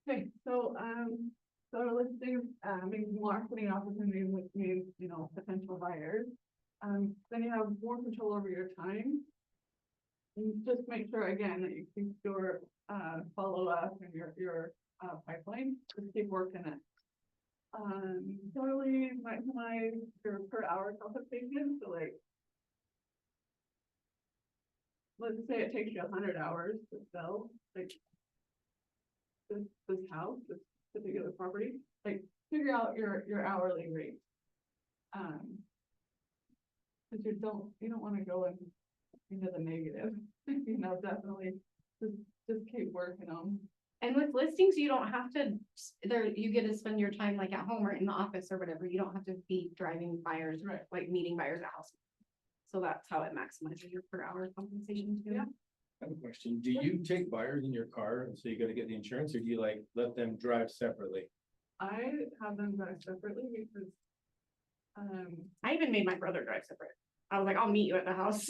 Okay, so let's do, maybe marketing opportunities, which means, potential buyers. Then you have more control over your time. And just make sure again that you keep your, follow-up and your pipeline, just keep working it. Totally maximize your per hour compensation, so like, let's say it takes you 100 hours to sell, like, this house, this particular property, like, figure out your hourly rate. Cause you don't wanna go into the negative, definitely, just keep working on. And with listings, you don't have to, you get to spend your time like at home or in the office or whatever. You don't have to be driving buyers, Right. like meeting buyers at house. So that's how it maximizes your per hour compensation too. Yeah. I have a question. Do you take buyers in your car and so you gotta get the insurance, or do you like let them drive separately? I have them drive separately because, I even made my brother drive separate. I was like, I'll meet you at the house.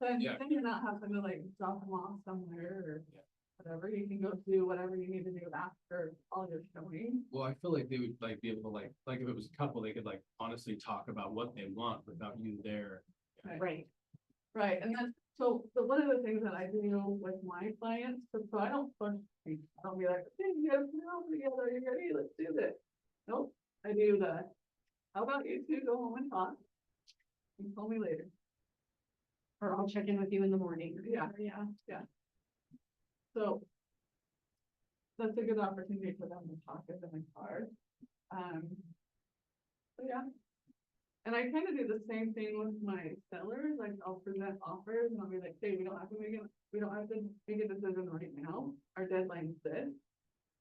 then Yeah. you're not having to like drop them off somewhere or Yeah. whatever, you can go do whatever you need to do after all your showing. Well, I feel like they would like be able to like if it was a couple, they could like honestly talk about what they want without you there. Right. Right, and that's, so one of the things that I do with my clients, so I don't push people, I'll be like, hey, you guys know together, you ready, let's do this. Nope, I do the, how about you two go home and talk? And call me later. Or I'll check in with you in the morning. Yeah. So. That's a good opportunity for them to talk in the car. So yeah. And I kind of do the same thing with my sellers, like I'll present offers and I'll be like, hey, we don't have to make a decision right now. Our deadline's this.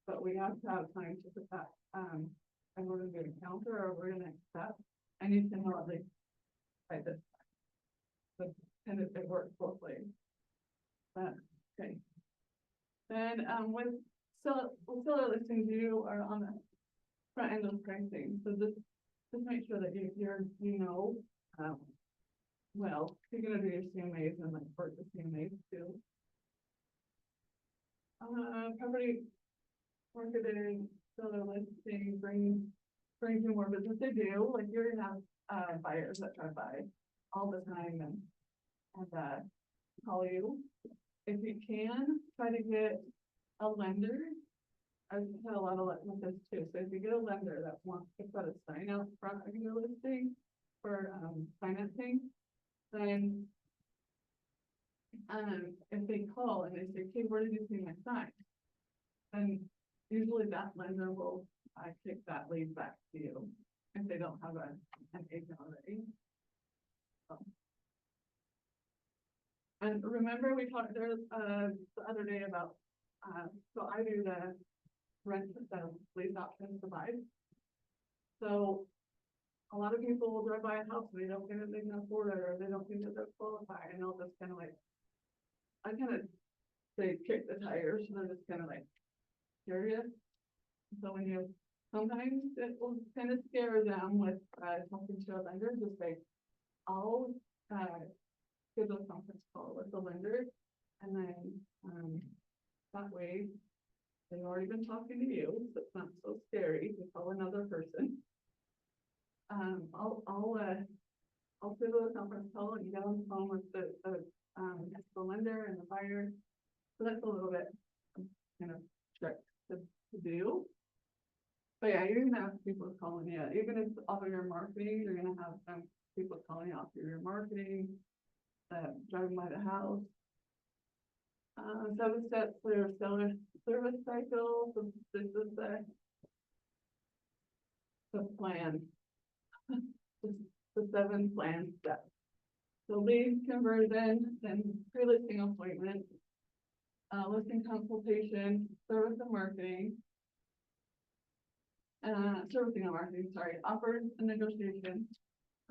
But we have to have time to put that, and we're gonna do a counter or we're gonna accept. I need to know at least by this time. But and it works both ways. Okay. Then with seller listings, you are on the front end of pricing, so just make sure that well, you're gonna do your CMAs and like work the CMAs too. Property marketing, seller listing, brings you more business. They do, like you're gonna have buyers that drive by all the time and call you. If you can, try to get a lender. I've had a lot of luck with this too. So if you get a lender that wants to put a sign out front of your listing for financing, then if they call and they say, "Hey, where did you see my sign?" Then usually that lender will kick that lead back to you if they don't have an agent already. And remember we talked there the other day about so I do the rent the lease option to buy. So a lot of people will drive by a house and they don't think that they can afford it or they don't think that they're qualified, and they'll just kind of like, I kind of say kick the tires, and they're just kind of like curious. So when you sometimes it will kind of scare them with talking to a lender, just like I'll give a conference call with the lender, and then that way they've already been talking to you, so it's not so scary to call another person. I'll schedule a conference call and get on the phone with the lender and the buyer. So that's a little bit kind of trick to do. But yeah, you're gonna have people calling you, even if it's off of your marketing, you're gonna have some people calling you off of your marketing, driving by the house. 7 steps for your seller service cycle. So this is the plan. The 7 plan steps. So lead conversion, then pre-listing appointment, listing consultation, service and marketing, servicing and marketing, sorry, offers and negotiation,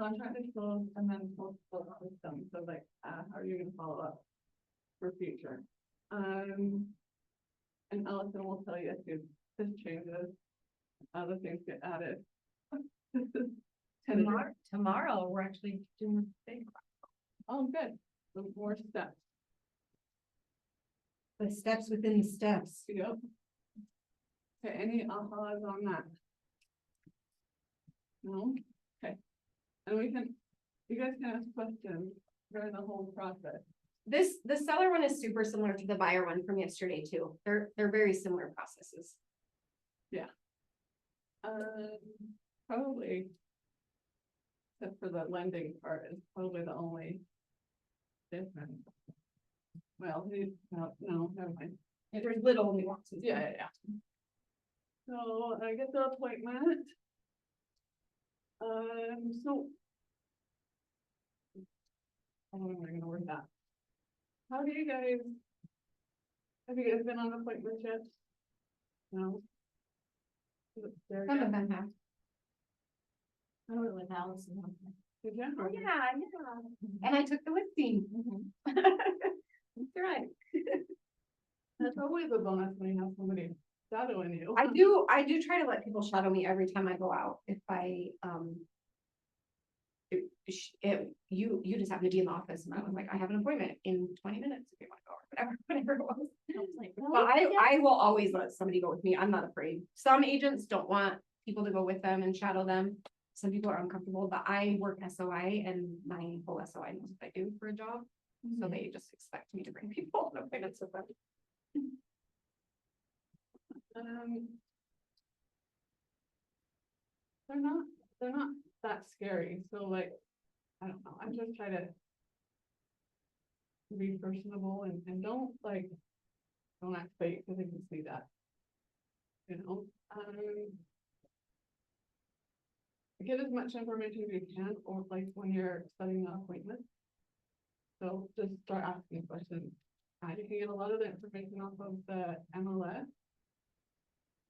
contract to close, and then post-close system. So like, how are you gonna follow up for future? And Allison will tell you if this changes, other things get added. Tomorrow, we're actually doing a big. Oh, good. So more steps. The steps within the steps. Yep. Okay, any ahas on that? No? Okay. And we can, you guys can ask questions during the whole process. The seller one is super similar to the buyer one from yesterday too. They're very similar processes. Probably. Except for the lending part is probably the only difference. Well, no, never mind. There's little nuances. Yeah. So I get the appointment. So. How am I gonna word that? How do you guys? Have you guys been on appointments yet? No? Is it there Some yet? of them have. I went with Allison. Did you? Oh, yeah. And I took the listing. That's right. That's always a bonus when you have somebody shadowing you. I do try to let people shadow me every time I go out. If I, you just happen to be in the office and I was like, I have an appointment in 20 minutes if you want to go or whatever it was. But I will always let somebody go with me. I'm not afraid. Some agents don't want people to go with them and shadow them. Some people are uncomfortable, but I work SOI and my whole SOI knows what I do for a job. So they just expect me to bring people on appointments with them. Um. They're not that scary, so like, I don't know, I just try to. Be personable and don't act fake, cause I can see that. You know, get as much information as you can, or like when you're setting an appointment. So just start asking questions. You can get a lot of the information off of the MLS.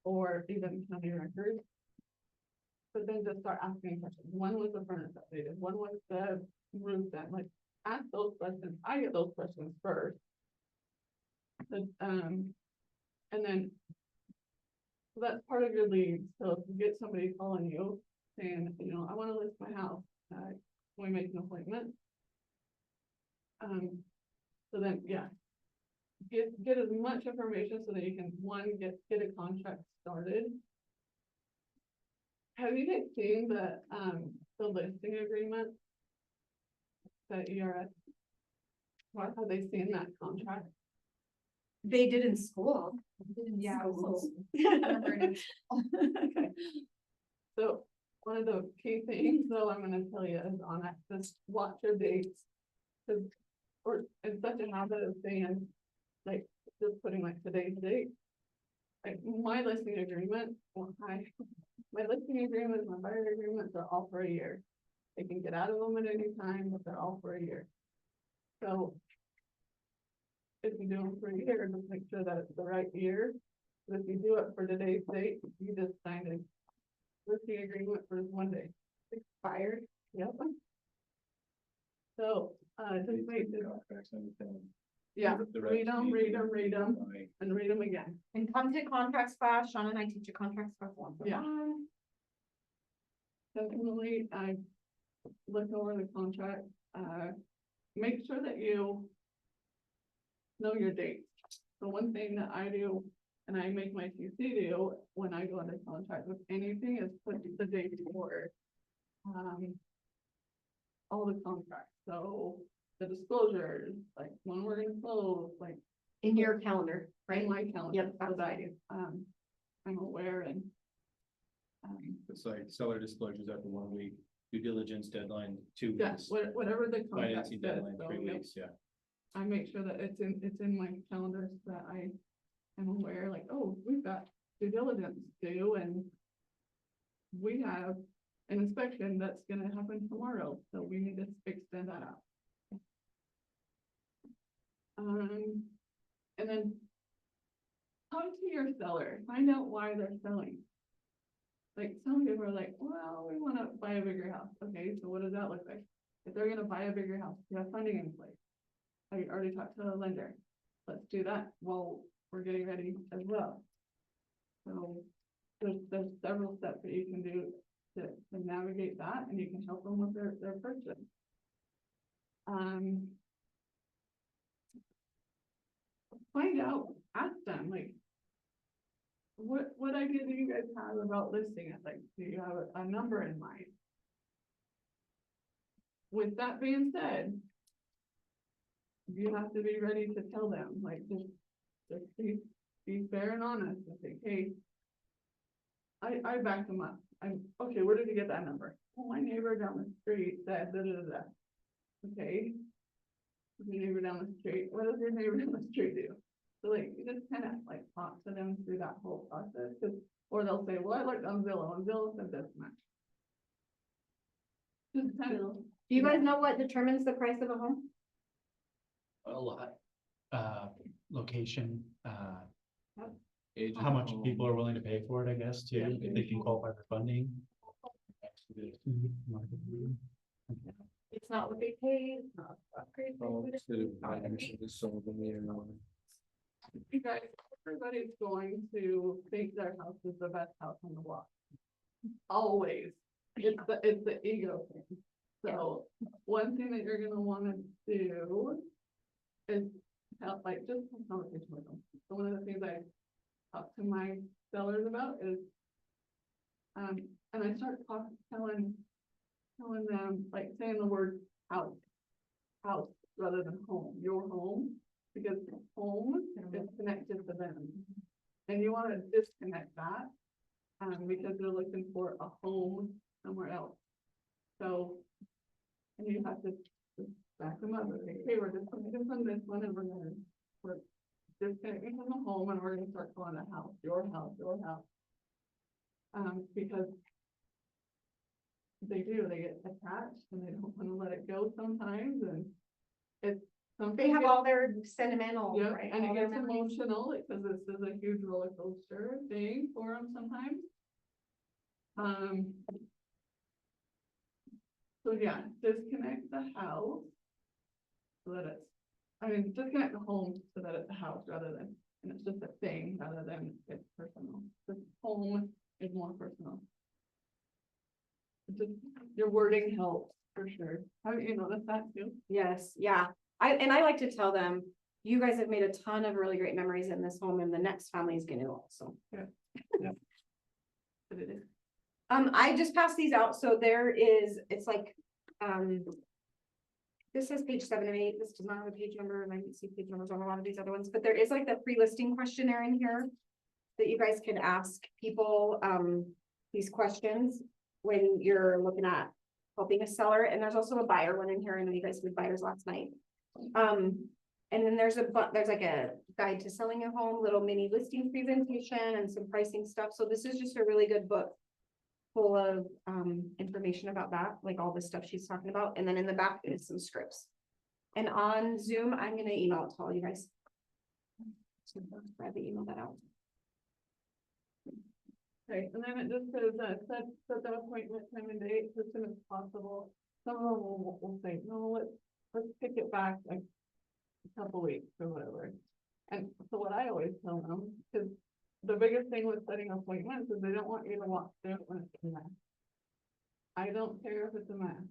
Or even county records. But then just start asking questions. When was the furnace updated? When was the roof done? Like, ask those questions. I get those questions first. But, and then. So that's part of your lead. So if you get somebody calling you saying, you know, I want to list my house, can we make an appointment? So then, yeah. Get as much information so that you can, one, get a contract started. Have you guys seen the listing agreement? The ERS? What, have they seen that contract? They did in school. Yeah. Okay. So, one of the key things, though, I'm gonna tell you is on it, just watch your dates. Cause, or it's such a habit of saying, like, just putting like today's date. Like, my listing agreement, my listing agreements, my buyer agreements are all for a year. They can get out of them at any time, but they're all for a year. So. If you do them for a year, just make sure that it's the right year. But if you do it for today's date, you just signed a listing agreement for one day. Expired, yep. So, just wait, yeah, read them, and read them again. And come to contracts class. Sean and I teach a contracts class once a Yeah. month. Definitely, I look over the contract, make sure that you know your dates. The one thing that I do, and I make my CC do when I go under contract with anything is put the date for all the contracts, so the disclosures, like when we're gonna close, like In your calendar, right? in my calendar. Yep, So that's that, what I do. I'm aware and. It's like seller disclosures after 1 week, due diligence deadline, 2 Yeah, weeks. whatever the contract Financing says, deadline, so 3 yep, weeks, yeah. I make sure that it's in my calendar so that I am aware, like, oh, we've got due diligence due and. We have an inspection that's gonna happen tomorrow, so we need to extend that out. And then. Talk to your seller, find out why they're selling. Like, some people are like, well, we wanna buy a bigger house, okay, so what does that look like? If they're gonna buy a bigger house, you have funding in place. I already talked to the lender, let's do that while we're getting ready as well. So, there's several steps that you can do to navigate that, and you can help them with their purchase. Find out, ask them, like, what idea do you guys have about listing it? Like, do you have a number in mind? With that being said, you have to be ready to tell them, like, just be fair and honest and say, hey, I back them up. Okay, where did you get that number? Well, my neighbor down the street said da da da da. Okay. Your neighbor down the street, what does your neighbor down the street do? So like, you just kind of like talk to them through that whole process, or they'll say, well, I looked on Zillow, and Zillow said this much. Just kind of, Do you guys know what determines the price of a home? A lot. Location, Age of how much home. people are willing to pay for it, I guess, too, Yeah. if they can qualify for funding. It's not what they pay, it's not upgrade. Oh, to actually sold the meter on. you guys, everybody's going to think their house is the best house on the block. Always, it's the ego thing. So, one thing that you're gonna wanna do is have, like, just have a conversation with them. So one of the things I talk to my sellers about is, and I start telling them, like, saying the word house rather than home, your home, because home is connected to them. And you wanna disconnect that, because they're looking for a home somewhere else. So, and you have to just back them up, and say, hey, we're disconnecting from this one, and we're disconnecting from the home, and we're gonna start calling the house, your house, your house. Because they get attached and they don't wanna let it go sometimes, and it's something. They have all their sentimental, Yeah, right? and all it their gets memories. emotional, because this is a huge roller coaster thing for them sometimes. So yeah, disconnect the house. So that disconnect the home so that it's a house rather than, and it's just a thing rather than it's personal. The home is more personal. It's just, your wording helps for sure. Haven't you noticed that too? Yes, yeah. I like to tell them, you guys have made a ton of really great memories in this home and the next family is gonna also. But it is. I just passed these out, so there is, it's like, this is page 7 of 8, this does not have a page number, and I didn't see page numbers on a lot of these other ones, but there is like the pre-listing questionnaire in here that you guys can ask people, these questions when you're looking at helping a seller, and there's also a buyer one in here. I know you guys did buyers last night. And then there's like a guide to selling a home, little mini listing presentation and some pricing stuff. So this is just a really good book full of information about that, like all the stuff she's talking about. And then in the back is some scripts. And on Zoom, I'm gonna email it to all you guys. So grab the email that out. Okay, and then it just says, set the appointment time and date as soon as possible. Some of them will say, no, let's pick it back like a couple weeks or whatever. And so what I always tell them, because the biggest thing with setting appointments is they don't want you to walk through it when it's a mess. I don't care if it's a mess.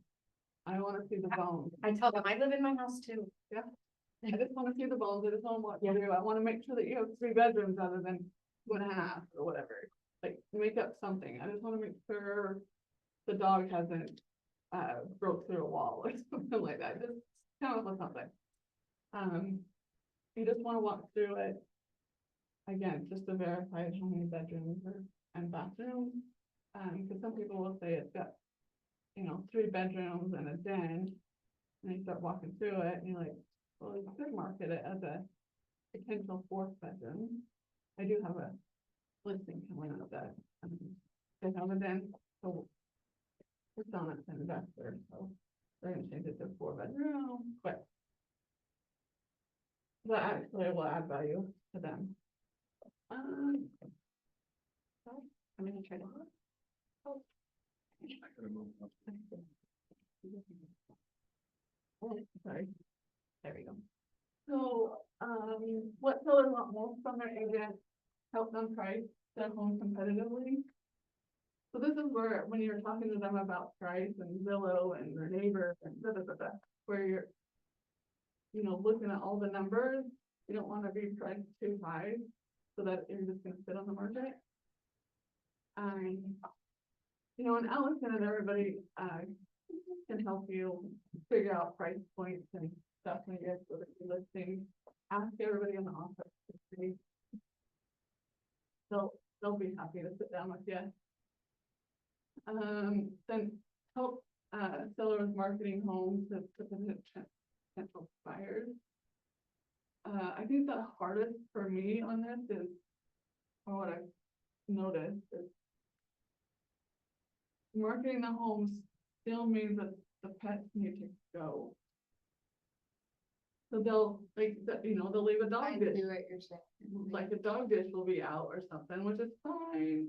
I wanna see the bones. I tell them I live in my house too. I just wanna see the bones. I just wanna walk through. I wanna make sure that you have 3 bedrooms other than 2.5 or whatever. Like, make up something. I just wanna make sure the dog hasn't broke through a wall or something like that. Just come up with something. You just wanna walk through it. Again, just to verify how many bedrooms and bathrooms. Cause some people will say it's got, 3 bedrooms and a den. And you start walking through it and you're like, well, you could market it as a potential 4th bedroom. I do have a listing coming up that, they have a den, so. It's on it, an investor, so they're gonna change it to 4 bedroom, but. That actually will add value to them. I'm gonna try to. Oh, sorry. There we go. So, what sellers want most from their agent, help them price their home competitively. So this is where, when you're talking to them about price and Zillow and their neighbor and where you're. Looking at all the numbers, you don't wanna be priced too high, so that you're just gonna sit on the market. You know, and Allison and everybody, can help you figure out price points and stuff when you guys go to the listing. Ask everybody in the office to see. They'll be happy to sit down with you. Then help, sellers marketing homes to potential buyers. I think the hardest for me on this is, or what I've noticed is marketing the homes still means that the pets need to go. So they'll, like, you know, they'll leave a dog dish, what you're saying. like a dog dish will be out or something, which is fine,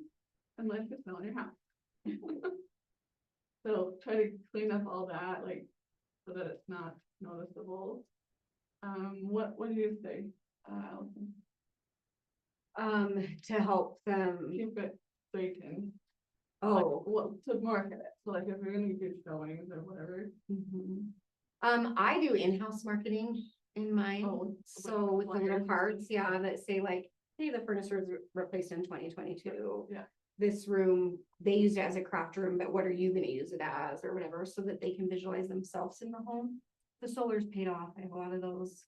unless it's not in your house. So try to clean up all that, like, so that it's not noticeable. What do you say, Allison? To help them, Keep it straightened. oh. Well, to market it, so like if you're gonna do showings or whatever. Mhm. I do in-house marketing in mine, Oh, so with the flyers little and cards, stuff. yeah, that say like, hey, the furnace was replaced in 2022. Yeah. This room, they used it as a craft room, but what are you gonna use it as, or whatever, so that they can visualize themselves in the home. The solar's paid off, I have a lot of those.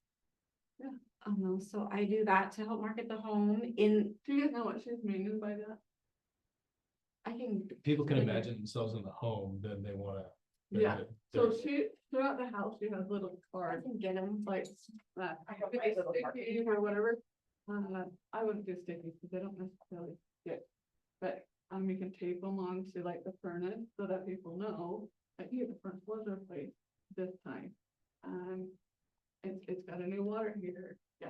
Yeah. So I do that to help market the home in, Do you guys know what she's meaning by that? I can, If people can imagine themselves in the home, then they wanna. Yeah, so she, throughout the house, she has little I cards, can get them. like, I have could my be little card. sticky or whatever. I wouldn't do stickies because they don't necessarily stick. But, you can tape them onto like the furnace so that people know that, yeah, the furnace was replaced this time. It's got a new water heater, yeah.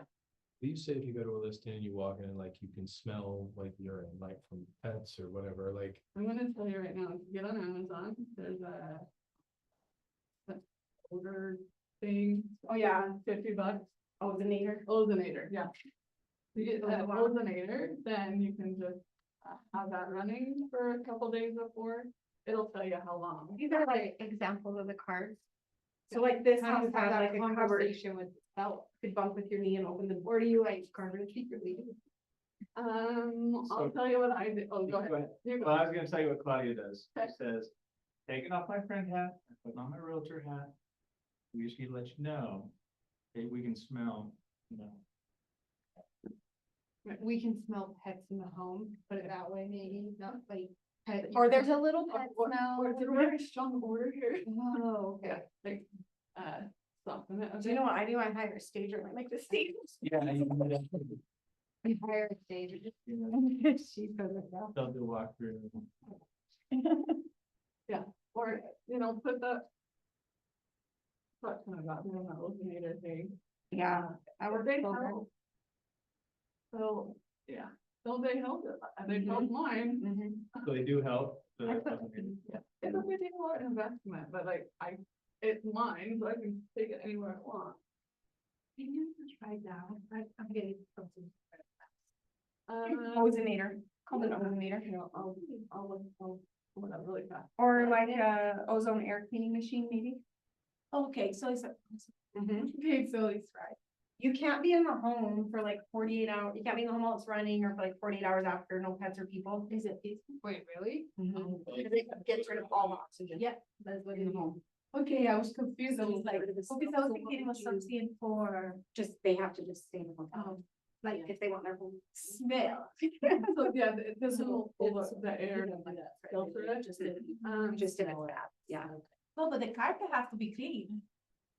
You say if you go to a listing and you walk in, like you can smell like urine, like from pets or whatever, like. I'm gonna tell you right now, if you get on Amazon, there's a odor thing. Oh, yeah. $50. Ozonator. Ozonator, yeah. You get Oh, an wow. ozonator, then you can just have that running for a couple days before. It'll tell you how long. These are like examples of the cards. So like this How house do you have had that like a cupboard, conversation with belt, could bump with your knee and open the, or do you like carve it secretly? I'll So- tell you what I did. Oh, go ahead. You go. Well, I was gonna tell you what Claudia does. Okay. She says, taking off my friend hat, and putting on my realtor hat. We just need to let you know, that we can smell, you know. we can smell pets in the home, put it that way, maybe, not like. pet- Or there's a little pet Or smell. it's a very strong odor here. Oh, okay. Yeah, like, soften it a Do you bit. know what I do? I hire a stager, I like the stage. Yeah, you can do We hire a stage. that. She does it well. They'll do a walkthrough. Or, you know, put the. What kind of got me on that ozonator thing? Yeah, I work They so hard. help. So, yeah, so they help, they help mine. Mhm. So they do help. the- I put- Yeah, it's a pretty hard investment, but like, it's mine, so I can take it anywhere I want. Can you try that? I'm getting something. Ozonator, called an ozonator. You know, I'll pull it up really fast. Or like a ozone air cleaning machine, maybe. Okay, so it's, okay, so it's right. You can't be in the home for like 48 hours, you can't be in the home while it's running, or for like 48 hours after, no pets or people. Is it, wait, really? Because it gets rid of all the oxygen. Yeah, that's what In it the is. home. Okay, I was confused, I was like, Get rid of the okay, smell. so I was thinking it was something for, Just, they have to just stay in the hotel, like if they want their home. smell. So, yeah, this will pull it's- the air and filter it. Just if it's bad, yeah. No, but the carpet has to be clean,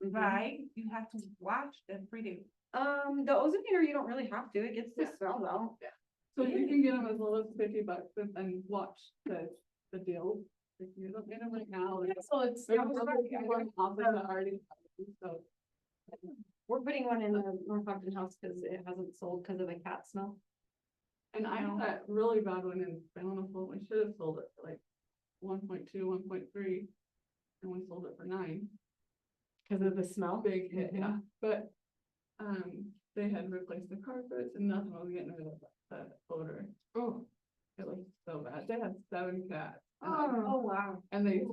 Mhm. right? You have to wash them pretty. The ozonator, you don't really have to, it gets the Yeah. smell out. So you can get them as low as $50 and watch the deal. If you don't get them right now. Yeah, so it's. There's other people in the office that already, so. We're putting one in the Northampton house because it hasn't sold because of the cat smell. And I had that really bad one in Bountiful, we should have sold it for like 1.2, 1.3, and we sold it for 9. Because of the smell? Big hit, Mhm. yeah, but, they had replaced the carpets and nothing was getting rid of the odor. Oh. It was so bad, they had 7 cats. Oh, wow. And they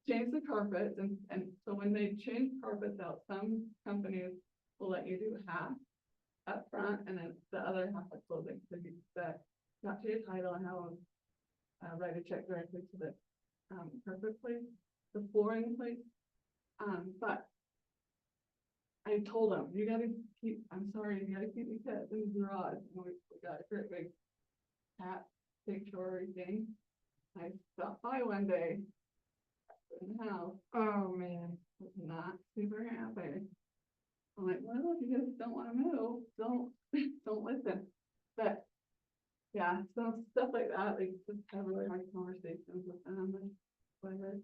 changed the carpets and so when they change carpets out, some companies will let you do half. up front and then the other half of closing, so you, that, got to your title and have them. Write a check directly to the, perfect place, the flooring place, but. I told them, you gotta keep, I'm sorry, you gotta keep the cats in the garage, and we got a great big cat picture thing. I stopped by one day. In the house, Oh, man. was not super happy. I'm like, well, if you guys don't wanna move, don't, don't listen, but. Yeah, so stuff like that, like just have really hard conversations with them and whatever.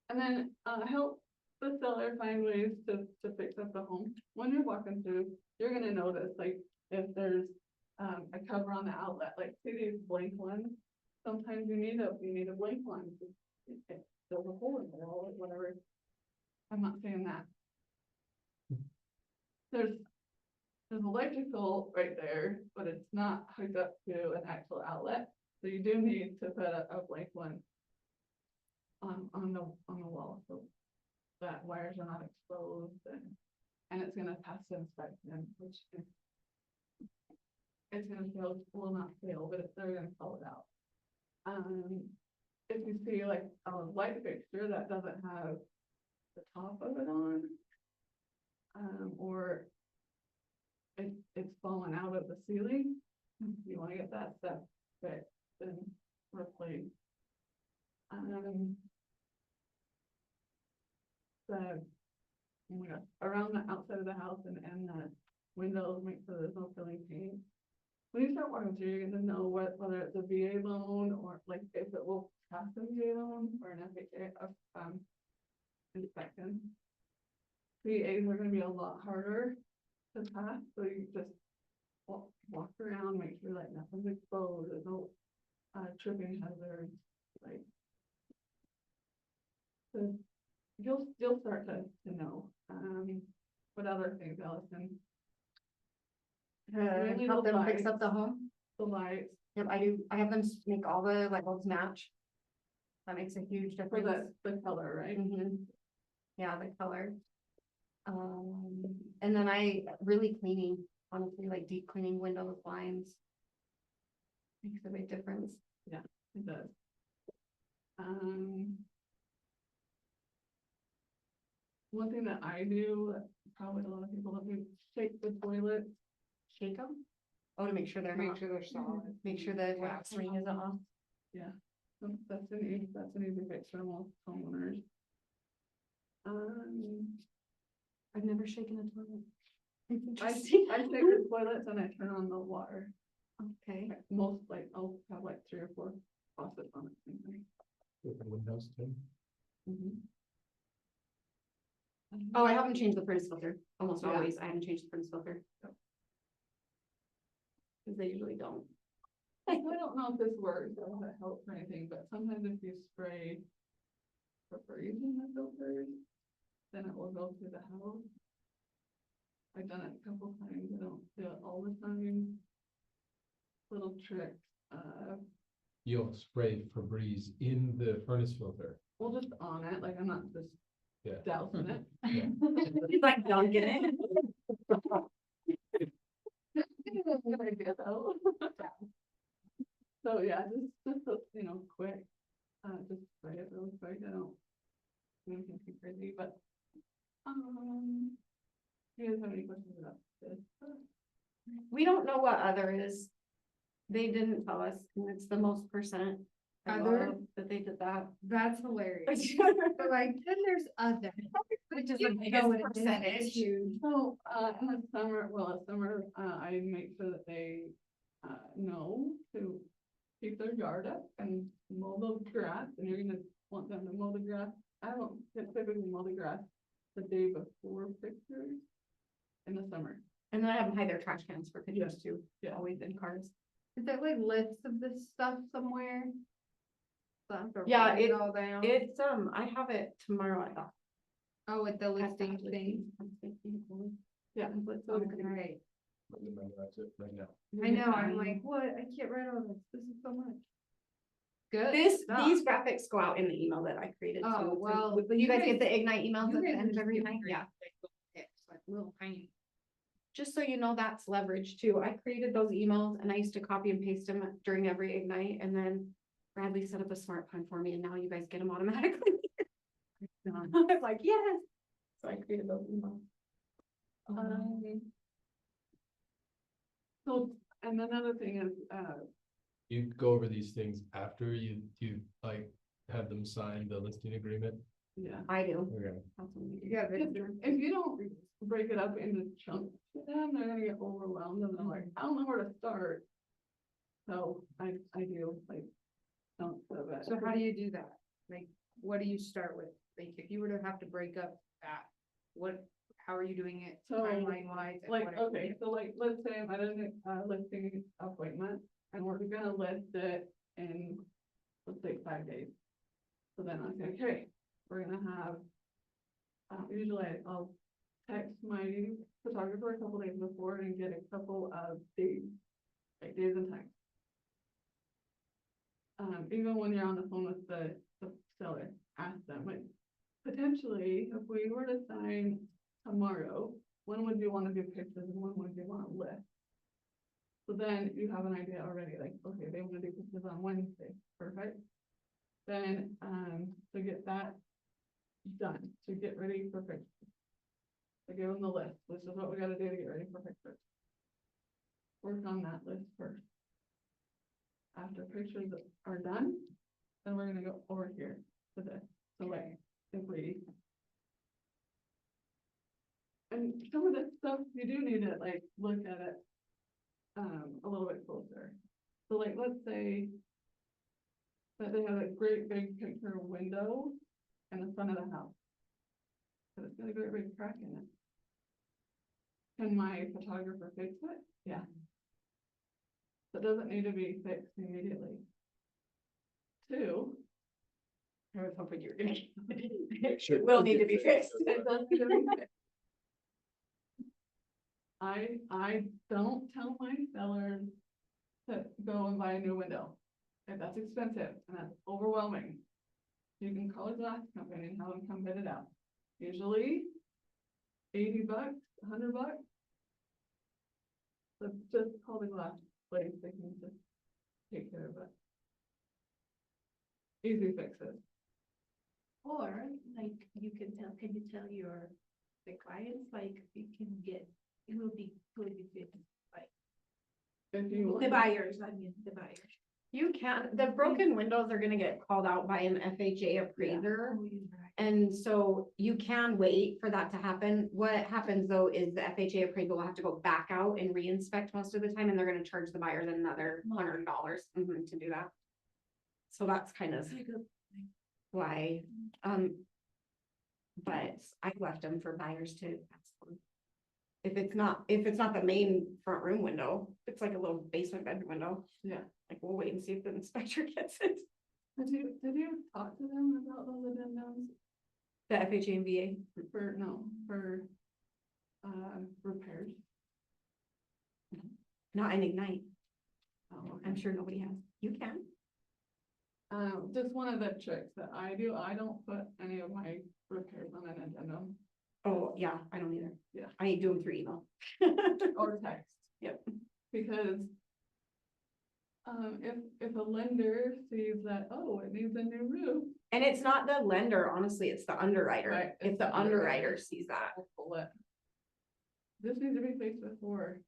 And then, help the seller find ways to fix up the home. When you're walking through, you're gonna notice, like, if there's, a cover on the outlet, like, see these blank ones? Sometimes you need a blank one, there's a hole in the wall, or whatever. I'm not saying that. There's electrical right there, but it's not hooked up to an actual outlet, so you do need to put a blank one. On the wall, so that wires are not exposed and it's gonna pass the inspection, which is. It's gonna fail, will not fail, but they're gonna call it out. If you see like a light fixture that doesn't have the top of it on. Or. It's fallen out of the ceiling, you wanna get that stuff fixed and replaced. The, oh my gosh, around the outside of the house and the windows, make sure there's no filling paint. When you start walking through, you're gonna know whether it's a VA loan or like if it will pass a VA loan or an FHA inspection. VAs are gonna be a lot harder to pass, so you just walk around, make sure like nothing's exposed, there's no tripping hazards, like. So you'll start to know, what other things, Allison? Mainly Help the them fix lights. up the home. The lights, Yep, I do. I have them make all the light bulbs match. That makes a huge for difference. the color, right? Mhm. Yeah, the color. And then I really cleaning, honestly, like deep cleaning windows, blinds. Makes a big difference. It does. One thing that I do, probably a lot of people don't do, shake the toilet. Shake them. Oh, to make sure they're Make not, sure they're solid. make sure the Yeah. string isn't off. That's an easy fix for most homeowners. I've never shaken a toilet. I Interesting. shake the toilets and I turn on the water. Okay. Most, like, I'll have like 3 or 4 faucets on it. With the windows too. Oh, I haven't changed the furnace filter. Almost Yeah. always, I haven't changed the furnace filter. Cause they usually don't. I don't know if this works or if it helps or anything, but sometimes if you spray Febreze in the filters, then it will go through the house. I've done it a couple times, I don't do it all the time. Little trick, You'll spray Febreze in the furnace filter. well, just on it, like I'm not just Yeah. dousing it. He's like, don't get it. Good idea though. So yeah, just, quick, just spray it really quick, I don't. do anything too crazy, but, you guys have any questions about this? We don't know what other is. They didn't tell us, and it's the most percent. I Other? love that they did that. That's hilarious. They're like, then there's other. Which is You the know biggest what it is, percentage. it's huge. So, in the summer, I make sure that they, know to keep their yard up and mow the grass, and you're gonna want them to mow the grass. I don't typically mow the grass the day before pictures in the summer. And then I have them hide their trash cans for pictures too, Yeah. always in cars. Is there like lists of this stuff somewhere? Stuff or Yeah, write all down? It's, I have it tomorrow at the. Oh, with the listing thing. Yeah, Let's so- Right. I'm gonna memorize it right now. I know, I'm like, what? I can't write all this. This is so much. Good. stuff. These graphics go out in the email that I created. Oh, too. So, well, You guys get the Ignite emails You at the guys end of are every just night, doing yeah. great. little tiny. Just so you know, that's leverage too. I created those emails and I used to copy and paste them during every Ignite, and then Bradley set up a smart plan for me, and now you guys get them automatically. I'm like, yes. So I created those emails. So, and another thing is, You go over these things after you like have them sign the listing agreement. yeah. I do. Okay. That's what we do. Yeah, If you don't break it up into chunks, then they're gonna get overwhelmed and they're like, I don't know where to start. So I do like chunks of it. so how do you do that? Like, what do you start with? Like, if you were to have to break up that, how are you doing it So, timeline wise? Like, okay, so like, let's say I'm at a listing appointment and we're gonna list it in, let's say 5 days. So then I say, okay, we're gonna have, usually I'll text my photographer a couple days before and get a couple of days, like days and times. Even when you're on the phone with the seller, ask them, like, potentially, if we were to sign tomorrow, when would you wanna do pictures and when would you wanna list? So then you have an idea already, like, okay, they wanna do pictures on Wednesday, perfect. Then, to get that done, to get ready for pictures. I give them the list, this is what we gotta do to get ready for pictures. Work on that list first. After pictures are done, then we're gonna go over here to this, so like, if we. And some of this stuff, you do need to like, look at it. A little bit closer. So like, let's say. That they have a great big picture window in the front of the house. But it's got a great big crack in it. Can my photographer fix it? Yeah. That doesn't need to be fixed immediately. Two. I was hoping you were gonna. Sure. It will need to be fixed. It does need to be fixed. I don't tell my sellers to go and buy a new window. If that's expensive and that's overwhelming. You can call a glass company and have them come bid it out. Usually $80, $100. So just call the glass place, they can just take care of it. Easy fixes. Or like you can tell the clients, like you can get, it will be good if it's like If you the want. buyers, I mean, the buyers. You can, the broken windows are gonna get called out by an FHA appraiser. And so you can wait for that to happen. What happens though is the FHA appraisal will have to go back out and re-inspect most of the time, and they're gonna charge the buyer then another $100 to do that. So that's kind of why, but I've left them for buyers to ask them. If it's not the main front room window, it's like a little basement bedroom window. Yeah. Like, we'll wait and see if the inspector gets it. Did you talk to them about those addendums The FHA and VA. for repairs? Not in Ignite. Oh, I'm sure nobody has. You can. Just one of the tricks that I do, I don't put any of my repairs on an addendum Oh, yeah, I don't either. Yeah. I do them through email. or text. Yep. Because if a lender sees that, oh, it needs a new roof. And it's not the lender, honestly, it's the underwriter. Right, If it's the the underwriter. underwriter sees that. I'll pull it. This needs to be fixed before,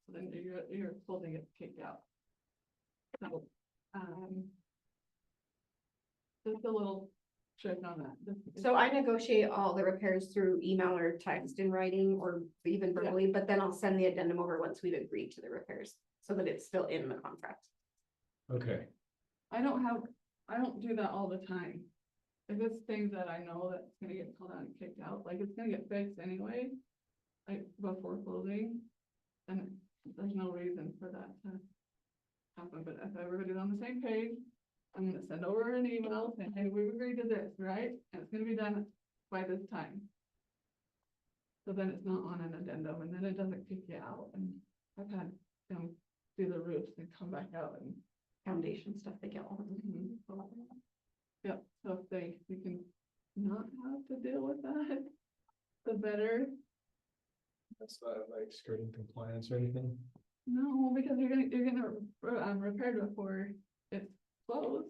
so then you're supposed to get kicked out. So, just a little trick on that. So I negotiate all the repairs through email or text in writing or even Yeah. verbally, but then I'll send the addendum over once we've agreed to the repairs so that it's still in the contract. Okay, I don't do that all the time. If it's things that I know that's gonna get called out and kicked out, like it's gonna get fixed anyway. Like before closing, then there's no reason for that to happen, but if everybody's on the same page. I'm gonna send over an email saying, hey, we've agreed to this, right? And it's gonna be done by this time. So then it's not on an addendum and then it doesn't kick you out, and I've had them do the roofs and come back out and. Foundation stuff they get all the time. Yep, so if we can not have to deal with that, the better. That's not like skirting compliance or anything? No, because you're gonna, repair it before it's closed.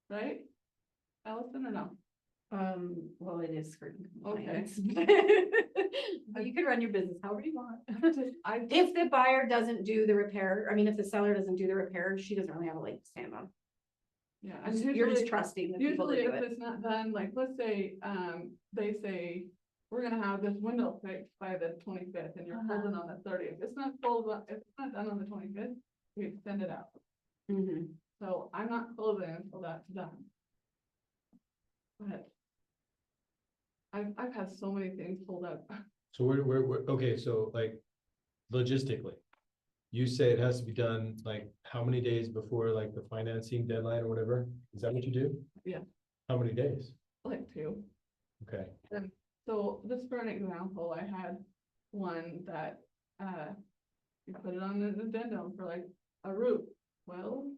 Right? Allison or no? Well, it is certain Okay. compliance. But you can run your business however you want. I If the buyer doesn't do the repair, I mean, if the seller doesn't do the repair, she doesn't really have a leg to stand on. yeah, and You're just usually, trusting the people to usually do if it. it's not done, like, let's say, they say, we're gonna have this window fixed by the 25th and you're closing on the 30th. It's not closed, if it's not done on the 25th, we extend it out. Mhm. So I'm not closing until that's done. But I've had so many things pulled up. So okay, so like logistically. You say it has to be done like how many days before like the financing deadline or whatever? Is that what you do? Yeah. How many days? Like two. Okay, So just for an example, I had one that, you put it on an addendum for like a roof. Well,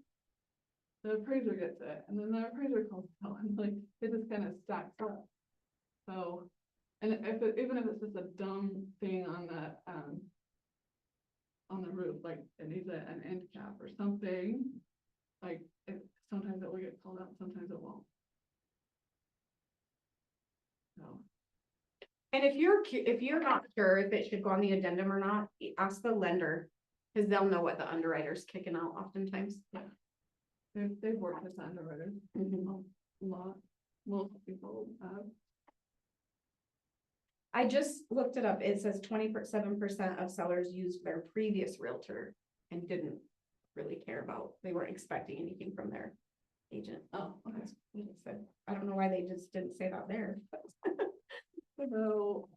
the appraiser gets it, and then the appraiser calls out, and like, it just kind of stacks up. So, and even if it's just a dumb thing on the roof, like it needs an end cap or something, like, sometimes it will get called out, sometimes it won't. So. And if you're not sure if it should go on the addendum or not, ask the lender. Cause they'll know what the underwriter's kicking out oftentimes. They've worked with underwriters Mhm. a lot, most people have. I just looked it up. It says 27% of sellers used their previous realtor and didn't really care about, they weren't expecting anything from their agent. Oh, okay. That's what it said. I don't know why they just didn't say that there. So,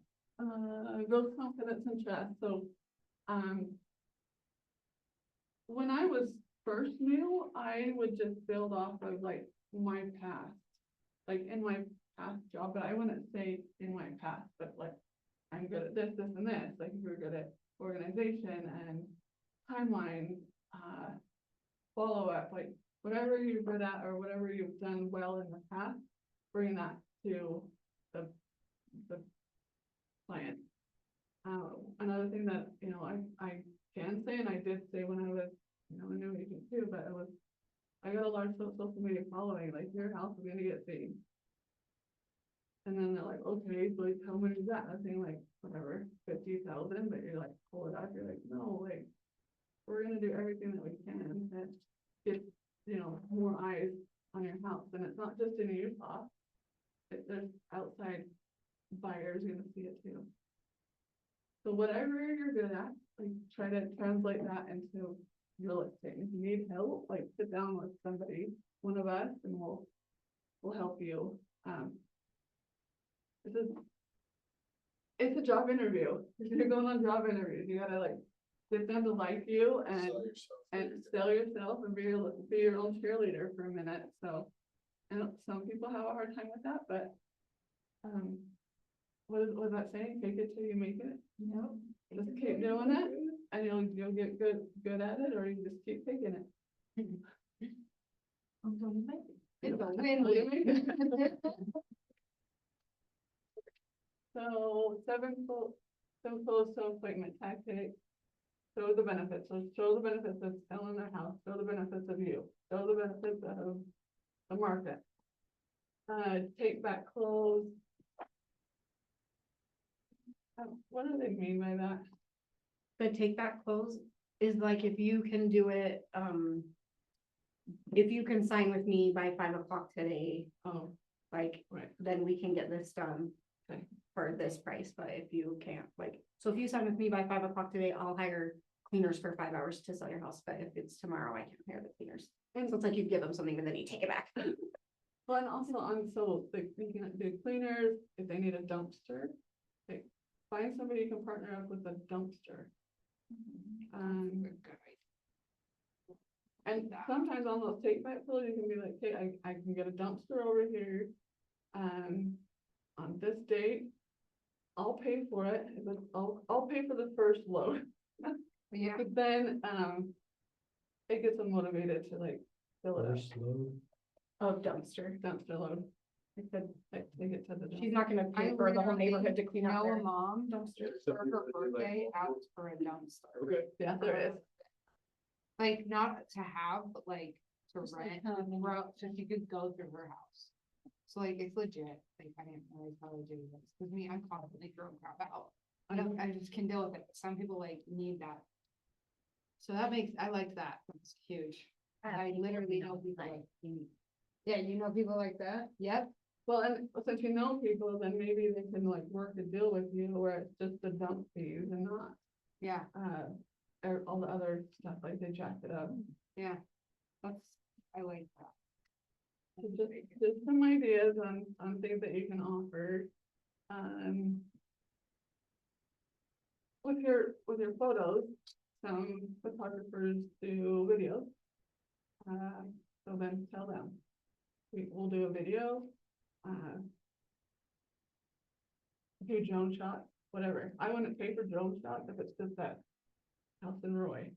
build confidence and trust, so, when I was first new, I would just build off of like my past. Like in my past job, but I wouldn't say in my past, but like, I'm good at this, this and this, like if you're good at organization and timeline, follow-up, like whatever you're good at or whatever you've done well in the past, bring that to the client. Another thing that, you know, I can say, and I did say when I was, you know, a new agent too, but I got a large social media following, like your house is gonna get seen. And then they're like, okay, so like, how much is that? I'm saying like, whatever, 50,000, but you're like, pull it up, you're like, no, like, we're gonna do everything that we can to get, you know, more eyes on your house, and it's not just in Utah. There's outside buyers gonna see it too. So whatever you're good at, like, try to translate that into real estate. If you need help, like, sit down with somebody, one of us, and we'll help you. It's a job interview. If you're going on job interviews, you gotta like get them to like you and sell yourself and be your own cheerleader for a minute. So, and some people have a hard time with that, but what is that saying? Take it till you make it. No. Just keep doing it, and you'll get good at it, or you just keep taking it. It's a win-win. So simple appointment tactic. Show the benefits, so show the benefits of selling their house, show the benefits of you, show the benefits of the market. Take back clothes. What do they mean by that? The take back close is like if you can do it, if you can sign with me by 5 o'clock today, Oh, like, right. then we can get this done. Okay. For this price, but if you can't, like, so if you sign with me by 5 o'clock today, I'll hire cleaners for 5 hours to sell your house, but if it's tomorrow, I can't hire the cleaners. And so it's like you give them something and then you take it back. Well, and also like thinking of the cleaners, if they need a dumpster, like find somebody you can partner up with a dumpster. And sometimes on those take back clothes, you can be like, hey, I can get a dumpster over here. On this date, I'll pay for it, but I'll pay for the first load. Yeah. But then, it gets them motivated to like fill it up. First load. Of dumpster. Dumpster load. I said, like, take it to the. she's not gonna pay I for the whole literally neighborhood to clean out know a their mom dumpster. So for we her wanna do, like, birthday asked for a dumpster. Okay. Yeah, there is. Like, not to have, but like to Just like rent, come. so she could go through her house. So like, it's legit, like, I didn't realize how legit it is, cause me, I'm constantly throwing crap out. I just can deal with it, some people like need that. So that makes, I like that, that's huge. I literally know people like, yeah, you know people like that, yep. Well, and since you know people, then maybe they can like work a deal with you where it's just the dump fees and not, Yeah, or all the other stuff, like they jack it up. yeah, that's, I like that. So just some ideas on things that you can offer. Um. With your photos, some photographers do videos. So then tell them, we'll do a video, do drone shots, whatever. I wouldn't pay for drone shots if it's just that house in Roy.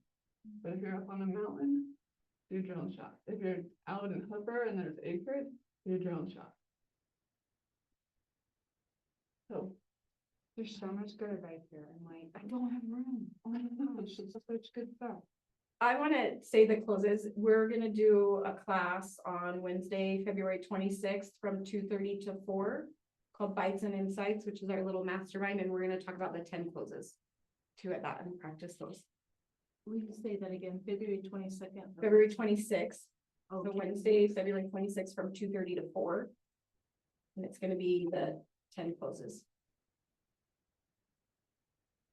But if you're up on a mountain, do drone shots. If you're out in Hooper and there's acreage, do drone shots. So, There's so much good advice here, I'm like, I don't have room, oh my gosh, it's such good stuff. I wanna say the closes, we're gonna do a class on Wednesday, February 26th from 2:30 to 4. Called Bites and Insights, which is our little mastermind, and we're gonna talk about the 10 closes. To at that and practice those. We can say that again, February 22nd. February 26th, so Okay. Wednesday, February 26th from 2:30 to 4. And it's gonna be the 10 closes.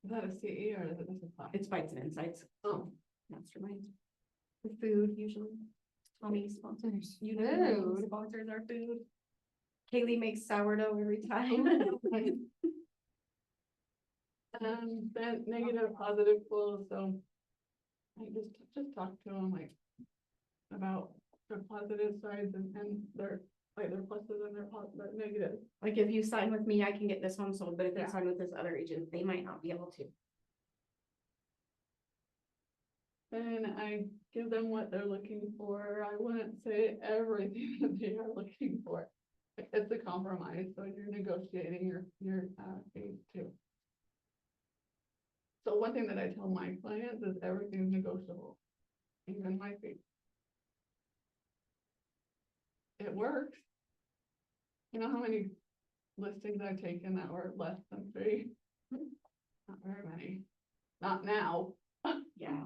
is that a CE or is it just a class? It's Bites and Insights. Oh. Mastermind. The food usually. Tommy sponsors. You know, Food? sponsors our food. Kaylee makes sourdough every time. Then negative, positive flow, so. I just talk to them like. About their positive sides and their, like their pluses and their negatives. Like if you sign with me, I can get this one sold, but if you Yeah. sign with this other agent, they might not be able to. And I give them what they're looking for. I wouldn't say everything that they are looking for. It's a compromise, so you're negotiating your fees too. So one thing that I tell my clients is everything's negotiable, even my fee. It works. You know how many listings I've taken that were less than 3? Not very many. Not now. Yeah.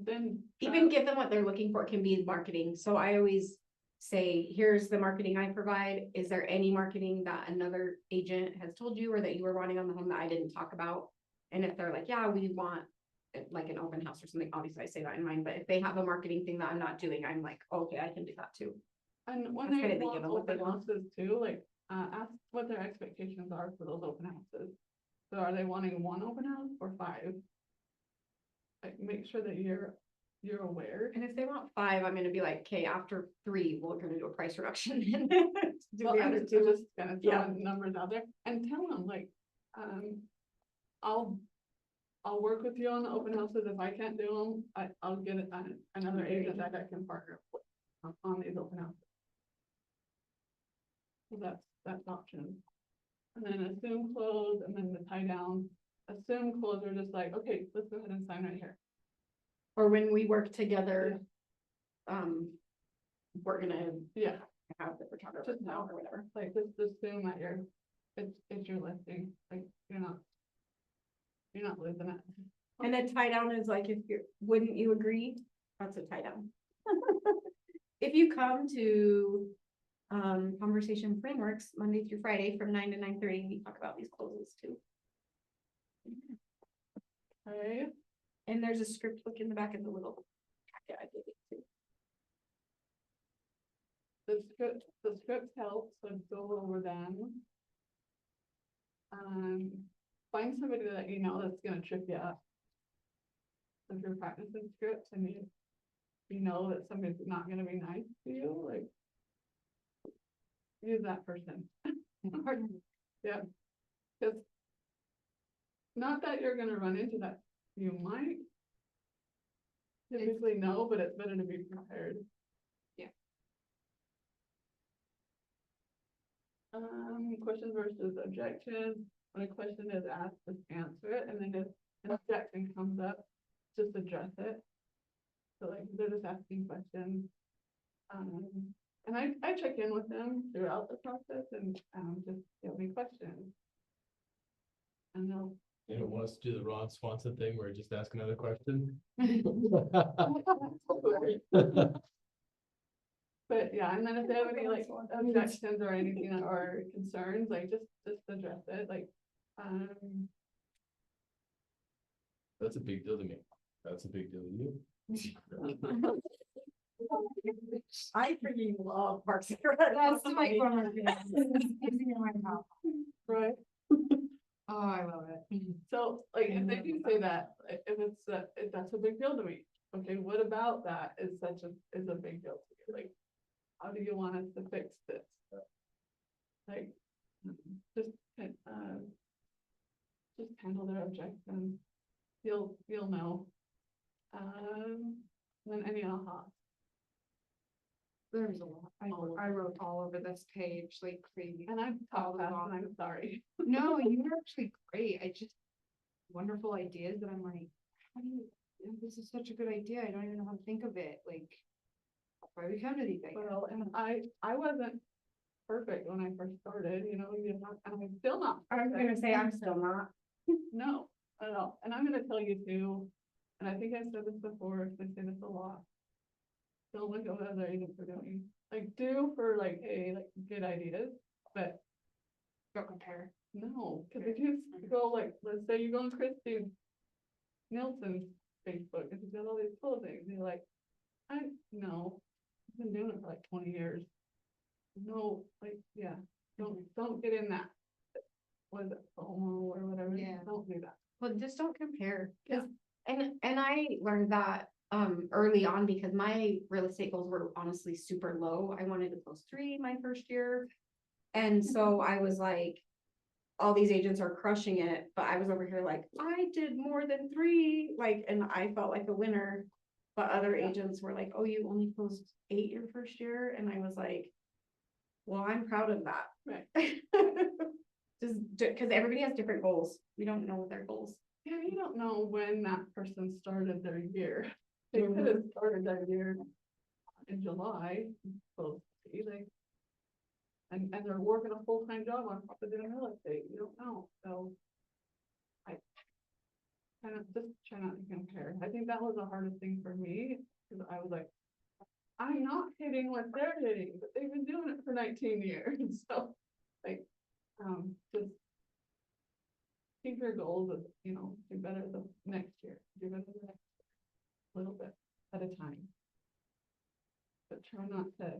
Then. Even give them what they're looking for, it can be marketing. So I always say, here's the marketing I provide. Is there any marketing that another agent has told you or that you were wanting on the home that I didn't talk about? And if they're like, yeah, we want like an open house or something, obviously I say that in mind, but if they have a marketing thing that I'm not doing, I'm like, okay, I can do that too. And when That's they kinda want give them what they open want. houses too, like, ask what their expectations are for those open houses. So are they wanting 1 open house or 5? Like, make sure that you're aware. And if they want 5, I'm gonna be like, okay, after 3, we're gonna do a price reduction. Do Well, the I'm other just 2. gonna Yeah. throw numbers out there and tell them like, I'll work with you on the open houses. If I can't do them, I'll get another agent that I can partner with on these open houses. So that's option. And then assume close and then the tie down. Assume close are just like, okay, let's go ahead and sign right here. Or when we work together, we're gonna Yeah, have the photographer Just now know. or whatever. like just assume that it's your listing, like you're not losing it. And a tie down is like, if you, wouldn't you agree? That's a tie down. If you come to Conversation Frameworks Monday through Friday from 9 to 9:30, we talk about these closes too. Okay, And there's a script book in the back of the little packet I gave you too. the scripts help, so go over them. Find somebody that you know that's gonna trip you up. If you're practicing scripts and you know that somebody's not gonna be nice to you, like. Use that person. Yeah. Cause. Not that you're gonna run into that, you might. Typically no, but it's better to be prepared. Questions versus objections. When a question is asked, just answer it, and then if an objection comes up, just address it. So like, they're just asking questions. And I check in with them throughout the process and, just give me questions. And they'll. You don't want us to do the Ron Swanson thing where just ask another question? But yeah, and then if they have any like objections or anything or concerns, like just address it, like, That's a big deal to me. That's a big deal to you. I freaking love Parks and That's my corner. right? Oh, I love it. So like, if they do say that, if it's, if that's a big deal to me, okay, what about that is a big deal to you, like, how do you want us to fix this? Like, just, just handle their objections, you'll know. Then any aha. There's a lot. I wrote all over this page like crazy. And I'm top fast, and I'm sorry. No, you were actually great. I just wonderful ideas that I'm like, how do this is such a good idea. I don't even know how to think of it. Like, why we come to these things. Well, and I wasn't perfect when I first started, you know, and I'm still not. I was gonna say, I'm still not. No, at all. And I'm gonna tell you too, and I think I've said this before, I say this a lot. Don't look at what other agents are doing. Like, do for like, hey, like, good ideas, but Don't compare. no, cause if you go like, let's say you go on Christy Nielsen's Facebook, and she's got all these cool things, and you're like, no, I've been doing it for like 20 years. No, like, yeah, don't get in that. What is it, FOMO or whatever, Yeah. don't do that. Well, just don't compare. Yeah. And I learned that early on because my real estate goals were honestly super low. I wanted to close 3 my first year. And so I was like, all these agents are crushing it, but I was over here like, I did more than 3, like, and I felt like a winner. But other agents were like, oh, you only closed 8 your first year, and I was like, well, I'm proud of that. Right. Just because everybody has different goals. We don't know their goals. Yeah, you don't know when that person started their year. They could have started their year in July, so, see, like. And they're working a full-time job on top of doing real estate, you don't know, so. I kind of just try not to compare. I think that was the hardest thing for me, because I was like, I'm not hitting what they're hitting, but they've been doing it for 19 years, so, like, just. Keep your goals of, you know, do better the next year, do better the next year, a little bit at a time. But try not to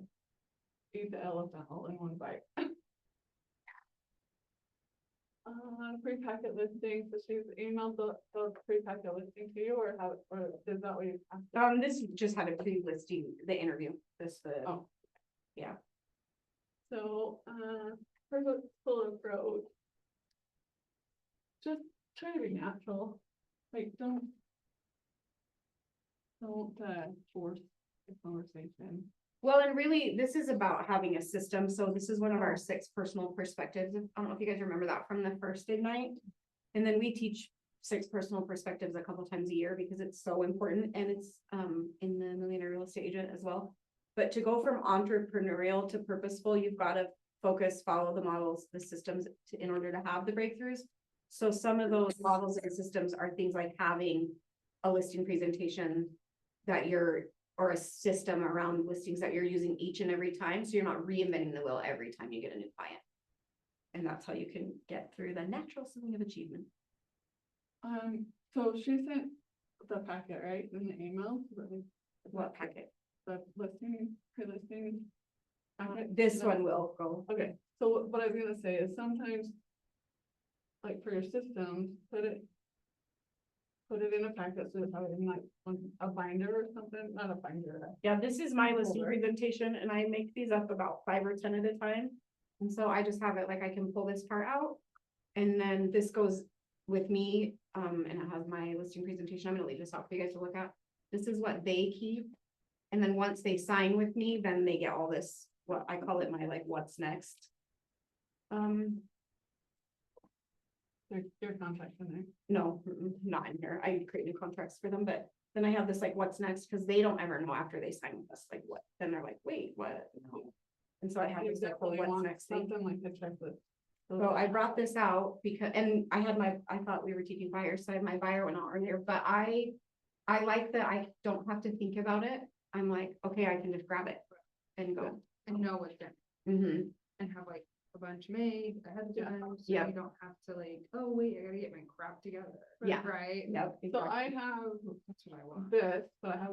eat the elephant all in one bite. Pre-packet listing, so she's emailed the pre-packet listing to you, or how, or is that what you asked? This just had a pre-listing, the interview, Oh. yeah. So, purposeful approach. Just try to be natural, like, don't force the conversation. Well, and really, this is about having a system. So this is one of our 6 personal perspectives. I don't know if you guys remember that from the first Ignite. And then we teach 6 personal perspectives a couple times a year because it's so important, and it's in the Millionaire Real Estate Agent as well. But to go from entrepreneurial to purposeful, you've got to focus, follow the models, the systems in order to have the breakthroughs. So some of those models and systems are things like having a listing presentation that or a system around listings that you're using each and every time. So you're not reinventing the wheel every time you get a new client. And that's how you can get through the natural ceiling of achievement. So she sent the packet, right, in the email? What packet? The listing, pre-listing. packet? This No. one will go. Okay, so what I was gonna say is sometimes. Like for your systems, put it in a packet, so have it in like a binder or something, not a binder. Yeah, this is my listing Folder. presentation, and I make these up about 5 or 10 at a time. And so I just have it like I can pull this part out. And then this goes with me, and it has my listing presentation. I'm gonna leave this out for you guys to look at. This is what they keep. And then once they sign with me, then they get all this, what I call it my like, what's next. Your contract's in there. No, not in here. I create new contracts for them, but then I have this like, what's next? Cause they don't ever know after they sign with us, like what, then they're like, wait, what? No. And so I have You this like, well, definitely what's want next thing? something like a checklist. So I brought this out because, and I had I thought we were taking buyers, so I had my buyer went out earlier, but I like that I don't have to think about it. I'm like, okay, I can just grab it and go. And know what's there, Mhm. and have like a bunch made ahead of Yeah. time, so Yeah. you don't have to like, oh, wait, I gotta get my crap together. Yeah. Right? Yep. So I exactly. have That's what I want. this, but I have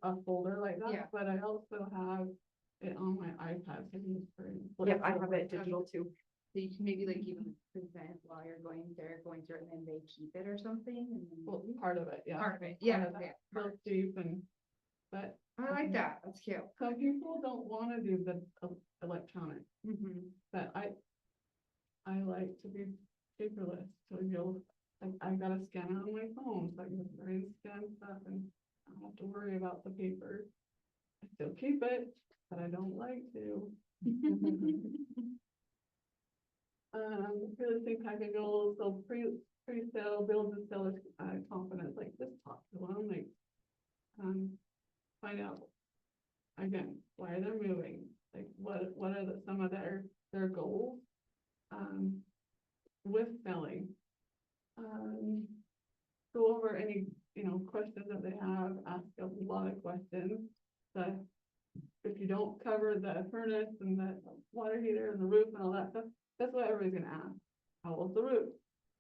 a folder like Yeah. that, but I also have it on my iPad. So I can just bring Yep, I whatever have it digital too. So you can maybe like even present while you're going through it, and then they keep it or something, and then. Well, part of it, yeah. Part of it, Part yeah, of that. yeah, Real part. deep and, but I like that, that's cute. some people don't wanna do the electronic, Mm-hmm. but I like to be paperless, so you'll, like, I gotta scan it on my phone, so I can just read and scan stuff and I don't have to worry about the paper. I still keep it, but I don't like to. Real estate package goals, so pre-sale, build the seller's confidence, like just talk to them, like, find out. Again, why they're moving, like what are some of their goals? With selling. Go over any, questions that they have, ask a lot of questions, but if you don't cover the furnace and the water heater and the roof and all that stuff, that's what everybody's gonna ask. How old's the roof?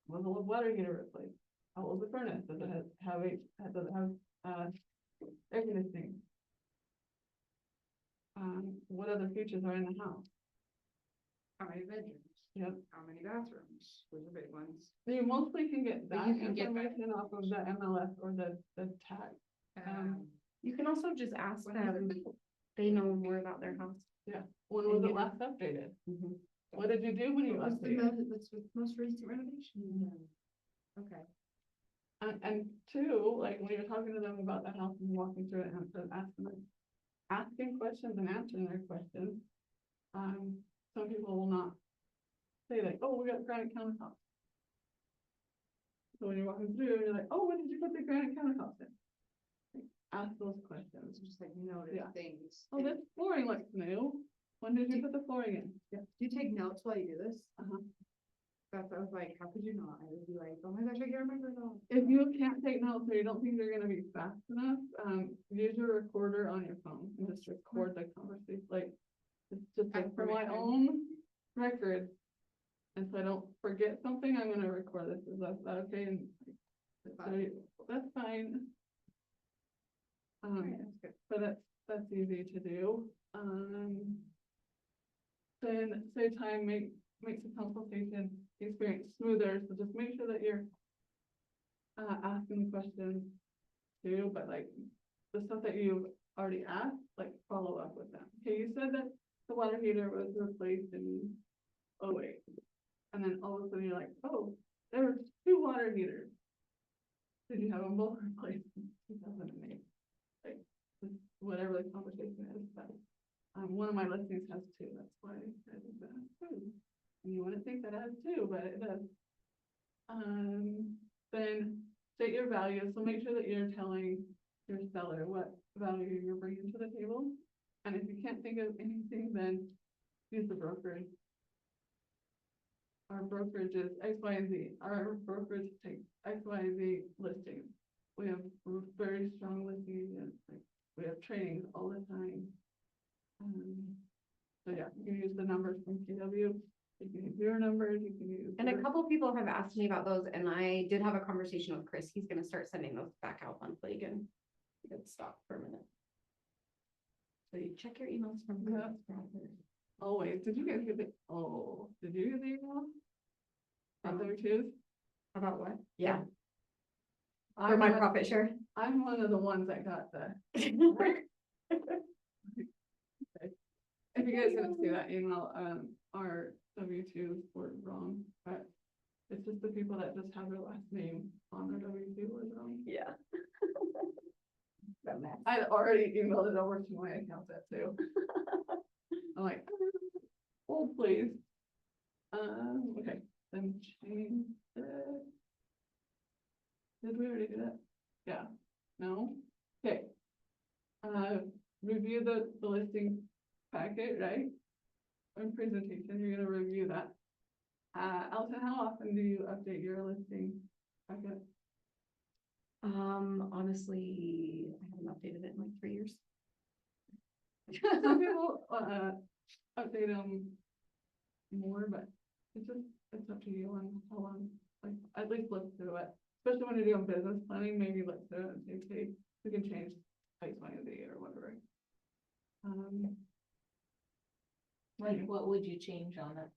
Was the water heater replaced? How old's the furnace? Does it have air conditioning? What other features are in the house? How many bedrooms? Yep. How many bathrooms? Those are big ones. You mostly can get But that you can get that. information off of the MLS or the tag. You can also just ask When was it them, built? they know more about their house. When And was you it know- last updated? Mhm. What did you do when you What's the updated? what's the most recent renovation? Okay. And two, like when you're talking to them about the house and walking through it and asking questions and answering their questions. Some people will not say like, oh, we got granite countertops. So when you're walking through, you're like, oh, when did you put the granite countertops in? Like, ask those questions. It's just like notice Yeah. things. Oh, this flooring looks new. When did you put the flooring in? Yeah. Do you take notes while you do this? Uh-huh. That's, I was like, how could you not? I would be like, oh my gosh, I can't remember it all. If you can't take notes or you don't think you're gonna be fast enough, use your recorder on your phone and just record the conversation, like. It's just like for my own record. And so I don't forget something, I'm gonna record this, is that okay? And that's fine. Alright, that's good. But that's easy to do. Then save time, makes the consultation experience smoother, so just make sure that you're asking questions too, but like the stuff that you already asked, like follow up with them. Okay, you said that the water heater was replaced in 08. And then all of a sudden you're like, oh, there were 2 water heaters. Did you have them both replaced in 2008? Like, whatever the conversation is, but one of my listings has 2, that's why I think that has 2. And you wouldn't think that it has 2, but it does. Then state your values, so make sure that you're telling your seller what value you're bringing to the table. And if you can't think of anything, then use the brokerage. Our brokerage is X, Y, and Z. Our brokerage takes X, Y, and Z listings. We have very strong listing agents, like, we have trainings all the time. So yeah, you can use the numbers from KW, you can use your numbers, you can use. And a your- couple people have asked me about those, and I did have a conversation with Chris. He's gonna start sending those back out monthly again. Good stop for a minute. So you check your emails from Chris. Oh, wait, did you guys get the, did you get the email? About the twos? About what? Yeah, for I'm my one- profit share. I'm one of the ones that got the, if you guys didn't see that email, our W2s were wrong, but it's just the people that just have their last name on their W2 was wrong. Yeah. I'd already emailed it over to my accountant too. I'm like, hold please. Okay, then change it. Did we already do that? Yeah, no, okay. Review the listing packet, right? On presentation, you're gonna review that. Alton, how often do you update your listing packet? Honestly, I haven't updated it in like 3 years. Some people, update them more, but it's up to you on how long, like, at least look through it. Especially when you're doing business planning, maybe look through it and say, okay, we can change X, Y, and Z or whatever. Like, what would you change on it?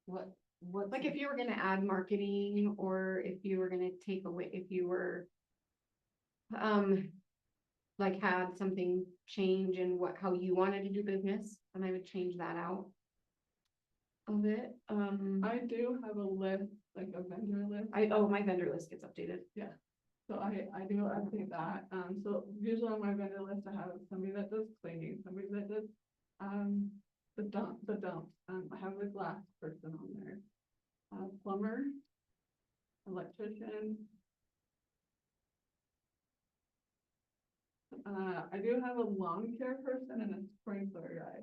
What? Like if you were gonna add marketing, or if you were gonna take away, if you were. Like had something change in how you wanted to do business, and I would change that out. Of it, I do have a list, like a vendor list. my vendor list gets updated. So I do update that, so usually on my vendor list, I have somebody that does cleaning, somebody that does, the dump, I have a glass person on there. Plumber, electrician. I do have a lawn care person and a sprinkler guy.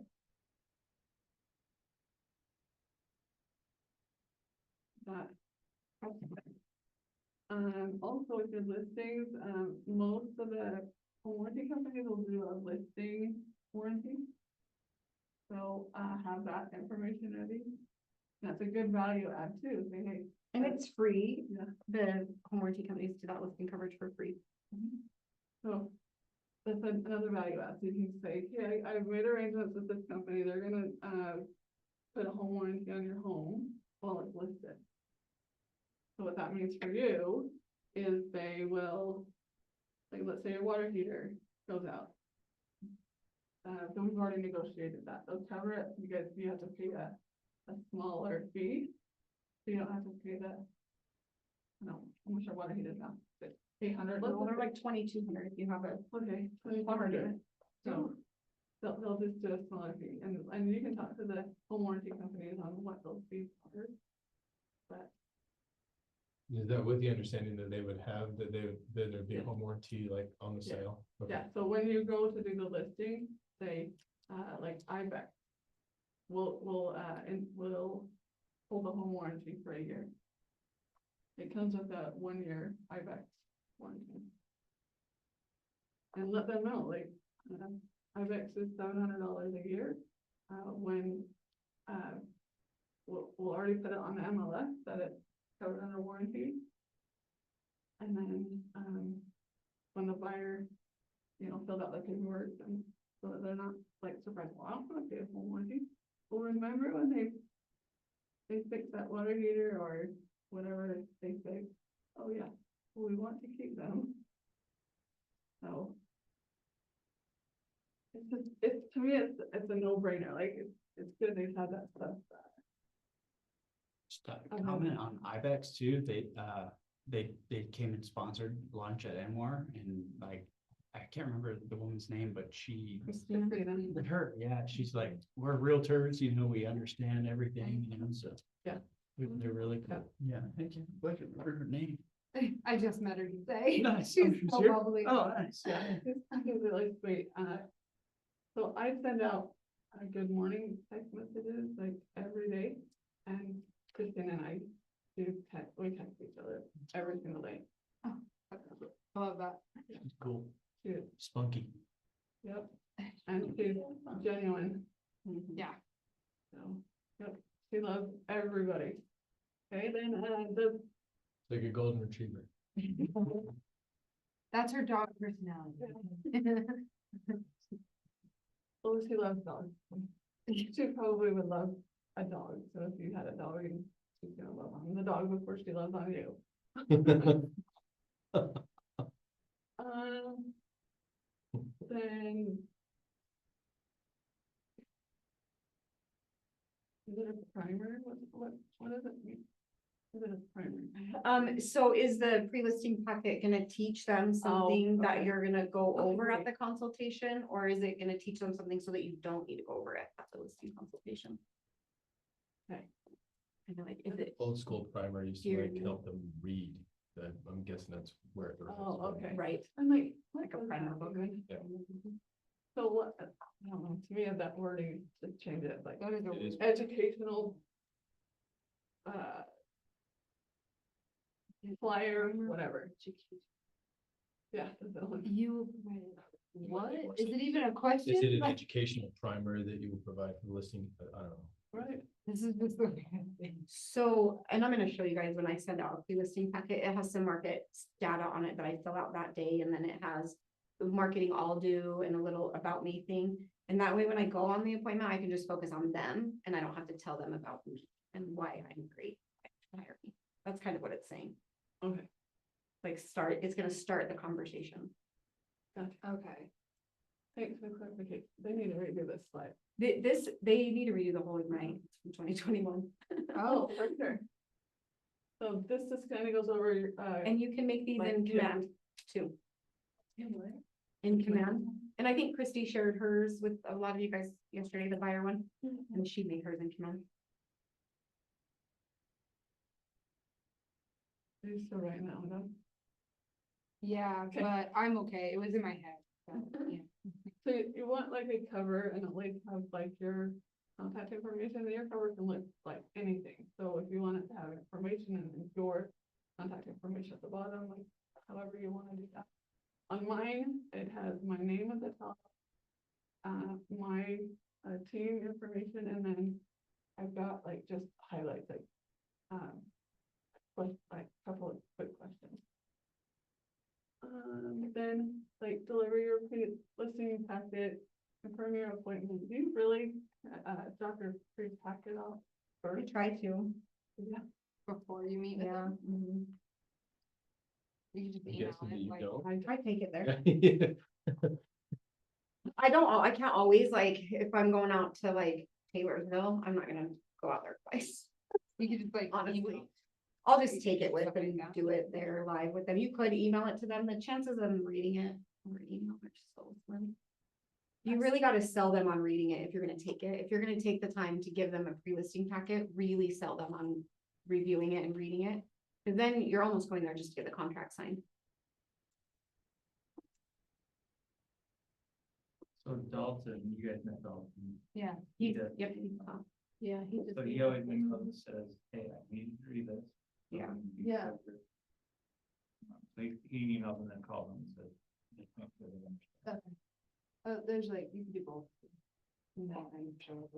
That. Also with your listings, most of the warranty companies will do a listing warranty. So, have that information ready. That's a good value add too, say, hey. And it's free. Yeah. The home warranty companies do that listing coverage for free. So that's another value add. So you can say, okay, I've made arrangements with this company. They're gonna, put a home warranty on your home while it's listed. So what that means for you is they will, like, let's say your water heater goes out. So we've already negotiated that. They'll cover it. You have to pay a smaller fee. So you don't have to pay no, how much our water heater is now? 800. Well, they're like 2,200 if you have a Okay, plumber do it. so they'll just do a smaller fee, and you can talk to the home warranty companies on what those fees are. But Is that with the understanding that they would have, that there'd be a Yeah. home warranty like on the Yeah. sale? Okay. yeah, so when you go to do the listing, say, like IBEX. We'll hold the home warranty for a year. It comes with a 1-year IBEX warranty. And let them know, like, IBEX is $700 a year, when, we'll already put it on the MLS that it's covered under warranty. And then, when the buyer, filled out the paperwork, and so that they're not like surprised, well, I don't want to pay a home warranty. Well, remember when they fix that water heater or whatever they fix, oh yeah, well, we want to keep them. So. To me, it's a no-brainer, like, it's good they've had that stuff. Just a comment on IBEX too, they came and sponsored lunch at Anwar, and like, I can't remember the woman's name, but she, Good for them. with her, yeah, she's like, we're realtors, we understand everything, so. Yeah. They're really cool, yeah, thank you, what her name? I just met her today. Nice. She's Oh, she's so here? bubbly. Oh, nice, yeah. It's really sweet, so I send out good morning text messages like every day, and Kristen and I we text each other every single day. I love that. She's cool, She- spunky. Yep, and she's genuine. Yeah. So, yep, she loves everybody. Okay, then, Like a golden retriever. That's her dog personality. she loves dogs. She probably would love a dog, so if you had a dog, she's gonna love on the dog before she loves on you. Then. Is it a primer? What does it mean? Is it a primer? So is the pre-listing packet gonna teach them something that okay. you're gonna go Okay, over at great. the consultation? Or is it gonna teach them something so that you don't need to go over it at the listing consultation? I know, like, is it, Old school primer used to Here like you- help them read, that, I'm guessing that's where. the reference Oh, from. okay. right, I'm like. like a what was primer that book. even? Yeah. So what, I don't know, to me, that wording, to change it, like That is a It is. educational. Uh. Flyer, whatever. Yeah. that's the one. You, what? Is it even a question? Is it an Like, educational primer that you will provide for the listing? I don't know. Right, this is just the thing. so, and I'm gonna show you guys when I send out the listing packet, it has some market data on it that I fill out that day, and then it has. The marketing all do and a little about me thing, and that way when I go on the appointment, I can just focus on them, and I don't have to tell them about me and why I'm great. Hire me. That's kind of what it's saying, okay, like it's gonna start the conversation. gotcha. Okay. Thanks for clarification. They need to redo this slide. They need to redo the whole Ignite from 2021. Oh, for sure. So this just kind of goes over, And you can make these in Like, yeah. command too. In command, and I think Christy shared hers with a lot of you guys yesterday, the buyer one, and she made hers in command. are you still writing that one down? Yeah, Okay. but I'm okay. It was in my head. So, yeah. So you want like a cover and at least have like your contact information, and your cover can list like anything. So if you want it to have information and then your contact information at the bottom, like however you want to do that. On mine, it has my name at the top. My team information, and then I've got like just highlights like, like a couple of quick questions. Then like deliver your listing packet, confirm your appointment. Do you really, Dr. Pre-packet off I first? try to, Yeah. Before you meet with yeah, them, mhm. you can just I'm email guessing that it, you like, don't. I take it there. Yeah. I can't always, like, if I'm going out to like Taylorsville, I'm not gonna go out there twice, you could just like. honestly. email. I'll just take it with Stuff like and that. do it there live with them. You could email it to them. The chances of them reading it over email are so slim. You really gotta sell them on reading it if you're gonna take it. If you're gonna take the time to give them a pre-listing packet, really sell them on reviewing it and reading it. Cause then you're almost going there just to get the contract signed. So Dalton, you guys met Dalton. Yeah. He does. Yep. Yeah, he just. So he always makes up and says, hey, I need to read this. Yeah. Yeah. So he emailed and then called them and said. "Just make sure they understand." There's like, you can do both. No, I'm sure.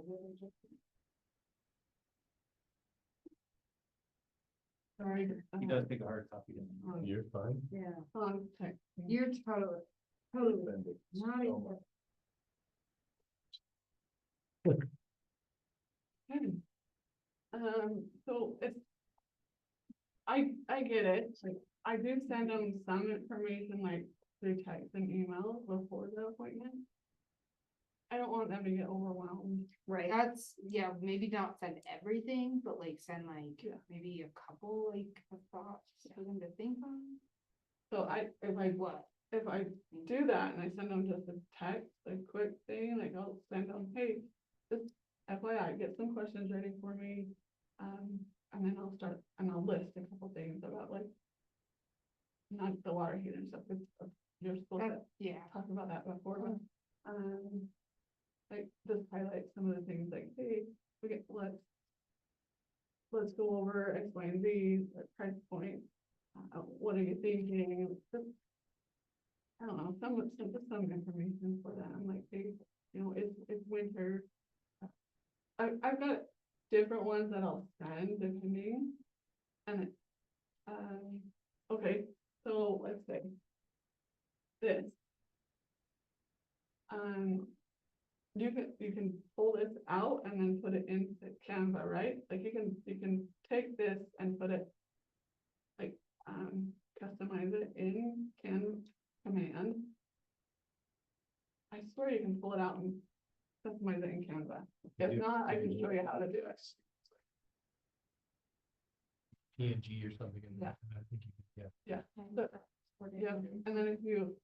Sorry. He does take a hard copy. doesn't he? You're fine. Yeah. Contact. You're totally, totally. Not So even- much. So it's. I get it, like, I do send them some information like through text and email before the appointment. I don't want them to get overwhelmed. Right. That's, yeah, maybe not send everything, but like send like, Yeah. maybe a couple like of thoughts for them to think on. So What? if I do that and I send them just a text, a quick thing, like I'll send them, hey, just FYI, get some questions ready for me. And then I'll start, and I'll list a couple things about like. Not the water heater and stuff, 'cause you're supposed to Yeah. talk about that before, but, like, just highlight some of the things like, hey, let's go over X, Y, and Z, like price point. What are you thinking? Just, I don't know, some information for them, like, hey, it's winter. I've got different ones that I'll send depending. And, okay, so let's say. This. You can pull this out and then put it into Canva, right? Like you can take this and put it. Like, customize it in command. I swear you can pull it out and customize it in Canva. If not, I can show you how to do it. PNG or something in Yeah. there. I think you could, yeah. Yeah, and then if you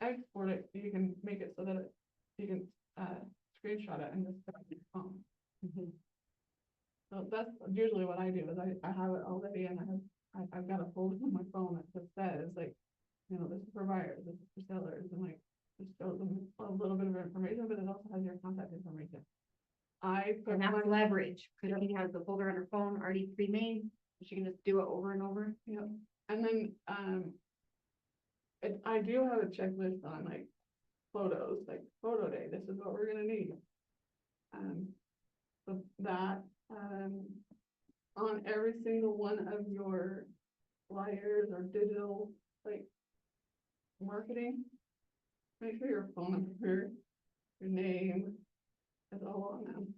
export it, you can make it so that you can screenshot it and just put it on your phone. So that's usually what I do, is I have it already, and I've got a folder on my phone that just says, like, you know, this is for buyers, this is for sellers, and like, just shows them a little bit of information, but it also has your contact information. And that's leverage, because she has the folder on her phone already pre-made, she can just do it over and over. Yep, and then, I do have a checklist on like photos, like photo day, this is what we're gonna need. So that, on every single one of your flyers or digital, like, marketing, make sure your phone number, your name is all on them.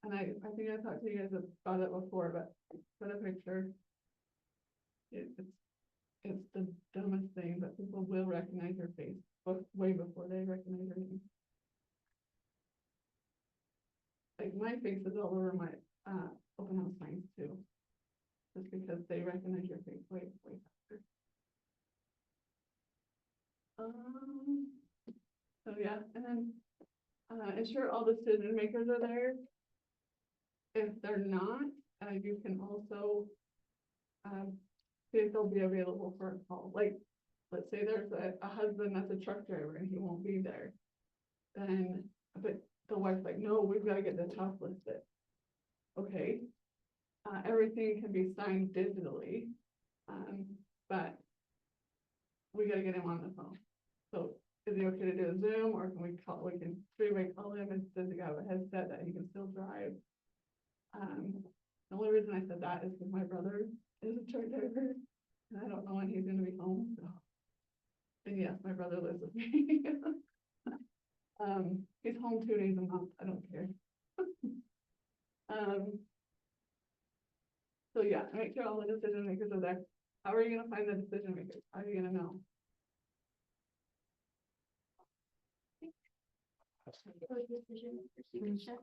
And I think I talked to you guys about it before, but put a picture. It's the dumbest thing, but people will recognize your face, but way before they recognize your name. Like, my face is all over my, open house signs too. Just because they recognize your face way faster. So yeah, and then, ensure all decision makers are there. If they're not, you can also, see if they'll be available for a call, like, let's say there's a husband that's a truck driver and he won't be there. Then, but the wife's like, no, we've gotta get this house listed. Okay. Everything can be signed digitally, but we gotta get him on the phone. So is it okay to do a Zoom, or can we can three-way call him, and does he have a headset that he can still drive? The only reason I said that is because my brother is a truck driver, and I don't know when he's gonna be home, so. And yes, my brother lives with me. He's home 2 days a month, I don't care. So yeah, make sure all the decision makers are there. How are you gonna find the decision makers? How are you gonna know? You can check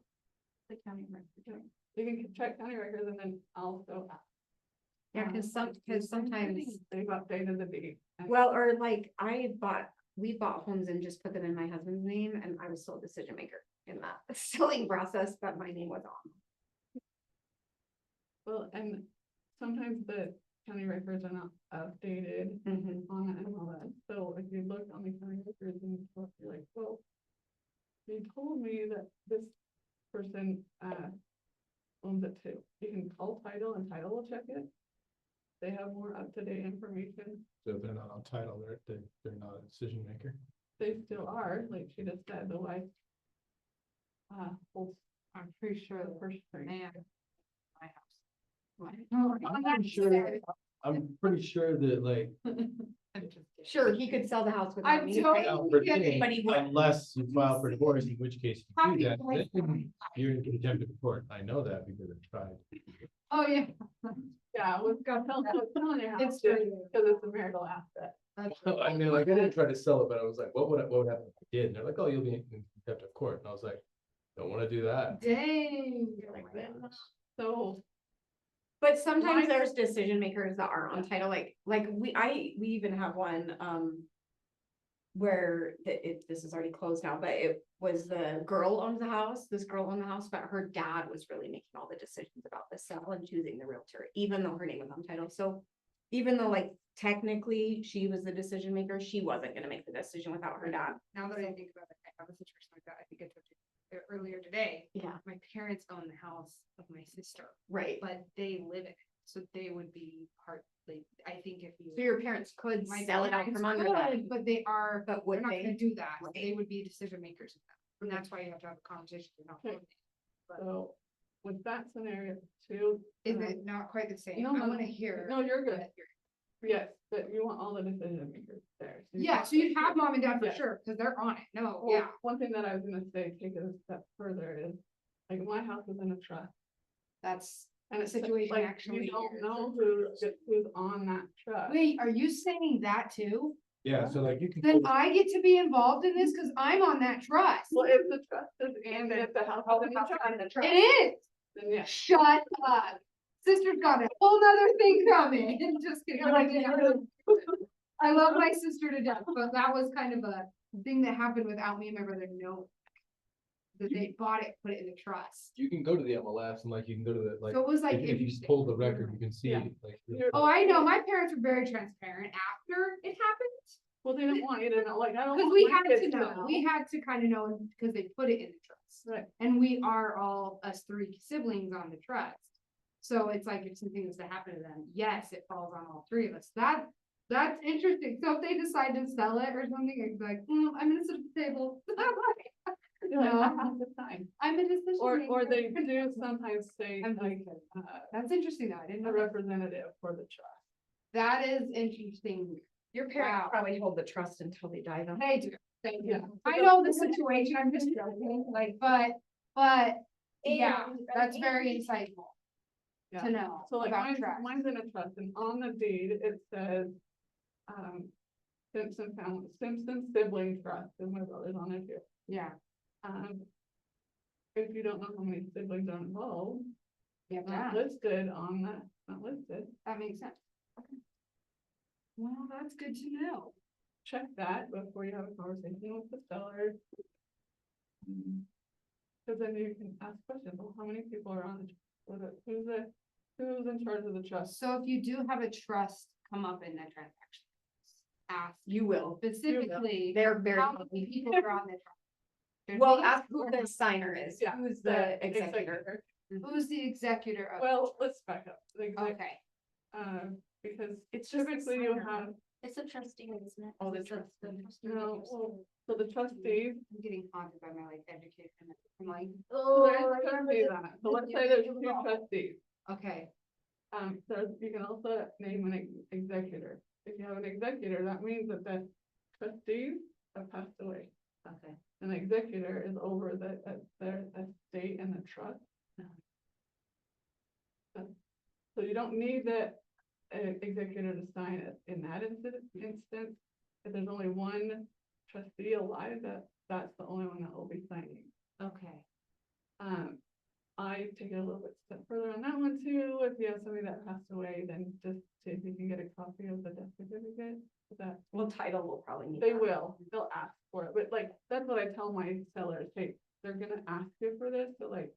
the county record. You can check county records and then also. Yeah, because sometimes, They've updated the deed. well, or like, we bought homes and just put them in my husband's name, and I was still a decision maker in that selling process, but my name was on. Well, and sometimes the county records are not updated on the MLS, so if you look on the county records and stuff, you're like, well, they told me that this person, owns it too. You can call title and title will check it. They have more up-to-date information. So if they're not on title, they're not a decision maker. They still are, like she just said, the wife. Holds I'm pretty sure the the first thing. man. My house. I'm pretty sure that like. I'm just kidding. Sure, he could sell the house without I'm me. totally kidding. But he would. Unless you file for divorce, in which case you do that, Happy then you're in contempt of court. I know that because I've tried. Oh, yeah. Yeah, we've got telling your house It's because true. it's a marital asset. I mean, like, I didn't try to sell it, but I was like, what would happen if I did? And they're like, oh, you'll be in contempt of court. And I was like, don't wanna do that. Dang. So, But sometimes Mine- there's decision makers that are on title, like we even have one, where this is already closed now, but it was the girl owns the house, this girl owned the house, but her dad was really making all the decisions about the sale and choosing the realtor, even though her name was on title. So even though like technically she was the decision maker, she wasn't gonna make the decision without her dad. Now that I think about it, I have a situation like that. I think I told you earlier today. Yeah. My parents own the house of my sister, Right. but they live in it, so they would be partly, I think if you. So your parents could My sell it out parents from under that. could, But they are, But they're would not they? gonna do that. Right. They would be decision makers in that. And that's why you have to have a conversation. You're not Okay. voting. so with that scenario too. Is it not quite the same? No, I no, wanna hear. No, you're good. Yes, but you want all the decision makers there. So you Yeah, have so you'd to- have mom and dad for Yeah. sure, cause they're on it. No, Well, yeah. one thing that I was gonna say, take it a step further, is like my house is in a trust. That's, And it's Situation like, actually you don't is. know who's on that trust. wait, are you saying that too? Yeah, so like you can. Then I get to be involved in this, cause I'm on that trust. Well, if the trust is in, if the house is in the trust, It is. then yeah. Shut up. Sister's got a whole nother thing coming. Just kidding. I love my sister to death, but that was kind of a thing that happened without me and my brother knowing. that they bought it, put it in the trust. You can go to the MLS and like, you can go to the, like, So it was like. if you just pull the record, you can see Yeah. like. Oh, I know, my parents were very transparent after it happened, Well, they didn't want you to know, like, I don't. because want we my had to kids know, we had to kind of know, because they put it in the trust. Right. And we are all, us three siblings on the trust. So it's like, if something was to happen to them, yes, it falls on all three of us, that's interesting, so if they decide to sell it or something, it's like, I'm gonna sit at the table. You're like, No. half the time. I'm a decision Or maker. they do sometimes say, I'm like, kidding. That's interesting though, I didn't a know that. representative for the trust. That is interesting. Your Wow. parents probably hold the trust until they die though. They do, thank you. Yeah. I know the situation, I'm just joking, like, but, yeah, that's very insightful Yeah. to know So like about mine's, trust. mine's in a trust and on the deed, it says, Simpson sibling trust, and my brother's on it too. Yeah, Um. If you don't know how many siblings are involved, yeah, not listed on that, not listed, that makes sense. Okay. Well, that's good to know. check that before you have a conversation with the seller. Cause then you can ask questions, well, how many people are on the, who's in charge of the trust? So if you do have a trust come up in the transaction, ask You will. specifically, They're very. how many people are on the trust? There's Well, me, ask who the signer is, Yeah, who's the executor. who's the executor of? Well, let's back up, Okay, because It's just the typically you signer. have, It's a trustee, isn't it? Oh, the It's a- trustee. no, well, so the trustees. I'm getting haunted by my like education, I'm like, So there's trustees on it, so let's say there's two trustees. okay, So you can also name an executor. If you have an executor, that means that the trustees have passed away. okay. An executor is over their estate and the trust. So you don't need the executor to sign it in that instance. If there's only one trustee alive, that's the only one that will be signing. Okay, I take it a little bit step further on that one too. If you have somebody that passed away, then just see if you can get a copy of the death certificate. That Well, title will probably need. they that. will, they'll ask for it, but like, that's what I tell my sellers, hey, they're gonna ask you for this, but like,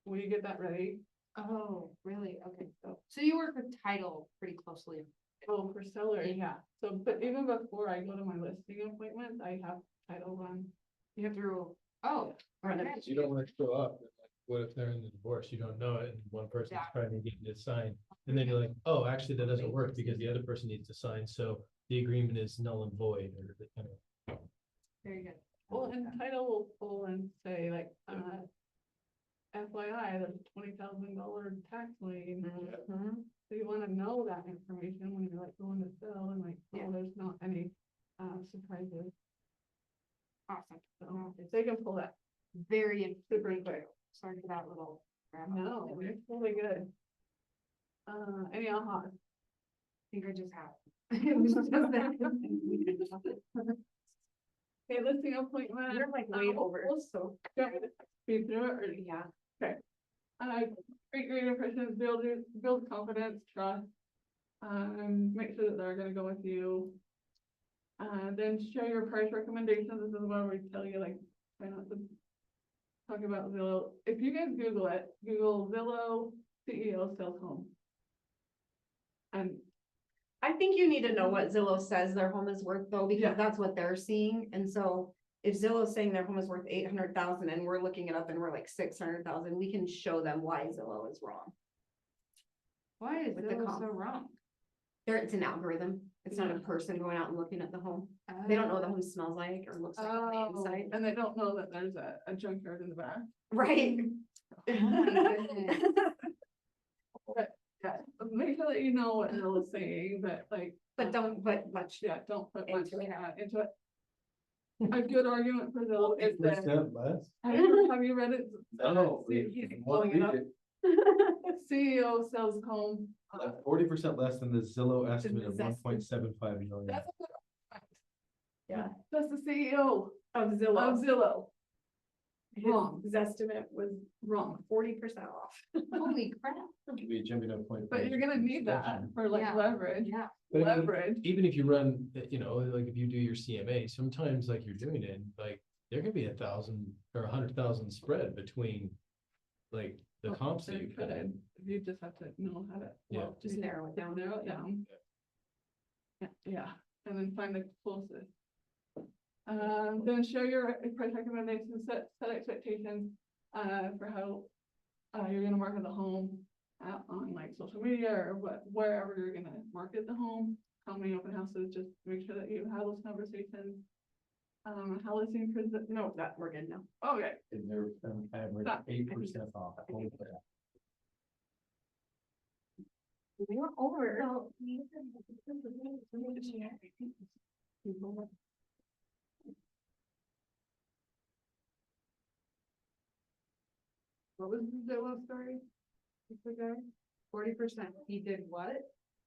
will you get that ready? oh, really, okay, so you work with title pretty closely. Oh, for seller, yeah, so, but even before I go to my listing appointments, I have title run. You have to, oh, Run it. okay. You don't want to show up, like, what if they're in the divorce, you don't know it, and one person's Yeah. trying to get it signed, and then you're like, oh, actually, that doesn't work, because the other person needs to sign, so the agreement is null and void, or the kind of. Very good. Well, and title will pull and say like, FYI, there's a $20,000 tax lien. Mhm. So you wanna know that information when you're like going to sell and like, Yeah. oh, there's not any, surprises. Awesome. So they can pull that. Very interesting. Super Thank you. quick. Sorry for that little. No, it's really good. Any aha? I think I just have. Okay, listing appointment. You're like way over. So, do you want me to speed through it or? Yeah. Great impressions, build confidence, trust. Make sure that they're gonna go with you. Then share your price recommendations. This is where we tell you like, try not to talk about Zillow. If you guys Google it, Google Zillow CEO sells home. And I think you need to know what Zillow says their home is worth though, Yeah. because that's what they're seeing, and so. If Zillow's saying their home is worth 800,000 and we're looking it up and we're like 600,000, we can show them why Zillow is wrong. Why is With the Zillow comp. so wrong? It's an algorithm, it's not a person going out and looking at the home, they don't know what the home smells like or looks like on the Oh, inside, and they don't know that there's a junkyard in the back. right? Oh my goodness. Yeah, make sure that you know what Zillow's saying, but like. But don't put much, Yeah, don't put much Into it. into it. A good argument for Zillow is that, Less? have you read it? He's pulling it up. CEO sells home. 40% less than the Zillow estimate of Zesty. 1.75 million. That's a good argument. Yeah. That's the CEO of of Zillow. Zillow. His Wrong. estimate was Wrong, 40% off. Holy crap, Could be a jumping up point. but you're gonna need that for like Yeah. leverage, yeah, But I mean, leverage. even if you run, like if you do your CMA, sometimes like you're doing it, like there could be 1,000 or 100,000 spread between. Like the Oh, comps that there you put could. in. You just have to know how to. Yeah. well, Just you narrow it down. Narrow it down. Yeah, and then find the closest. Then share your price recommendations, set expectations, for how, you're gonna market the home. On like social media or wherever you're gonna market the home, how many open houses, just make sure that you have those conversations. How listing present, no, that, we're good now. Okay, And they're an average Stop. 8% off. We were over. So, what was the Zillow story? The guy, 40%, he did what?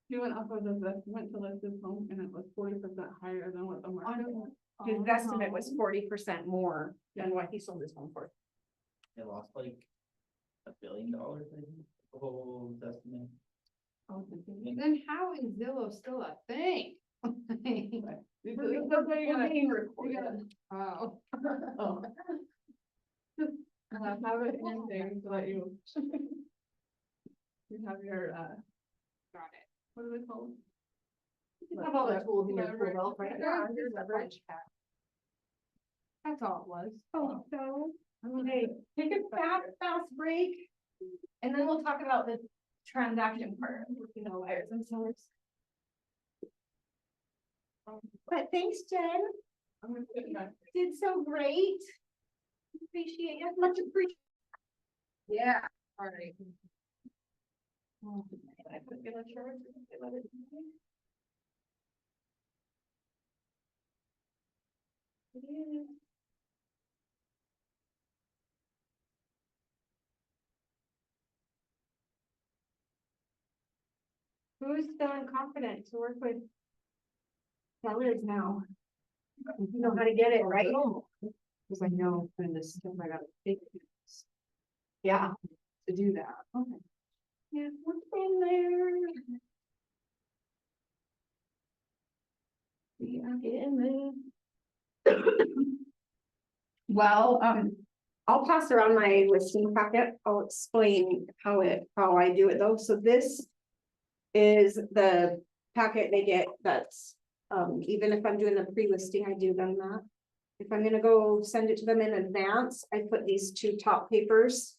he went off of went to list his home and it was 40% higher than what the market was. His estimate was 40% more than what he sold his home for. They lost like $1 billion, I think, the whole estimate. Then how is Zillow still a thing? That's why you gotta- you gotta, Oh. oh. Have it in there so that you. You have your, Got it. what are they called? You have all the tools in your tool Leverage. belt, right? Yeah, here's the leverage pack. That's all it was. Oh, so, okay, take a fast break. And then we'll talk about the transaction part, you know, buyers and sellers. But thanks, Jen, I'm gonna put it back. did so great. Appreciate it, much appreciated. Yeah, all right. I put it on charge, I let it- It is. Who's feeling confident to work with sellers now? You know how to get it, right? Cause I know in this stuff I gotta think Yeah. to do that. Okay. Yeah, what's in there? We are getting there. Well, I'll pass around my listing packet. I'll explain how I do it though. So this is the packet they get that's, even if I'm doing the pre-listing, I do them that. If I'm gonna go send it to them in advance, I put these two top papers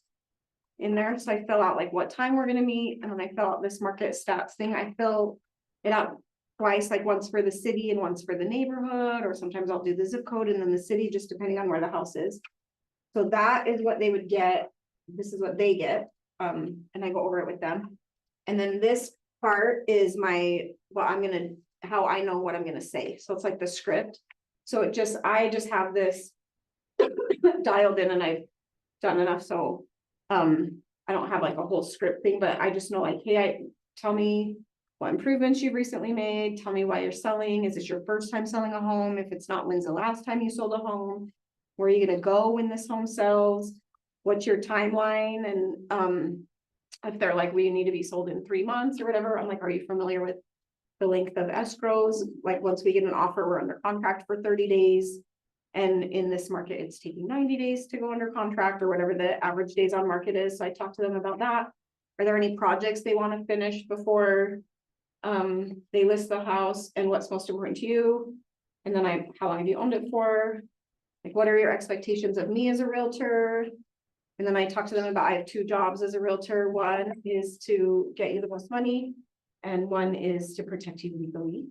in there. So I fill out like what time we're gonna meet, and then I fill out this market stats thing. I fill it out twice, like once for the city and once for the neighborhood, or sometimes I'll do the zip code and then the city, just depending on where the house is. So that is what they would get. This is what they get. And I go over it with them. And then this part is how I know what I'm gonna say. So it's like the script. So I just have this dialed in and I've done enough, so, I don't have like a whole script thing, but I just know like, hey, tell me what improvements you've recently made, tell me why you're selling, is this your first time selling a home? If it's not, when's the last time you sold a home? Where are you gonna go when this home sells? What's your timeline? And, if they're like, we need to be sold in 3 months or whatever, I'm like, are you familiar with the length of escrows? Like, once we get an offer, we're under contract for 30 days. And in this market, it's taking 90 days to go under contract or whatever the average days on market is. So I talked to them about that. Are there any projects they want to finish before they list the house, and what's most important to you? And then how long have you owned it for? Like, what are your expectations of me as a realtor? And then I talked to them about, I have 2 jobs as a realtor. One is to get you the most money, and one is to protect you legally.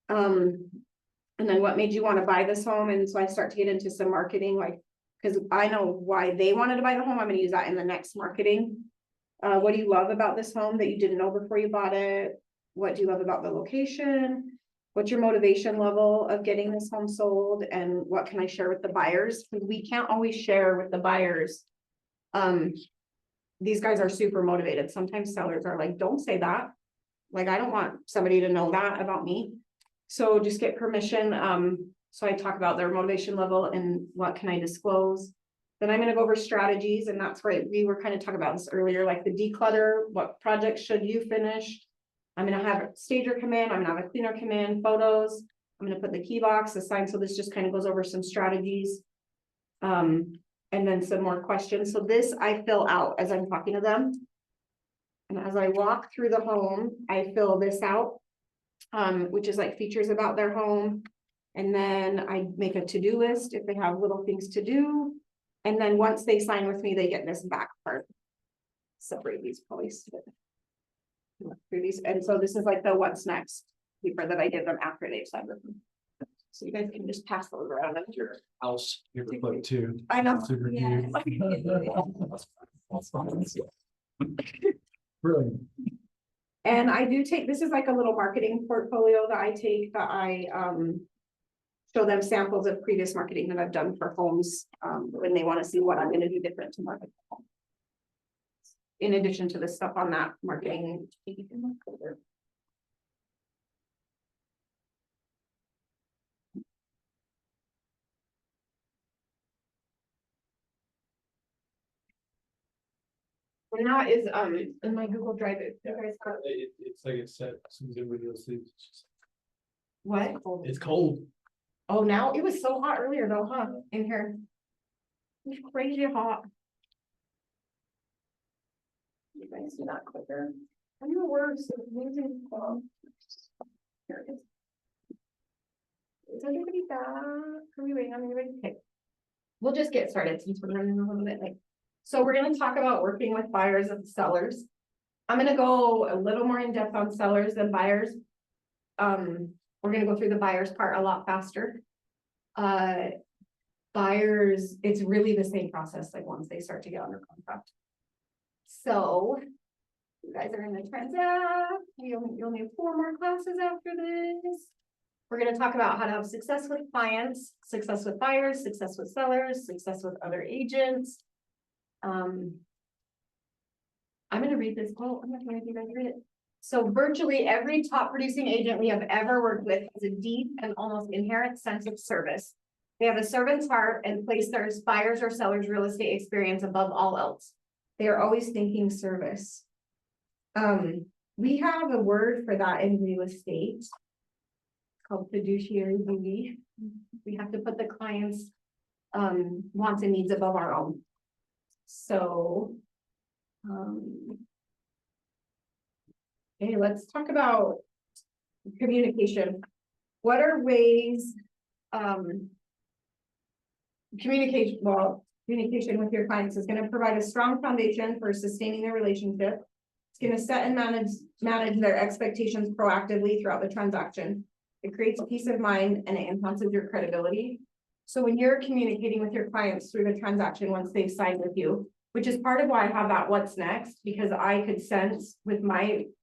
And then what made you want to buy this home? And so I start to get into some marketing, like, because I know why they wanted to buy the home. I'm going to use that in the next marketing. What do you love about this home that you didn't know before you bought it? What do you love about the location? What's your motivation level of getting this home sold? And what can I share with the buyers? Because we can't always share with the buyers. These guys are super motivated. Sometimes sellers are like, don't say that. Like, I don't want somebody to know that about me. So just get permission. So I talk about their motivation level and what can I disclose. Then I'm gonna go over strategies, and that's where we were kind of talking about this earlier, like the declutter, what projects should you finish? I'm gonna have a stager come in, I'm gonna have a cleaner come in, photos. I'm gonna put the key box, the sign, so this just kind of goes over some strategies. And then some more questions. So this I fill out as I'm talking to them. And as I walk through the home, I fill this out. Which is like features about their home. And then I make a to-do list if they have little things to do. And then once they sign with me, they get this back part. Separate these probably. Through these, and so this is like the what's next paper that I give them after they've signed with me. So you guys can just pass those around. Your house, your book too. I know. Super Yeah. Brilliant. And I do take, this is like a little marketing portfolio that I take that I show them samples of previous marketing that I've done for homes when they want to see what I'm gonna do different to market. the home. In addition to the stuff on that marketing. And that is in my Google Drive. You guys got- It's like it's set, as soon as everybody else sleeps. it's just- What? It's cold. Oh, now it was so hot earlier though, huh, in here. It's crazy hot. You guys do that quicker. I know words, so losing. Here it is. Is everybody back? Are we waiting on anybody? Okay. We'll just get started since we're running a little bit late. So we're gonna talk about working with buyers and sellers. I'm gonna go a little more in depth on sellers than buyers. We're gonna go through the buyers part a lot faster. Buyers, it's really the same process, like once they start to get under contract. So. You guys are in the transact, you'll need 4 more classes after this. We're gonna talk about how to have success with clients, success with buyers, success with sellers, success with other agents. I'm gonna read this quote, I'm not gonna you guys read it. So virtually every top producing agent we have ever worked with has a deep and almost inherent sense of service. They have a servant's heart and place their buyers or sellers' real estate experience above all else. They are always thinking service. We have a word for that in real estate. It's called fiduciary duty. We have to put the client's wants and needs above our own. So. Okay, let's talk about communication. What are ways, communication with your clients is gonna provide a strong foundation for sustaining their relationship. It's gonna set and manage their expectations proactively throughout the transaction. It creates peace of mind and it enhances your credibility. So when you're communicating with your clients through the transaction, once they've signed with you, which is part of why I have that what's next, because I could sense with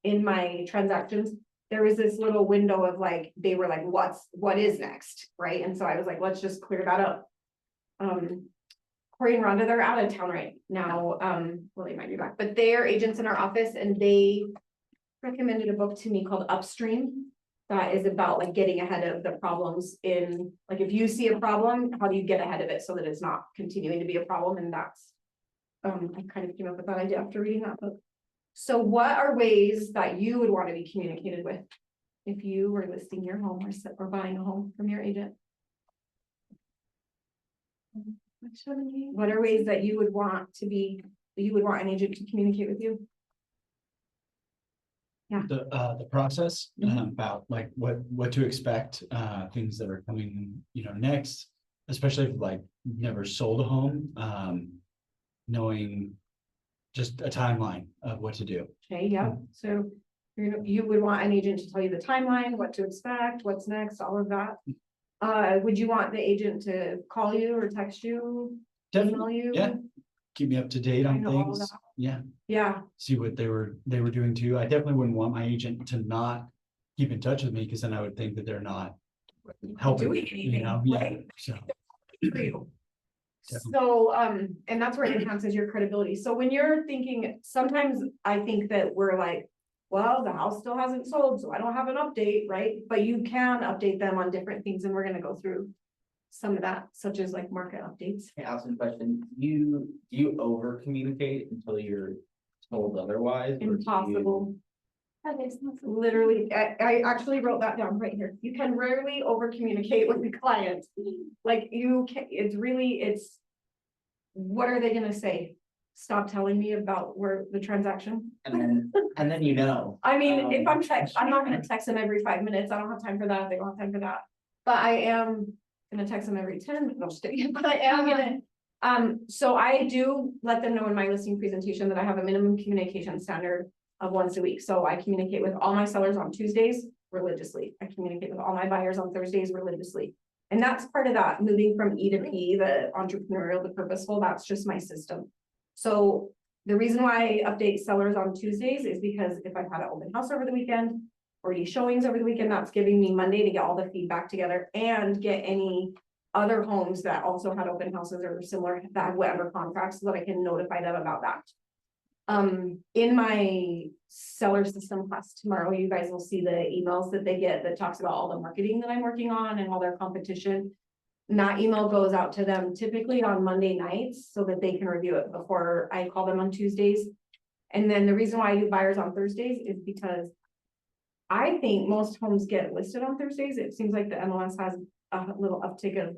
in my transactions, there was this little window of like, they were like, what is next, right? And so I was like, let's just clear that up. Corey and Rhonda, they're out of town right now, well, they might be back, but they are agents in our office and they recommended a book to me called Upstream. That is about like getting ahead of the problems in, like, if you see a problem, how do you get ahead of it so that it's not continuing to be a problem? And that's, I kind of came up with that idea after reading that book. So what are ways that you would want to be communicated with if you were listing your home or buying a home from your agent? What are ways that you would want an agent to communicate with you? The process, about like what to expect, things that are coming, next, especially if like never sold a home, knowing just a timeline of what to do. Okay, yeah, so you would want an agent to tell you the timeline, what to expect, what's next, all of that. Would you want the agent to call you or text you, email you? Yeah. Keep me up to date I on know all things. that. Yeah. Yeah, See what they were doing too. I definitely wouldn't want my agent to not keep in touch with me because then I would think that they're not helping, doing anything, yeah, right? so. for you. Definitely. So, and that's where it enhances your credibility. So when you're thinking, sometimes I think that we're like, well, the house still hasn't sold, so I don't have an update, right? But you can update them on different things and we're gonna go through some of that, such as like market updates. Hey, Allison, question, do you over communicate until you're told otherwise? or do you- Impossible. Literally, I actually wrote that down right here. You can rarely over communicate with the client. Like you can, it's what are they gonna say? Stop telling me about where the transaction? and then you know. I mean, if Um, I'm not gonna text them every 5 minutes, I don't have time for that, they don't have time for that. But I am gonna text them every 10, no, just kidding, but I am gonna. So I do let them know in my listing presentation that I have a minimum communication standard of once a week. So I communicate with all my sellers on Tuesdays religiously. I communicate with all my buyers on Thursdays religiously. And that's part of that, moving from E to P, the entrepreneurial, the purposeful, that's just my system. So the reason why I update sellers on Tuesdays is because if I've had an open house over the weekend or any showings over the weekend, that's giving me Monday to get all the feedback together and get any other homes that also had open houses or similar that went under contract so that I can notify them about that. In my seller system class tomorrow, you guys will see the emails that they get that talks about all the marketing that I'm working on and all their competition. And that email goes out to them typically on Monday nights so that they can review it before I call them on Tuesdays. And then the reason why I do buyers on Thursdays is because I think most homes get listed on Thursdays. It seems like the MLS has a little uptick of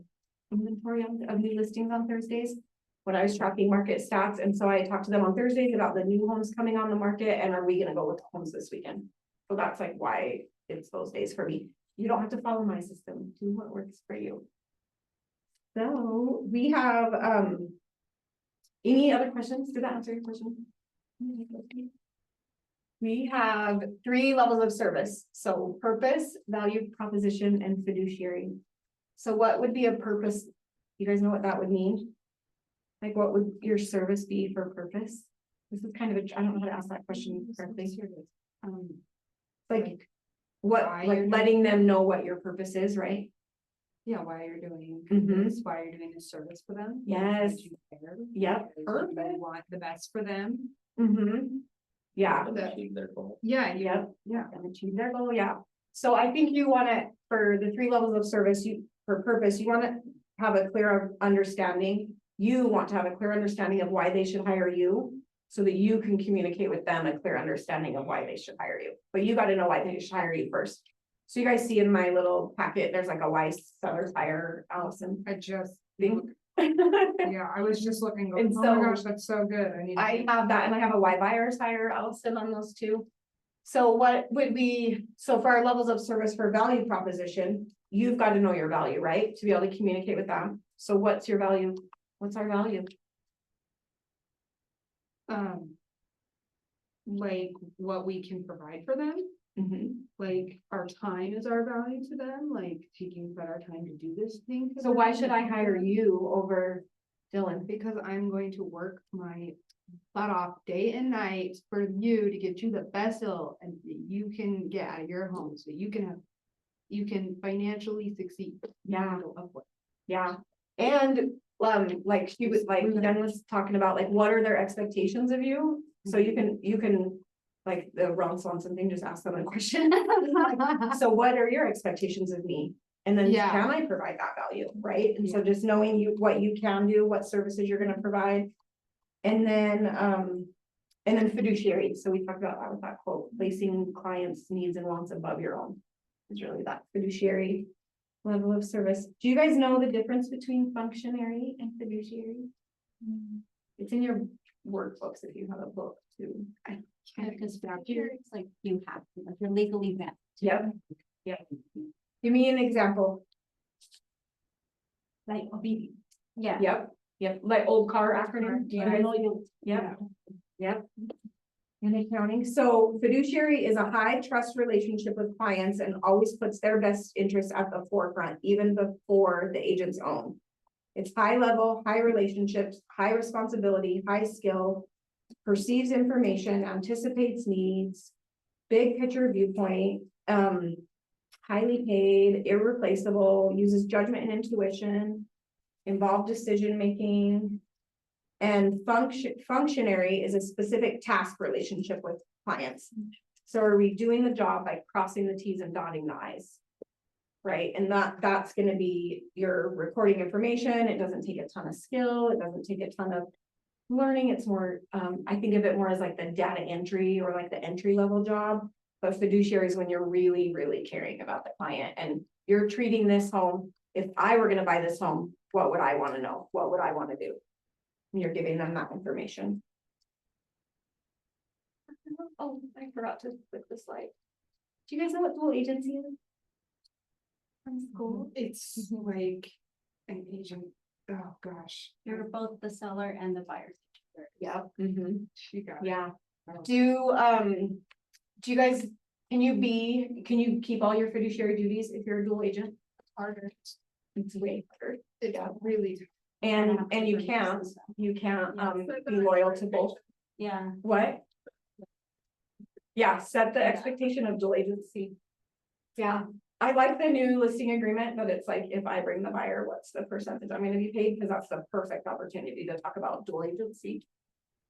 inventory of new listings on Thursdays. When I was tracking market stats, and so I talked to them on Thursdays about the new homes coming on the market and are we gonna go with homes this weekend? So that's like why it's those days for me. You don't have to follow my system, do what works for you. So we have, any other questions? Did that answer your question? We have 3 levels of service. So purpose, value proposition, and fiduciary. So what would be a purpose? You guys know what that would mean? Like, what would your service be for purpose? This is kind of a, I don't know how to ask that question correctly. Like, what, why like you're letting doing them know what your purpose is, right? Yeah, why you're doing Mhm. this, why you're doing this service for them. Yes. because you care, Yep. because you Perfect. Want the best for them. Mm-hmm. Yeah. Achieve their goal. Yeah, Yep. yeah. And achieve their goal, yeah. So I think you wanna, for the 3 levels of service, you, for purpose, you wanna have a clear understanding. You want to have a clear understanding of why they should hire you, so that you can communicate with them a clear understanding of why they should hire you. But you gotta know why they should hire you first. So you guys see in my little packet, there's like a why sellers hire Allison I just, thing. yeah, I was just looking, going, And oh my so- gosh, that's so good. I need. to I do have that and I have a why buyers hire Allison on those 2. So what would be, so for our levels of service for value proposition, you've got to know your value, right? To be able to communicate with them. So what's your value? What's our value? Like what we can provide for them, like our time is our value to them, like taking better time to do this thing. for So why them. should I hire you over Dylan? Because I'm going to work my butt off day and night for you to get you the best deal and that you can get out of your home, so you can have. You can financially succeed. Yeah. Go upward. Yeah, and like she was, like Jen was talking about, like, what are their expectations of you? So you can, like the Ron Swanson thing, just ask them a question. So what are your expectations of me? And then Yeah. can I provide that value, right? And so just knowing you, what you can do, what services you're gonna provide. And then fiduciary, so we talked about that with that quote, placing clients' needs and wants above your own. Is really that fiduciary level of service. Do you guys know the difference between functionary and fiduciary? It's in your workbooks if you have a book too. Because here it's like you have to, like you're legally bound. Yep. Yep. Give me an example. Like obedient. Yeah. Yep, like old car acronym. Yeah. I know you, yep, yep. In accounting, so fiduciary is a high trust relationship with clients and always puts their best interests at the forefront, even before the agent's own. It's high level, high relationships, high responsibility, high skill, perceives information, anticipates needs, big picture viewpoint, highly paid, irreplaceable, uses judgment and intuition, involved decision-making. And functionary is a specific task relationship with clients. So are we doing the job by crossing the T's and dotting the I's? Right, and that's gonna be your recording information. It doesn't take a ton of skill, it doesn't take a ton of learning. It's more, I think of it more as like the data entry or like the entry level job. But fiduciary is when you're really, really caring about the client and you're treating this home. If I were gonna buy this home, what would I wanna know? What would I wanna do? You're giving them that information. Oh, I forgot to click the slide. Do you guys know what dual agency is? From school? It's like an agent, oh gosh. You're both the seller and the buyer. Yeah. She got it. Yeah. Oh. Do you guys, can you keep all your fiduciary duties if you're a dual agent? Harder. It's way harder. It's really. And you can't be loyal to both. Yeah. What? Yeah, set the expectation of dual agency. Yeah, I like the new listing agreement, but it's like, if I bring the buyer, what's the percentage I'm gonna be paid? Because that's the perfect opportunity to talk about dual agency.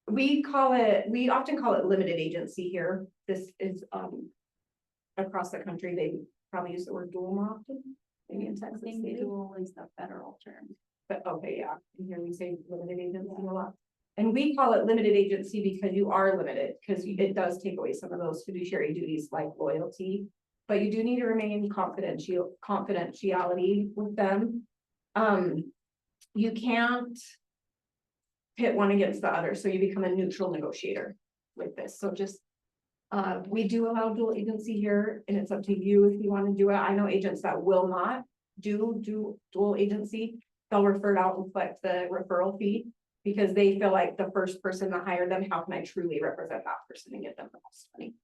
We often call it limited agency here. This is, across the country, they probably use the word dual more often. Maybe in I Texas, think they do. dual is the federal term. But okay, yeah, and here we say limited agency a lot. And we call it limited agency because you are limited, because it does take away some of those fiduciary duties like loyalty. But you do need to remain confidentiality with them. You can't pit one against the other, so you become a neutral negotiator with this, so just. We do allow dual agency here, and it's up to you if you want to do it. I know agents that will not do dual agency. They'll refer it out and collect the referral fee because they feel like the first person that hired them, how can I truly represent that person and get them the most money?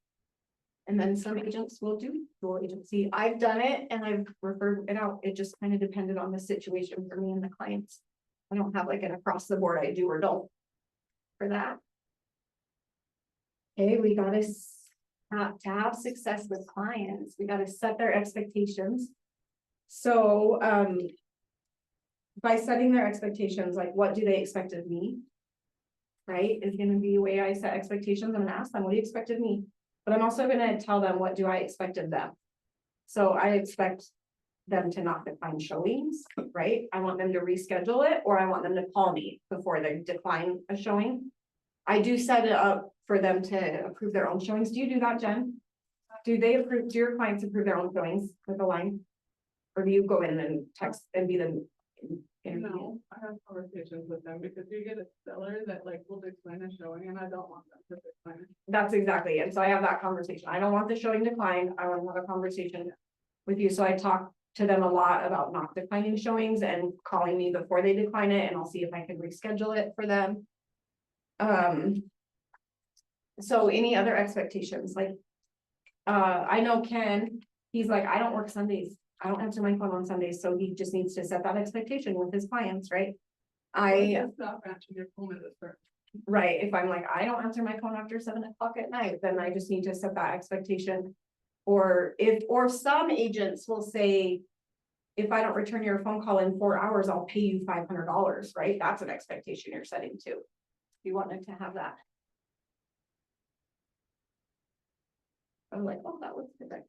And then some agents will do dual agency. I've done it and I've referred it out. It just kind of depended on the situation for me and the clients. I don't have like an across the board, I do or don't for that. Okay, we gotta to have success with clients, we gotta set their expectations. So, by setting their expectations, like what do they expect of me? Right, is gonna be the way I set expectations. I'm gonna ask them, what do you expect of me? But I'm also gonna tell them, what do I expect of them? So I expect them to not decline showings, right? I want them to reschedule it, or I want them to call me before they decline a showing. I do set it up for them to approve their own showings. Do you do that, Jen? Do your clients approve their own showings with a line? Or do you go in and text and be the No, I have conversations with them because you get a seller that like will decline a showing and I don't want them to decline it. That's exactly it. So I have that conversation. I don't want the showing declined. I want to have a conversation with you. So I talk to them a lot about not declining showings and calling me before they decline it, and I'll see if I can reschedule it for them. So any other expectations, like, I know Ken, he's like, I don't work Sundays. I don't answer my phone on Sundays, so he just needs to set that expectation with his clients, right? Stop answering your phone at a certain. Right, if I'm like, I don't answer my phone after 7 o'clock at night, then I just need to set that expectation. Or some agents will say, if I don't return your phone call in 4 hours, I'll pay you $500, right? That's an expectation you're setting too. You wanted to have that. I'm like, oh, that was perfect.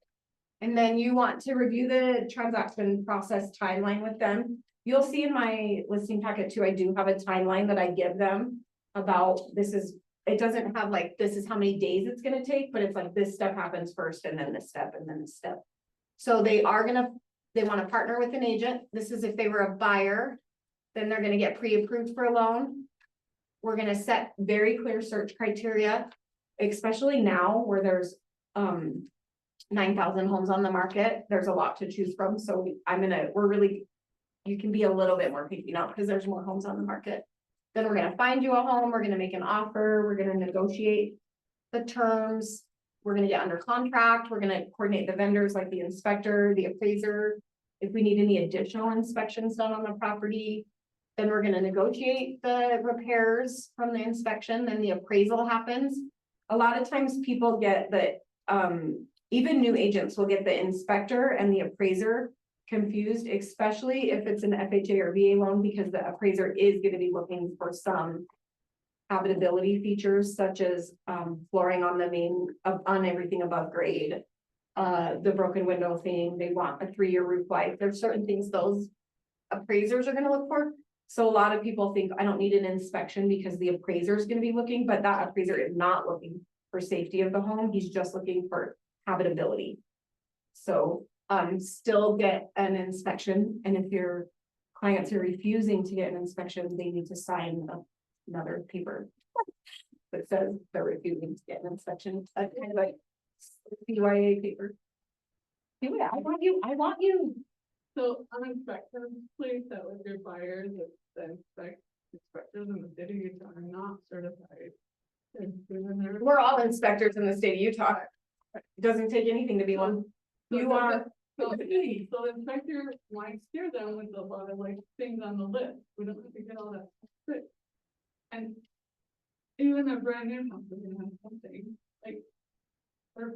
And then you want to review the transaction process timeline with them. You'll see in my listing packet too, I do have a timeline that I give them about it doesn't have like, this is how many days it's gonna take, but it's like this step happens first and then this step and then this step. So they want to partner with an agent. This is if they were a buyer, then they're gonna get pre-approved for a loan. We're gonna set very clear search criteria, especially now where there's 9,000 homes on the market. There's a lot to choose from. So you can be a little bit more picky now because there's more homes on the market. Then we're gonna find you a home, we're gonna make an offer, we're gonna negotiate the terms, we're gonna get under contract, we're gonna coordinate the vendors like the inspector, the appraiser. If we need any additional inspections done on the property, then we're gonna negotiate the repairs from the inspection, then the appraisal happens. A lot of times people get even new agents will get the inspector and the appraiser confused, especially if it's an FHA or VA loan, because the appraiser is going to be looking for some habitability features such as flooring on the main, on everything above grade, the broken window thing. They want a 3-year roof life. There's certain things those appraisers are going to look for. So a lot of people think I don't need an inspection because the appraiser is going to be looking, but that appraiser is not looking for safety of the home. He's just looking for habitability. So still get an inspection, and if your clients are refusing to get an inspection, they need to sign another paper. That says they're refusing to get an inspection, kind of like CYA paper. Do it, I want you. So on inspections, please that with your buyers, if the inspectors in the city are not certified. And given their- We're all inspectors in the state of Utah. It doesn't take anything to be one. So You does are. it- So the inspector might steer them with a lot of like things on the list, we don't have to get all that fixed. And even a brand new house is gonna have something, like. Or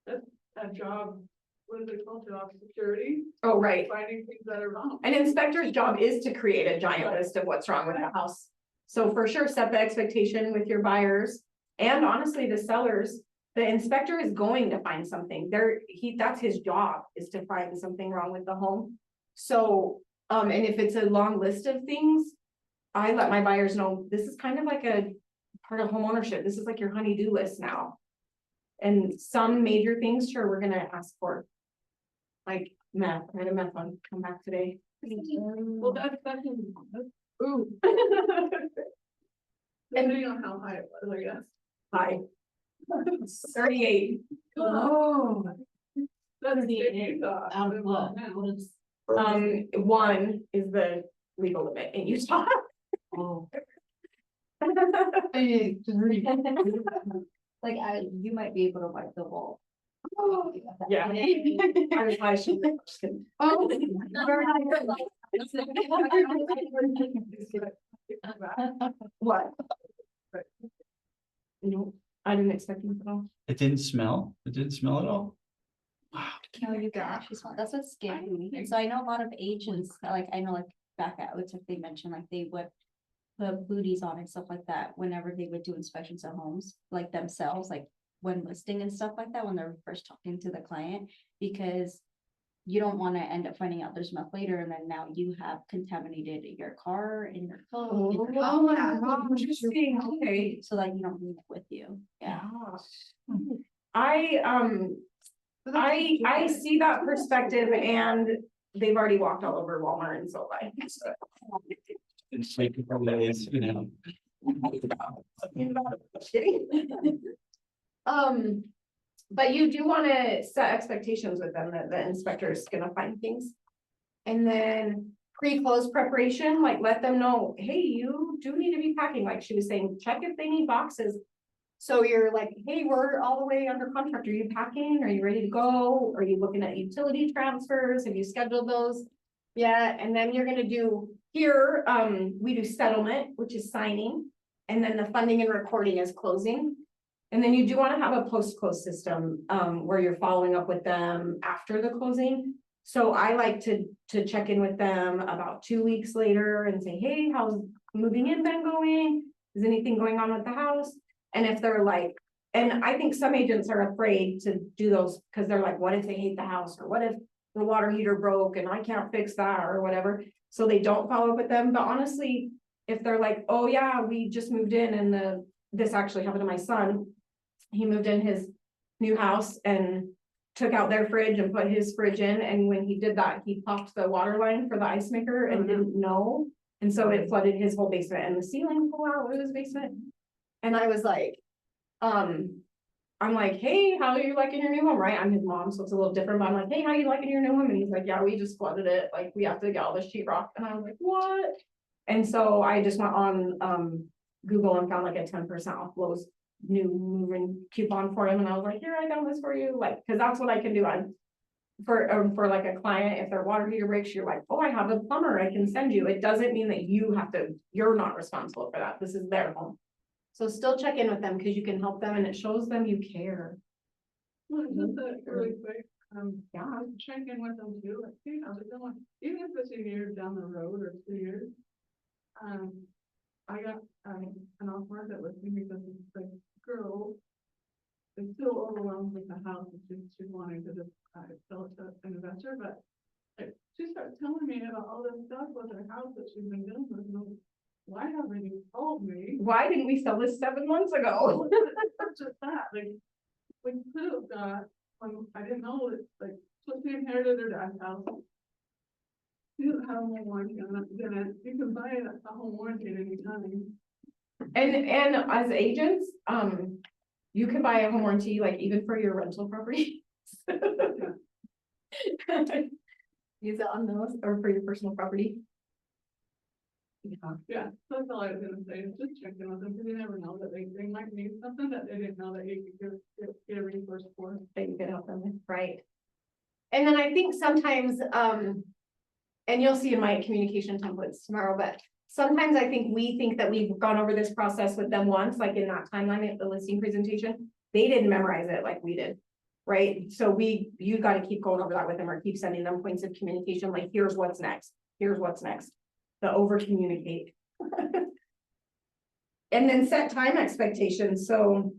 that's a job, what is it called, job security, Oh, right. finding things that are wrong. An inspector's job is to create a giant Right. list of what's wrong with the house. So for sure, set the expectation with your buyers and honestly, the sellers. The inspector is going to find something there. That's his job, is to find something wrong with the home. So, and if it's a long list of things, I let my buyers know, this is kind of like a part of home ownership. This is like your honey-do list now. And some major things, sure, we're gonna ask for. Like meth, I had a meth one come back today. Well, that's. Ooh. Depending on how high it was, I guess. Hi. 38. Oh. That's the 38 Utah. Out of what? What is? One is the legal limit in Utah. Oh. Like, you might be able to wipe the wall. Yeah. I should. Just kidding. Oh. What? No, I didn't expect you to know. It didn't smell, it didn't smell at all. Wow. No, you can actually smell, that's what scared me, and so I know a lot of agents, like, I know like back at Outlook, they mentioned like they would. Put booties on and stuff like that whenever they would do inspections of homes, like themselves, like when listing and stuff like that, when they're first talking to the client, because. You don't wanna end up finding out there's meth later, and then now you have contaminated your car and your phone. and your Oh my house. God, interesting, okay. So like you don't bring it with you, yeah. I see that perspective and they've already walked all over Walmart and so like. It's like, it's, you know. But you do wanna set expectations with them that the inspector is gonna find things. And then pre-close preparation, like let them know, hey, you do need to be packing, like she was saying, check if they need boxes. So you're like, hey, we're all the way under contract, are you packing, are you ready to go, are you looking at utility transfers, have you scheduled those? Yeah, and then you're gonna do, here, we do settlement, which is signing, and then the funding and recording is closing. And then you do wanna have a post-close system, where you're following up with them after the closing. So I like to check in with them about 2 weeks later and say, hey, how's moving in been going? Is anything going on with the house? And if they're like, and I think some agents are afraid to do those, because they're like, what if they hate the house, or what if the water heater broke and I can't fix that, or whatever, so they don't follow up with them, but honestly, if they're like, oh yeah, we just moved in and this actually happened to my son. He moved in his new house and took out their fridge and put his fridge in, and when he did that, he popped the water line for the ice maker and didn't know. And so it flooded his whole basement and the ceiling flew out of his basement. And I was like, I'm like, hey, how are you liking your new home, right? I'm his mom, so it's a little different, but I'm like, hey, how you liking your new home? And he's like, yeah, we just flooded it, like, we have to get all the sheetrock, and I was like, what? And so I just went on, Google and found like a 10% off Lowe's new moving coupon for him, and I was like, here, I found this for you, like, cause that's what I can do, for like a client, if their water heater breaks, you're like, oh, I have a plumber I can send you, it doesn't mean that you're not responsible for that, this is their home. So still check in with them, cause you can help them and it shows them you care. Well, just a really quick, Yeah. check in with them too, like, see how they're doing, even if it's a year down the road or 2 years. I got, an offer that was because the girl is still overwhelmed with the house, and she's wanting to just, sell it to an investor, but like, she starts telling me about all this stuff with her house that she's been dealing with, and I'm like, why haven't you told me? Why didn't we sell this 7 months ago? It's not just that, like, we could have got, I didn't know that, like, so she inherited her dad's house. You don't have a home warranty on it, then you can buy a home warranty at any time. And as agents, you can buy a home warranty, like even for your rental property. Use it on those or for your personal property. Yeah. Yeah, that's all I was gonna say, is just check in with them, because you never know that they might need something that they didn't know that you could get a resource for. That you could help them with, right? And then I think sometimes, and you'll see in my communication templates tomorrow, but sometimes I think we think that we've gone over this process with them once, like in that timeline at the listing presentation. They didn't memorize it like we did, right? So you gotta keep going over that with them or keep sending them points of communication, like here's what's next, here's what's next. The over communicate. And then set time expectations, so.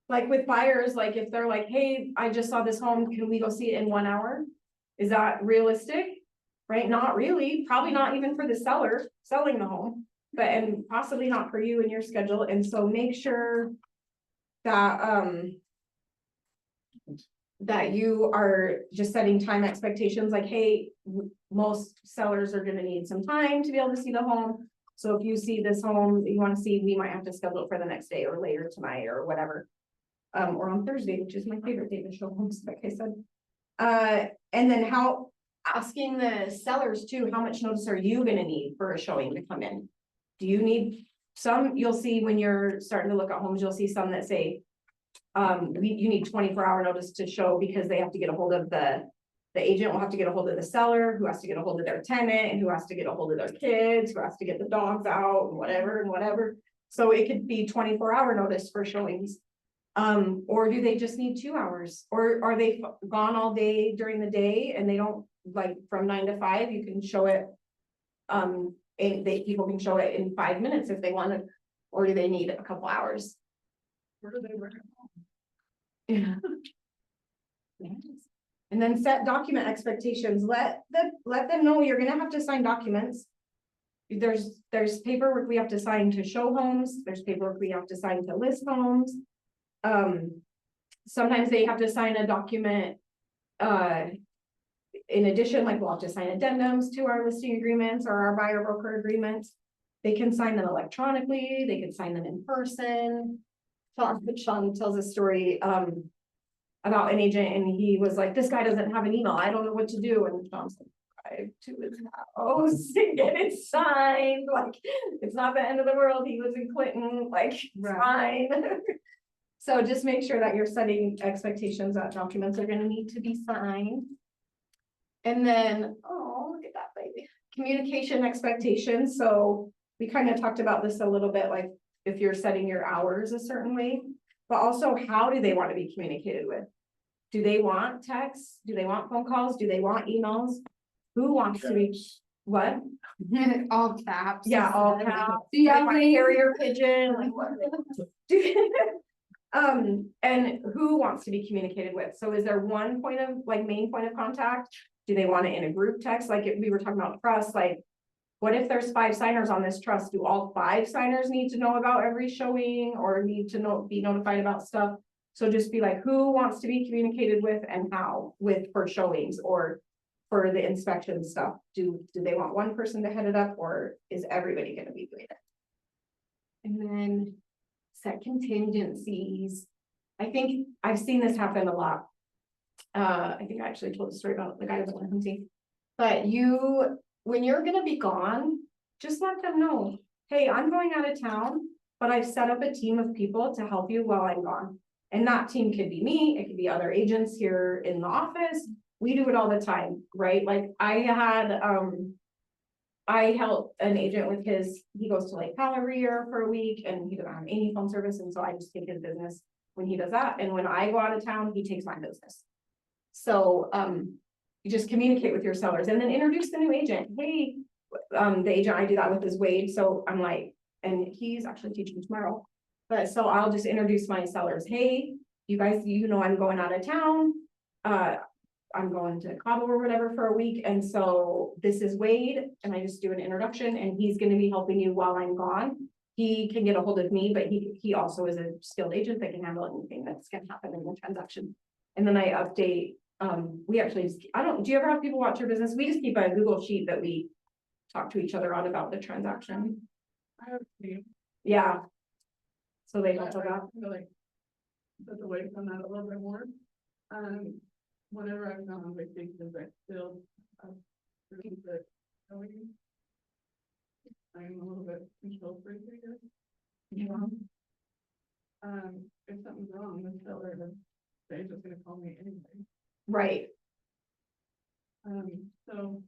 Like with buyers, like if they're like, hey, I just saw this home, can we go see it in 1 hour? Is that realistic? Right? Not really, probably not even for the seller selling the home, but and possibly not for you and your schedule. And so make sure that that you are just setting time expectations like, hey, most sellers are gonna need some time to be able to see the home. So if you see this home that you wanna see, we might have to schedule it for the next day or later tonight or whatever. Or on Thursday, which is my favorite day to show homes, like I said. And then asking the sellers too, how much notice are you gonna need for a showing to come in? Do you need some, you'll see when you're starting to look at homes, you'll see some that say, you need 24-hour notice to show because they have to get a hold of the agent will have to get a hold of the seller, who has to get a hold of their tenant, and who has to get a hold of their kids, who has to get the dogs out and whatever. So it could be 24-hour notice for showings. Or do they just need 2 hours? Or are they gone all day during the day and they don't like from 9 to 5, you can show it. And people can show it in 5 minutes if they want to, or do they need a couple hours? Where do they work? Yeah. And then set document expectations, let them know you're gonna have to sign documents. There's paperwork we have to sign to show homes, there's paperwork we have to sign to list homes. Sometimes they have to sign a document. In addition, like we'll have to sign addendums to our listing agreements or our buyer broker agreements. They can sign them electronically, they can sign them in person. Sean tells a story, about an agent and he was like, this guy doesn't have an email, I don't know what to do. And Sean's like, drive to his house and get it signed, like, it's not the end of the world, he lives in Clinton, like, it's fine. So just make sure that you're setting expectations that documents are gonna need to be signed. And then, oh, look at that baby, communication expectations, so we kind of talked about this a little bit, like if you're setting your hours a certain way, but also how do they want to be communicated with? Do they want texts? Do they want phone calls? Do they want emails? Who wants to be, what? All caps. Yeah, all caps. Yeah, Like my carrier pigeon, like what? And who wants to be communicated with? So is there one point of, like, main point of contact? Do they want it in a group text? Like if we were talking about trust, like, what if there's 5 signers on this trust? Do all 5 signers need to know about every showing or need to be notified about stuff? So just be like, who wants to be communicated with and how for showings or for the inspection stuff? Do they want one person to head it up or is everybody gonna be doing it? And then set contingencies. I think I've seen this happen a lot. I think I actually told the story about the guy that went hunting. But when you're gonna be gone, just let them know, hey, I'm going out of town, but I've set up a team of people to help you while I'm gone. And that team could be me, it could be other agents here in the office. We do it all the time, right? Like I help an agent with he goes to Lake Powell every year for a week and he doesn't have any phone service. And so I just take his business when he does that. And when I go out of town, he takes my business. So, you just communicate with your sellers and then introduce the new agent. Hey, the agent I do that with is Wade. So I'm like, and he's actually teaching tomorrow. But so I'll just introduce my sellers. Hey, you guys, I'm going out of town. I'm going to Cabo or whatever for a week. And so this is Wade and I just do an introduction and he's going to be helping you while I'm gone. He can get a hold of me, but he also is a skilled agent that can handle anything that's going to happen in the transaction. And then I update. We actually do you ever have people watch your business? We just keep a Google sheet that we talk to each other on about the transaction. I have seen. Yeah. So they I also got, feel like put the weight on that a little bit more. Whenever I've gone on vacations, I still, really good going. I'm a little bit control freak, I guess. yeah, If something's wrong, the seller, they're just gonna call me anyway. right, So.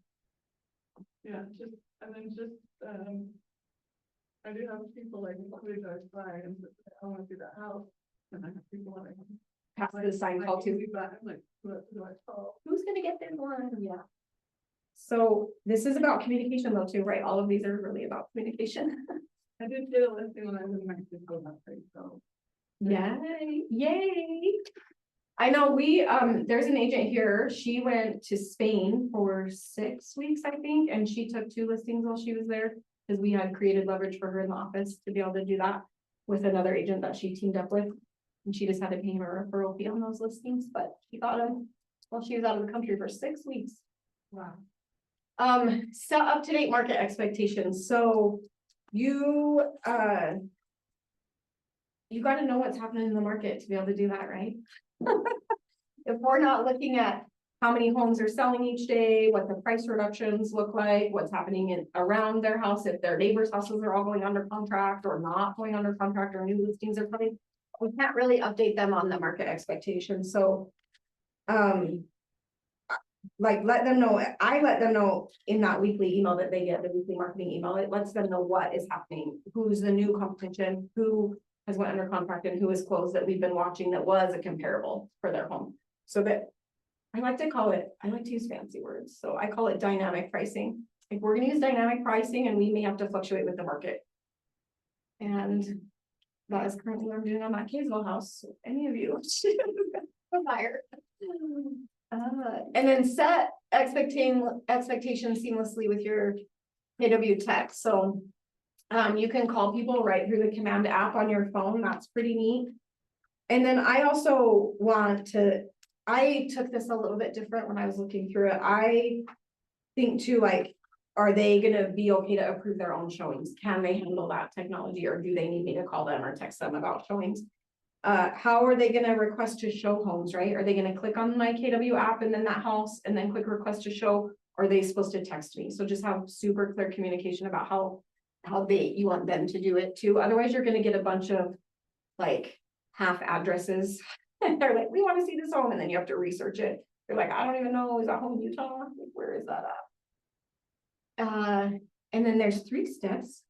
Yeah, just, and then just, I do have people like, who drives by and say, I wanna see that house, and I have people like. pass the sign call too. I'm like, who do I call? Who's gonna get this one? Yeah. So this is about communication though too, right? All of these are really about communication. I did get a listing when I was in Mexico that day, so. Yay, yay. I know there's an agent here, she went to Spain for 6 weeks, I think, and she took 2 listings while she was there. Cause we had created leverage for her in the office to be able to do that with another agent that she teamed up with. And she just had to pay him a referral fee on those listings, but she got them while she was out of the country for 6 weeks. Wow. Set up to date market expectations, so you gotta know what's happening in the market to be able to do that, right? If we're not looking at how many homes are selling each day, what the price reductions look like, what's happening in around their house, if their neighbors' houses are all going under contract or not going under contract or new listings are coming, we can't really update them on the market expectations, so. Like, let them know, I let them know in that weekly email that they get, the weekly marketing email, it lets them know what is happening, who's the new competition, who has went under contract and who is closed that we've been watching that was a comparable for their home. So that, I like to use fancy words, so I call it dynamic pricing. If we're gonna use dynamic pricing and we may have to fluctuate with the market. And that is currently what I'm doing on that Kaysville house, so any of you. A buyer. And then set expectations seamlessly with your KW text, so. You can call people right through the command app on your phone, that's pretty neat. And then I also I took this a little bit different when I was looking through it, I think too, like, are they gonna be okay to approve their own showings? Can they handle that technology, or do they need me to call them or text them about showings? How are they gonna request to show homes, right? Are they gonna click on my KW app and then that house and then click request to show? Or are they supposed to text me? So just have super clear communication about how you want them to do it too. Otherwise, you're gonna get a bunch of like half addresses. They're like, we want to see this home, and then you have to research it. They're like, I don't even know, is that home in Utah? Like, where is that at? And then there's 3 steps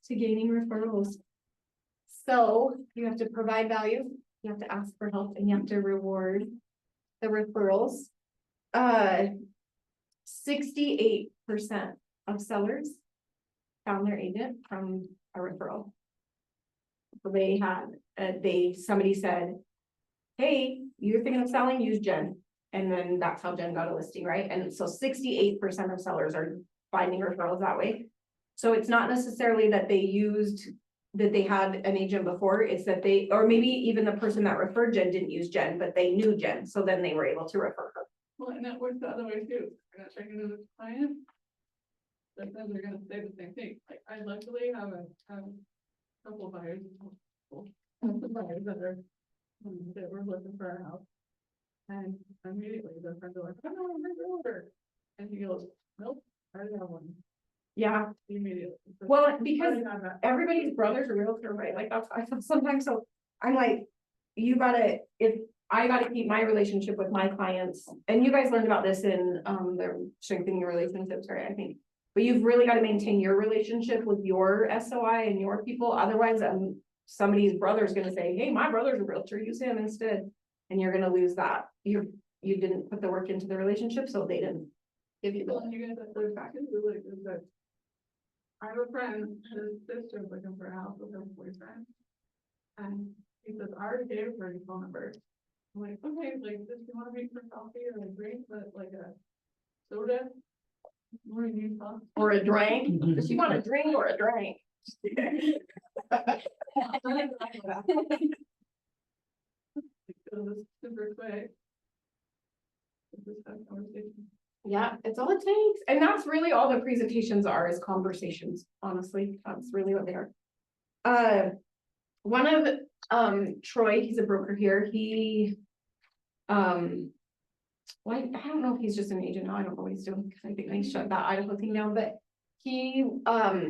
to gaining referrals. So you have to provide value, you have to ask for help, and you have to reward the referrals. 68% of sellers found their agent from a referral. So they had, somebody said, hey, you're thinking of selling, use Jen. And then that's how Jen got a listing, right? And so 68% of sellers are finding referrals that way. So it's not necessarily that they had an agent before, it's that or maybe even the person that referred Jen didn't use Jen, but they knew Jen, so then they were able to refer her. Well, and that works the other way too. You're not checking into the client. But then they're gonna say the same thing. Like, I luckily have a couple buyers. Buyers that were looking for a house. And immediately the friends are like, I don't know, I'm order. And he goes, nope, I already have one. Yeah, Immediately. So, well, I because already have that. everybody's brother's a realtor, right? Like that's, I feel sometimes, so I'm like, if I gotta keep my relationship with my clients, and you guys learned about this in, the strengthening your relationships, right? I think. But you've really got to maintain your relationship with your SOI and your people, otherwise, somebody's brother is gonna say, hey, my brother's a realtor, use him instead. And you're gonna lose that, you didn't put the work into the relationship, so they didn't give you Well, the. and you guys have to back into really good. I have a friend, his sister's looking for a house with her boyfriend. And he says, I already gave her your phone number. I'm like, okay, like, does she wanna meet for coffee or a drink, but like a soda? What do you need, huh? Or a drink, does she want a drink or a drink? It was super quick. Just have conversation. Yeah, it's all it takes. And that's really all the presentations are, is conversations, honestly. That's really what they are. One of, Troy, he's a broker here, he, well, I don't know if he's just an agent now, I don't know what he's doing, because I think they shut that Idaho thing down, but he taught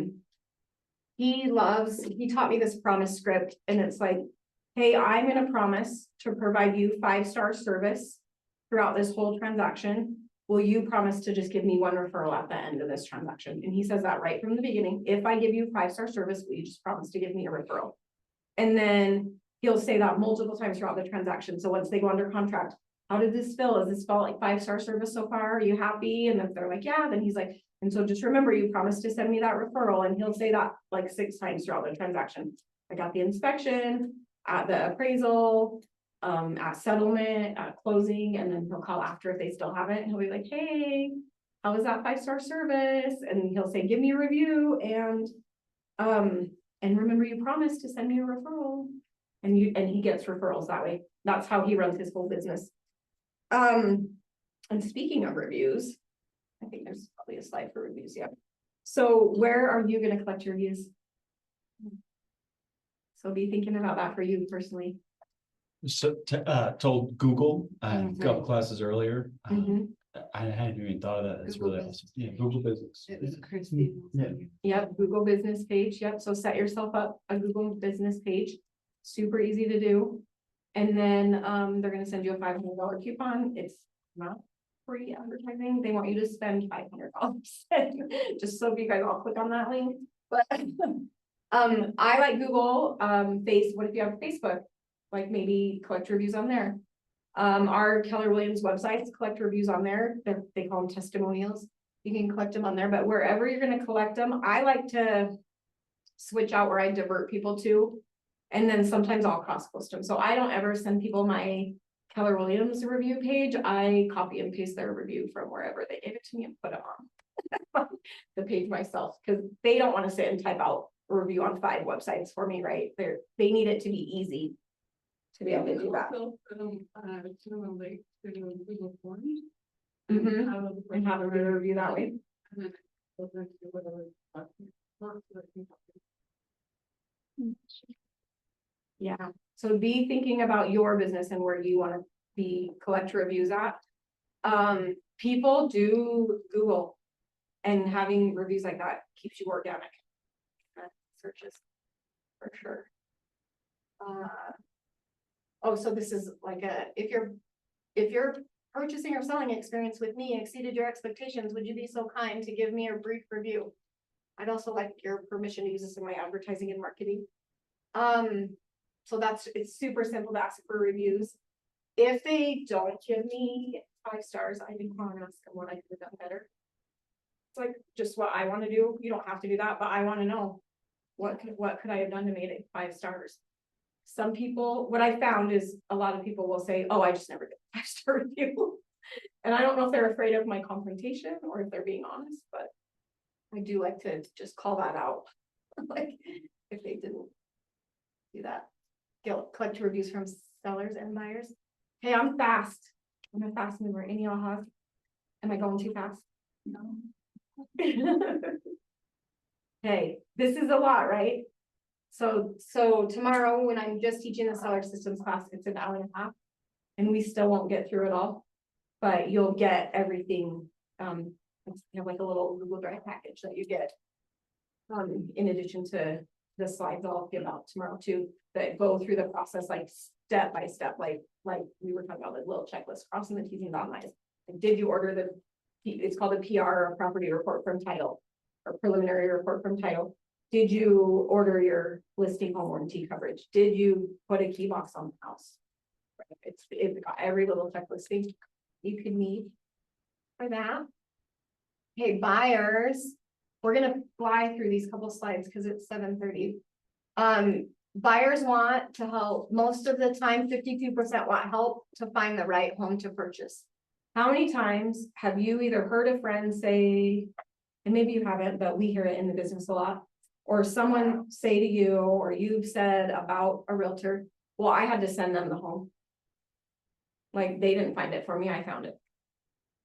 me this promise script, and it's like, hey, I'm gonna promise to provide you 5-star service throughout this whole transaction. Will you promise to just give me one referral at the end of this transaction? And he says that right from the beginning. If I give you 5-star service, will you just promise to give me a referral? And then he'll say that multiple times throughout the transaction. So once they go under contract, how did this feel? Is this felt like 5-star service so far? Are you happy? And if they're like, yeah, then he's like, and so just remember, you promised to send me that referral. And he'll say that like 6 times throughout the transaction. I got the inspection, at the appraisal, at settlement, at closing, and then he'll call after if they still have it, and he'll be like, hey, how was that 5-star service? And he'll say, give me a review, and remember, you promised to send me a referral. And he gets referrals that way. That's how he runs his whole business. And speaking of reviews, I think there's probably a slide for reviews, yeah. So where are you gonna collect your reviews? So be thinking about that for you personally. So, told Google, Oh, a couple right. classes earlier. Mhm. I hadn't even thought of that. It's Google really Business. awesome. Yeah, Google Business. It was Christie. Yeah. Yep, Google Business page, yep, so set yourself up a Google Business page, super easy to do. And then, they're gonna send you a $500 coupon, it's not free advertising, they want you to spend $500. Just so if you guys all click on that link, but, I like Google, what if you have Facebook? Like maybe collect reviews on there. Our Keller Williams websites collect reviews on there, they call them testimonials. You can collect them on there, but wherever you're gonna collect them, I like to switch out where I divert people to. And then sometimes I'll cross post them. So I don't ever send people my Keller Williams review page. I copy and paste their review from wherever they gave it to me and put it on the page myself, because they don't want to sit and type out a review on 5 websites for me, right? They need it to be easy to be able to do that. Also, similarly to Google Forms. Mhm. Have And have a good review that way. And then go through to whatever works that you have. Yeah, so be thinking about your business and where you want to collect reviews at. People do Google, and having reviews like that keeps you organic. Searches, for sure. Oh, so this is like if your purchasing or selling experience with me exceeded your expectations, would you be so kind to give me a brief review? I'd also like your permission to use this in my advertising and marketing. So it's super simple to ask for reviews. If they don't give me 5 stars, I can call and ask them what I could have done better. It's like just what I want to do. You don't have to do that, but I want to know what could I have done to make it 5 stars. Some people, what I found is a lot of people will say, oh, I just never did a 5-star review. And I don't know if they're afraid of my confrontation or if they're being honest, but I do like to just call that out. Like if they didn't do that. Collect reviews from sellers and buyers. Hey, I'm fast. I'm a fast mover. Any ahas? Am I going too fast? No. Hey, this is a lot, right? So tomorrow when I'm just teaching the seller systems class, it's an hour and a half. And we still won't get through it all, but you'll get everything. It's like a little Google Drive package that you get. In addition to the slides I'll give out tomorrow too, that go through the process like step by step, like we were talking about, the little checklist, crossing the T's and dotting the I's. Did you order it's called a PR, or property report from title, or preliminary report from title? Did you order your listing home warranty coverage? Did you put a key box on the house? It's got every little checklist thing you could need for that. Okay, buyers. We're gonna fly through these couple slides because it's 7:30. Buyers want to help. Most of the time, 52% want help to find the right home to purchase. How many times have you either heard a friend say, and maybe you haven't, but we hear it in the business a lot, or someone say to you, or you've said about a realtor, well, I had to send them the home. Like they didn't find it for me, I found it.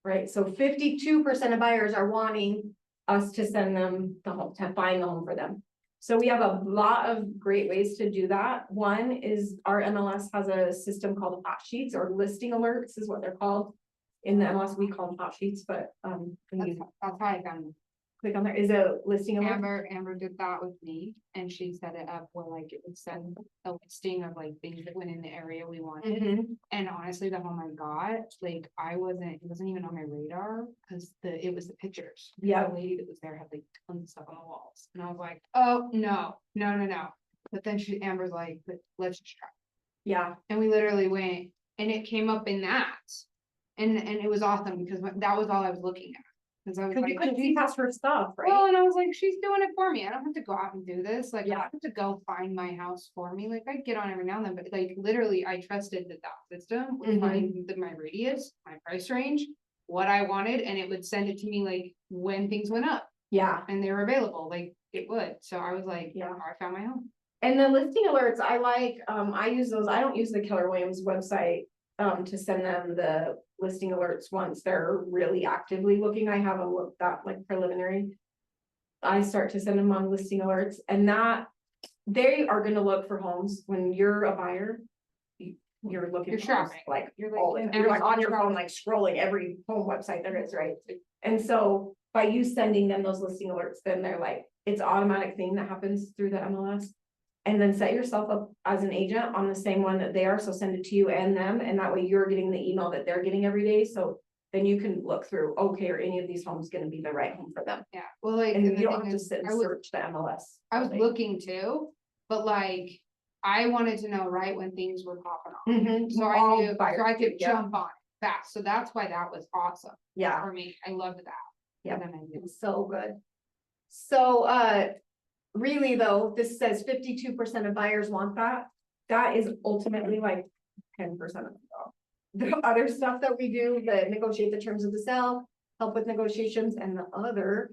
Right, so 52% of buyers are wanting us to send them the home, to find the home for them. So we have a lot of great ways to do that. One is our MLS has a system called hot sheets or listing alerts is what they're called. In the MLS, we call them hot sheets, but when That's, you that's how I found click on there, is a listing alert. Amber did that with me, and she set it up where like it would send a listing of like things that went in the area we wanted. Mhm. And honestly, the home I got, like, it wasn't even on my radar, cause it was the pictures. Yeah. The lady that was there had like tons of stuff on the walls, and I was like, oh, no. But then Amber's like, let's just try. Yeah, And we literally went, and it came up in that. And it was awesome, because that was all I was looking at. Cause I was cause you like, couldn't see past her stuff, right? well, and I was like, she's doing it for me. I don't have to go out and do this. Like, I Yeah. don't have to go find my house for me. Like, I get on every now and then, but like, literally, I trusted that system would Mhm. find my radius, my price range, what I wanted, and it would send it to me like when things went up Yeah, and they were available, like it would. So I was like, Yeah. I found my home. and the listing alerts, I like, I use those, I don't use the Keller Williams website. To send them the listing alerts once they're really actively looking, I have a look that like preliminary. I start to send them on listing alerts and that, they are gonna look for homes when you're a buyer. You're looking. You're for homes, shopping. Like, You're all like, the time. You're like on your phone, like scrolling every home website there is, right? And so by you sending them those listing alerts, then they're like, it's automatic thing that happens through the MLS. And then set yourself up as an agent on the same one that they are, so send it to you and them, and that way you're getting the email that they're getting every day, so. Then you can look through, okay, are any of these homes gonna be the right home for them? Yeah, well, like, And the you don't thing have to is, sit and I was search the MLS. I was Like- looking too, but like, I wanted to know right when things were popping off. Mhm, So I all knew, so buyers I do, could yeah. jump on it fast, so that's why that was awesome Yeah, for me, I loved that. Yeah. And then I did- it's so good. So, really though, this says 52% of buyers want that. That is ultimately like 10% of the other stuff that we do, the negotiate the terms of the sale, help with negotiations and the other,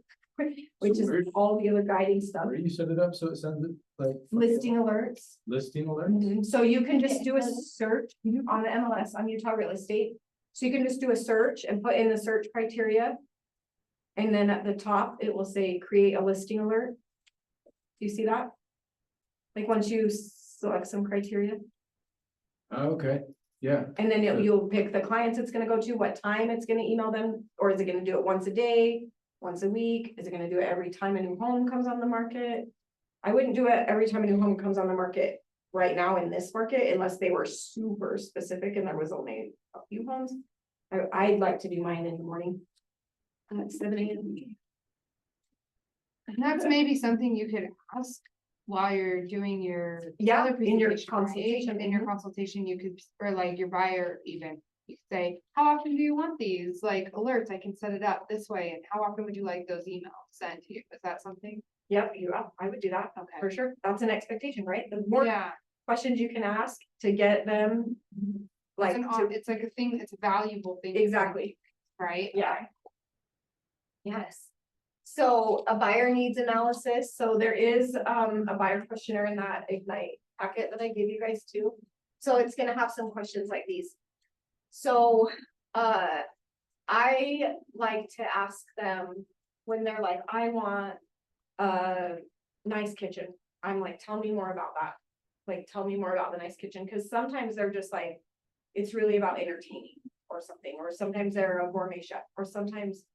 which is where- all the other guiding stuff. Where do you set it up so it sends it like? Listing alerts. Listing alerts? So you can just do a search on the MLS on Utah Real Estate. So you can just do a search and put in the search criteria. And then at the top, it will say create a listing alert. Do you see that? Like once you select some criteria, Oh, okay, yeah. and then Sure. you'll pick the clients it's gonna go to, what time it's gonna email them, or is it gonna do it once a day? Once a week? Is it gonna do it every time a new home comes on the market? I wouldn't do it every time a new home comes on the market right now in this market unless they were super specific and there was only a few homes. I'd like to do mine in the morning. At 7 AM. And that's maybe something you could ask while you're doing your. Yeah, seller in your presentation, right? consultation, In your mhm. consultation, you could, or like your buyer even, you could say, how often do you want these, like, alerts, I can set it up this way, and how often would you like those emails sent to you, is that something? Yep, I would do that, Okay. for sure. That's an expectation, right? The more Yeah, questions you can ask to get them. Like, it's like a thing, it's a valuable thing. exactly, Right? yeah. Yes. So a buyer needs analysis, so there is a buyer questionnaire in that Ignite packet that I gave you guys too. So it's gonna have some questions like these. So I like to ask them when they're like, I want a nice kitchen. I'm like, tell me more about that. Like, tell me more about the nice kitchen, because sometimes they're just like, it's really about entertaining or something, or sometimes they're a gourmet chef, or sometimes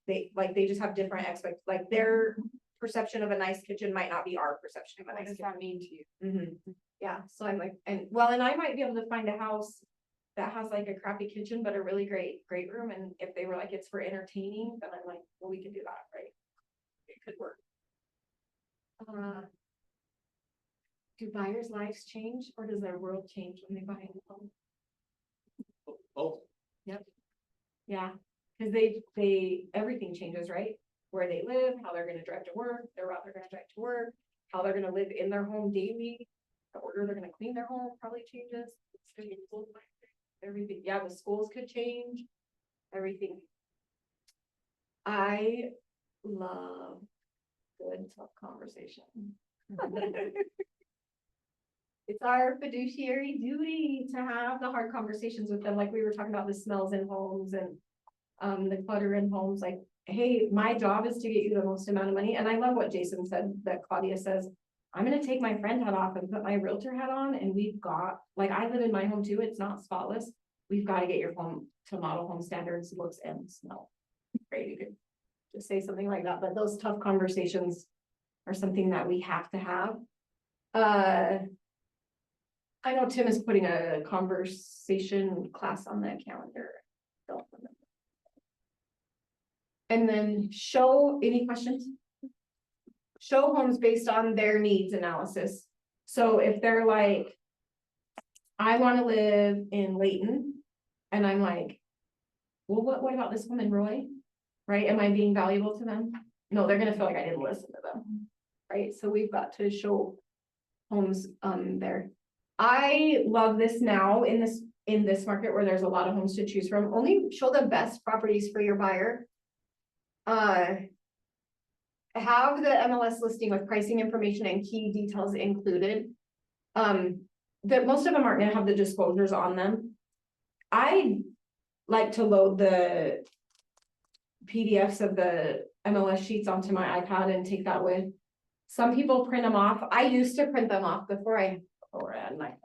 they just have different like their perception of a nice kitchen might not be our perception of a What nice does kitchen. that mean to you? Yeah, so I'm like, and I might be able to find a house that has like a crappy kitchen, but a really great room, and if they were like, it's for entertaining, then I'm like, well, we can do that, right? It could work. Do buyers' lives change, or does their world change when they buy a home? Oh, Yeah, because everything changes, right? Where they live, how they're gonna drive to work, their route they're gonna drive to work, how they're gonna live in their home daily. The order they're gonna clean their home probably changes. It's gonna be full of everything, yeah, the schools could change, everything. I love good tough conversation. It's our fiduciary duty to have the hard conversations with them, like we were talking about the smells in homes and. The clutter in homes, like, hey, my job is to get you the most amount of money, and I love what Jason said, that Claudia says. I'm gonna take my friend hat off and put my realtor hat on, and we've got, like, I live in my home too, it's not spotless. We've got to get your home to model home standards, looks and smell. Great, you could just say something like that, but those tough conversations are something that we have to have. I know Tim is putting a conversation class on the calendar. Don't remember. And then show, any questions? Show homes based on their needs analysis. So if they're like, I wanna live in Layton, and I'm like, well, what about this one in Roy? Right, am I being valuable to them? No, they're gonna feel like I didn't listen to them, right? So we've got to show homes, there. I love this now in this market where there's a lot of homes to choose from, only show the best properties for your buyer. Have the MLS listing with pricing information and key details included. That most of them aren't gonna have the disclosures on them. I like to load the PDFs of the MLS sheets onto my iPad and take that with. Some people print them off. I used to print them off before I had an iPad.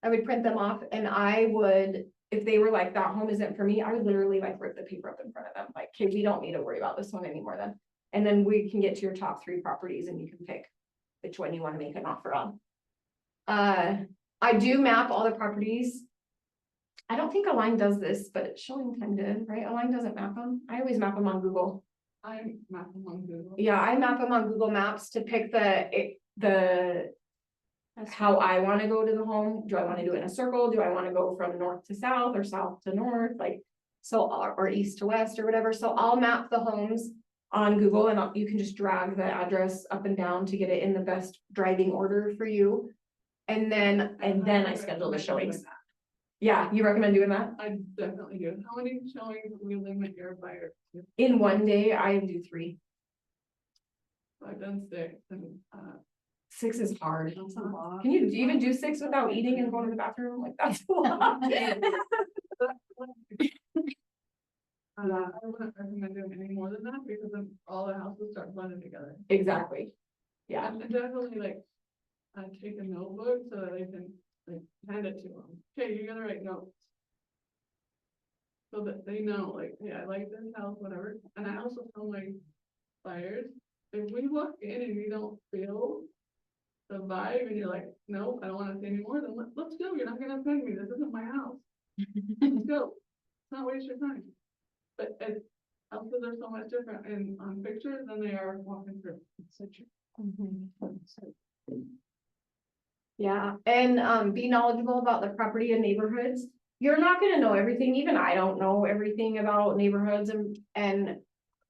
I would print them off, and I would, if they were like, that home isn't for me, I would literally like rip the paper up in front of them, like, okay, we don't need to worry about this one anymore then. And then we can get to your top 3 properties and you can pick which one you want to make an offer on. I do map all the properties. I don't think Align does this, but Showing Time did, right? Align doesn't map them. I always map them on Google. I map them on Google. Yeah, I map them on Google Maps to pick the how I want to go to the home. Do I want to do it in a circle? Do I want to go from north to south or south to north? Like, so, or east to west or whatever. So I'll map the homes on Google, and you can just drag the address up and down to get it in the best driving order for you. And then I schedule the showings. Yeah, you recommend doing that? I definitely do. How many showings do we limit your buyer to? In one day, I do 3. I've done 6 and, 6 is hard. that's a lot. Can you even do 6 without eating and going to the bathroom? Like, that's a lot. I wouldn't recommend doing any more than that because then all the houses start blending together. Exactly. Yeah. And definitely like, take a notebook so that they can like hand it to them. Okay, you're gonna write notes. So that they know like, hey, I like this house, whatever. And I also tell my buyers, if we walk in and you don't feel the vibe and you're like, no, I don't wanna see anymore, then let's go. You're not gonna offend me. This isn't my house. Let's go. Let's not waste your time. But houses are so much different on pictures than they are walking through. It's so true. Yeah, and be knowledgeable about the property and neighborhoods. You're not gonna know everything, even I don't know everything about neighborhoods and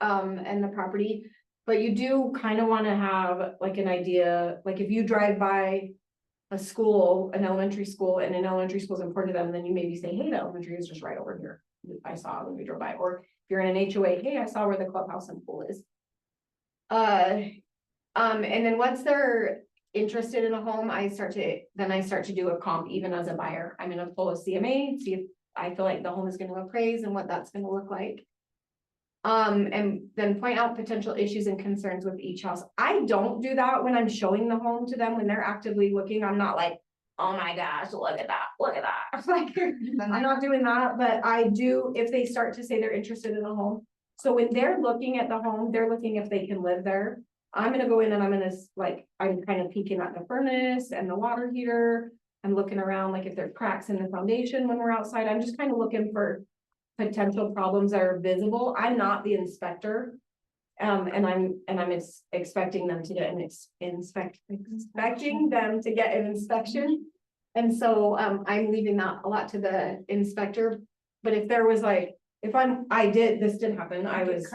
the property. But you do kind of want to have like an idea, like if you drive by a school, an elementary school, and an elementary school is important to them, then you maybe say, hey, the elementary is just right over here. I saw when we drove by, or if you're in an HOA, hey, I saw where the clubhouse and pool is. And then once they're interested in a home, I start to do a comp even as a buyer. I'm gonna pull a CMA, see if I feel like the home is gonna appraise and what that's gonna look like. And then point out potential issues and concerns with each house. I don't do that when I'm showing the home to them, when they're actively looking. I'm not like, oh my gosh, look at that, look at that. Like, I'm not doing that, but I do if they start to say they're interested in a home. So when they're looking at the home, they're looking if they can live there. I'm gonna go in and I'm gonna I'm kind of peeking at the furnace and the water heater. I'm looking around, like if there's cracks in the foundation when we're outside. I'm just kind of looking for potential problems that are visible. I'm not the inspector. And I'm expecting them to get an expecting them to get an inspection. And so I'm leaving that a lot to the inspector. But if there was like, this did happen, I was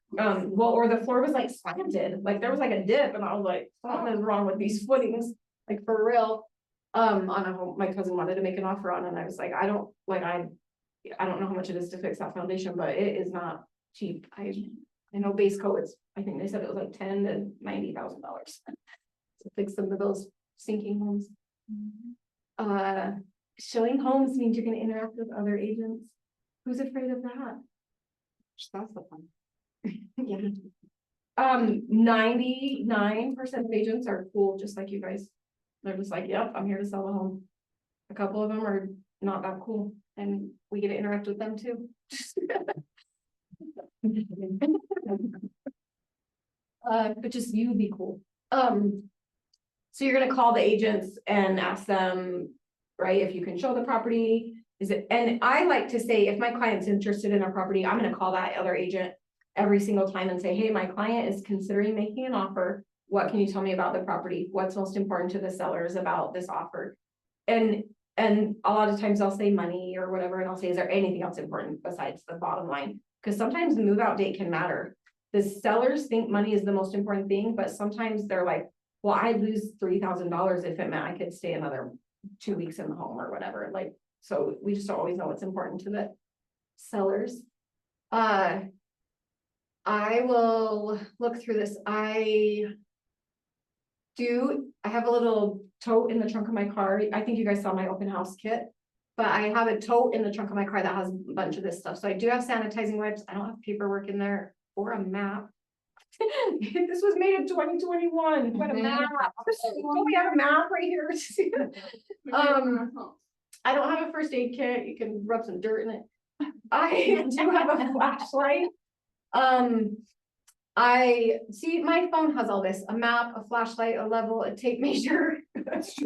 well, or the floor was like slanted, like there was like a dip, and I was like, something is wrong with these footings, like for real. On a home my cousin wanted to make an offer on, and I was like, I don't know how much it is to fix that foundation, but it is not cheap. I know base coat I think they said it was like $10,000 to $90,000 to fix some of those sinking homes. Showing homes means you're gonna interact with other agents. Who's afraid of that? That's the fun. Yeah. 99% of agents are cool, just like you guys. They're just like, yep, I'm here to sell a home. A couple of them are not that cool, and we get to interact with them too. But just you be cool. So you're gonna call the agents and ask them, right, if you can show the property. Is it, and I like to say, if my client's interested in a property, I'm gonna call that other agent every single time and say, hey, my client is considering making an offer. What can you tell me about the property? What's most important to the sellers about this offer? And a lot of times I'll say money or whatever, and I'll say, is there anything else important besides the bottom line? Because sometimes the move out date can matter. The sellers think money is the most important thing, but sometimes they're like, well, I'd lose $3,000 if it meant I could stay another 2 weeks in the home or whatever. Like, so we just don't always know what's important to the sellers. I will look through this. I have a little tote in the trunk of my car. I think you guys saw my open house kit, but I have a tote in the trunk of my car that has a bunch of this stuff. So I do have sanitizing wipes. I don't have paperwork in there or a map. This was made in 2021. What a map. Don't we have a map right here? I don't have a first aid kit. You can rub some dirt in it. I do have a flashlight. I see my phone has all this, a map, a flashlight, a level, a tape measure. It's a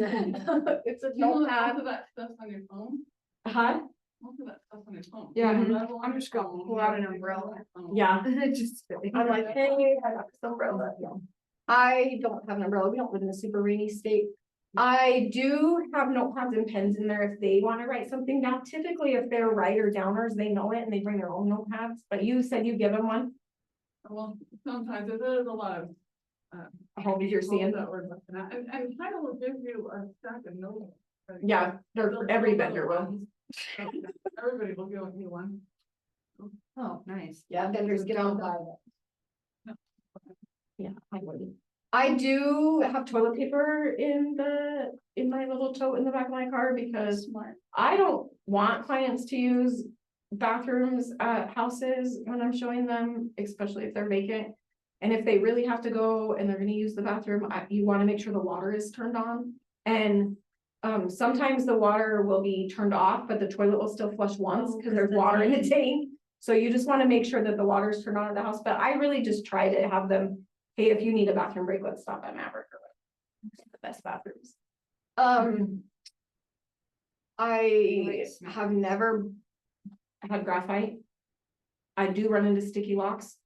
notepad. Most of that stuff's on your phone. Huh? Most of that stuff's on your phone. Yeah. I'm just gonna pull out an umbrella. Yeah. Just I'm like, hey, I got this umbrella. I don't have an umbrella. We don't live in a super rainy state. I do have notepads and pens in there if they want to write something down. Typically, if they're writer downers, they know it and they bring their own notepads, but you said you give them one. Well, sometimes there's a lot of. I hope you're seeing. That we're looking at, and title will give you a stack of notes. Yeah, they're for every vendor will. Everybody will give you one. Oh, nice. Yeah, vendors get on by No. Yeah, I would. I do have toilet paper in my little tote in the back of my car because I don't want clients to use bathrooms at houses when I'm showing them, especially if they're vacant. And if they really have to go and they're gonna use the bathroom, you wanna make sure the water is turned on. And sometimes the water will be turned off, but the toilet will still flush once because there's water in the tank. So you just wanna make sure that the water is turned on at the house, but I really just try to have them, hey, if you need a bathroom break, let's stop at Maverick or the best bathrooms. I have never had graphite. I do run into sticky locks.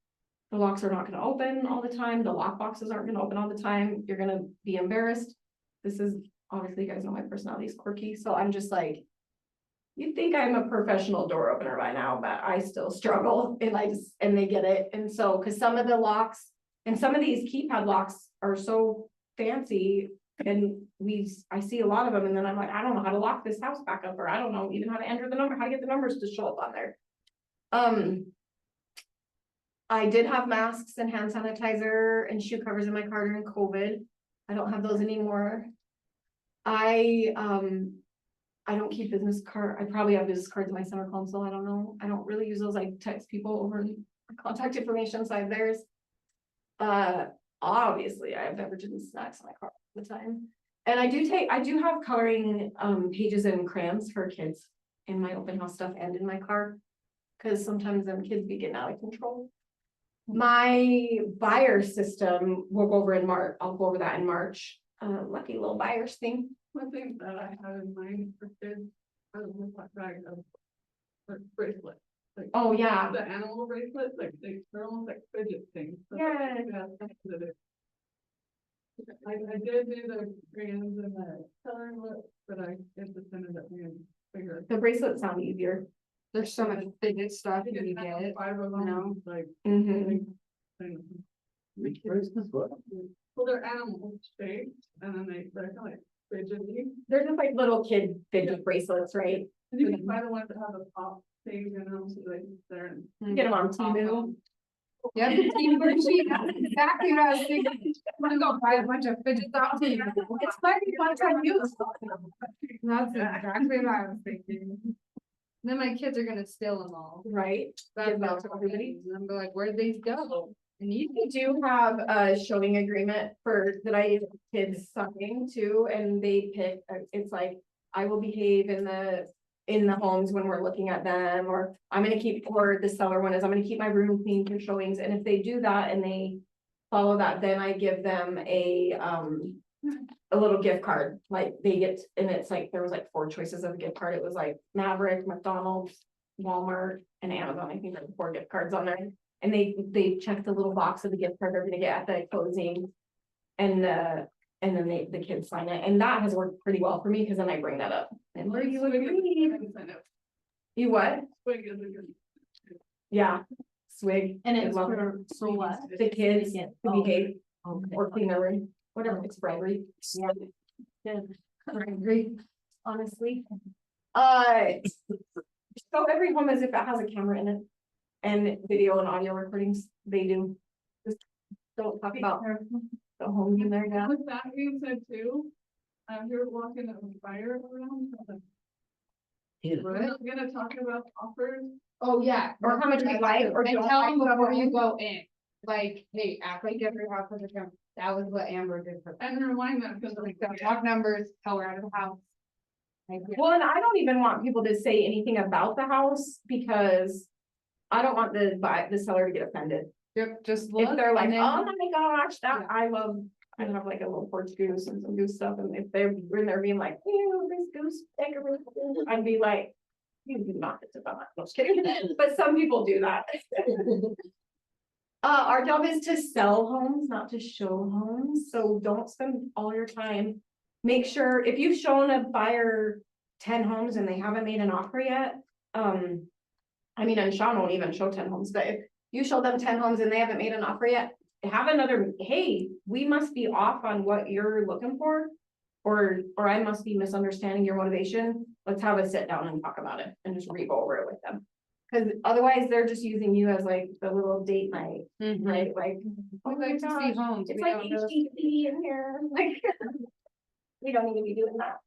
The locks are not gonna open all the time. The lock boxes aren't gonna open all the time. You're gonna be embarrassed. This is, obviously, you guys know my personality is quirky, so I'm just like, you'd think I'm a professional door opener by now, but I still struggle and and they get it. And so, cause some of the locks and some of these keypad locks are so fancy and I see a lot of them and then I'm like, I don't know how to lock this house back up, or I don't know even how to enter the number, how to get the numbers to show up on there. I did have masks and hand sanitizer and shoe covers in my car during COVID. I don't have those anymore. I don't keep business card. I probably have business cards in my center console. I don't know. I don't really use those. I text people over contact information, so I have theirs. Obviously I have beverages and snacks in my car all the time. And I do have coloring pages and crayons for kids in my open house stuff and in my car. Cause sometimes them kids be getting out of control. My buyer system, we'll go over in March. I'll go over that in March. Lucky little buyers thing. One thing that I have in mind for kids, I was with my bag of bracelets. Like, Oh, yeah. the animal bracelets, like they're almost like fidget things. So, Yes. yeah, that's what it is. I did do the crayons and the coloring book, but I just ended up being bigger. The bracelets sound easier. There's so much fidget stuff I you did can have get. 5 of them, know? like. Mhm. Well, they're animal shaped and then they're kind of like fidgety. They're just like little kid fidget bracelets, right? And you can buy the ones that have a pop thing in them, so they, they're. Get them on Temu. Yeah, the team worksheet, that's exactly what I was thinking. I'm gonna go buy a bunch of fidget toys. It's might be fun to use. That's exactly what I was thinking. Then my kids are gonna steal them all. Right? That's Give them not to everybody. everybody. And I'm like, where'd these go? And you We do have a showing agreement for, that I give kids something too, and they pick, it's like, I will behave in the homes when we're looking at them, or I'm gonna keep, or the seller one is, I'm gonna keep my room clean for showings, and if they do that and they follow that, then I give them a little gift card, like they get, and it's like, there was like 4 choices of a gift card, it was like Maverick, McDonald's, Walmart, and Amazon, I think there were 4 gift cards on there. And they check the little box of the gift card they're gonna get at the closing. And then the kids sign it, and that has worked pretty well for me, because then I bring that up. And where you agree, you what? Yeah, swig. And I it's love it. for what? The kids to Oh. behave Okay. or clean their room, whatever, it's bribery. Yeah. Good. Bribery, honestly. So every home is if it has a camera in it. And video and audio recordings, they do. Just don't talk about the homes in there, yeah. With that being said too, you're walking a fire around. We're not gonna talk about offers. Oh, yeah. Or how much you like or And don't tell like them before you about go in, like, hey, act like every house has a camera. That was what Amber did for them. And remind them, because Like, don't talk numbers, tell her out of the house. Like, yeah. Well, and I don't even want people to say anything about the house, because I don't want the seller to get offended. Yep, just look. If they're like, and then- oh my gosh, that, Yeah. I have like a little porch goose and some goose stuff, and if they're in there being like, ew, this goose decoration, I'd be like, you do not get to buy that, no, just kidding, but some people do that. Our job is to sell homes, not to show homes, so don't spend all your time. Make sure, if you've shown a buyer 10 homes and they haven't made an offer yet, I mean, and Sean won't even show 10 homes, but if you show them 10 homes and they haven't made an offer yet, have another, hey, we must be off on what you're looking for. Or I must be misunderstanding your motivation. Let's have a sit down and talk about it and just re-go over it with them. Cause otherwise they're just using you as like the little date night, right? Like, oh We my like to see gosh, homes. it's we like don't know. HGTV in here, like. We don't need to be doing that.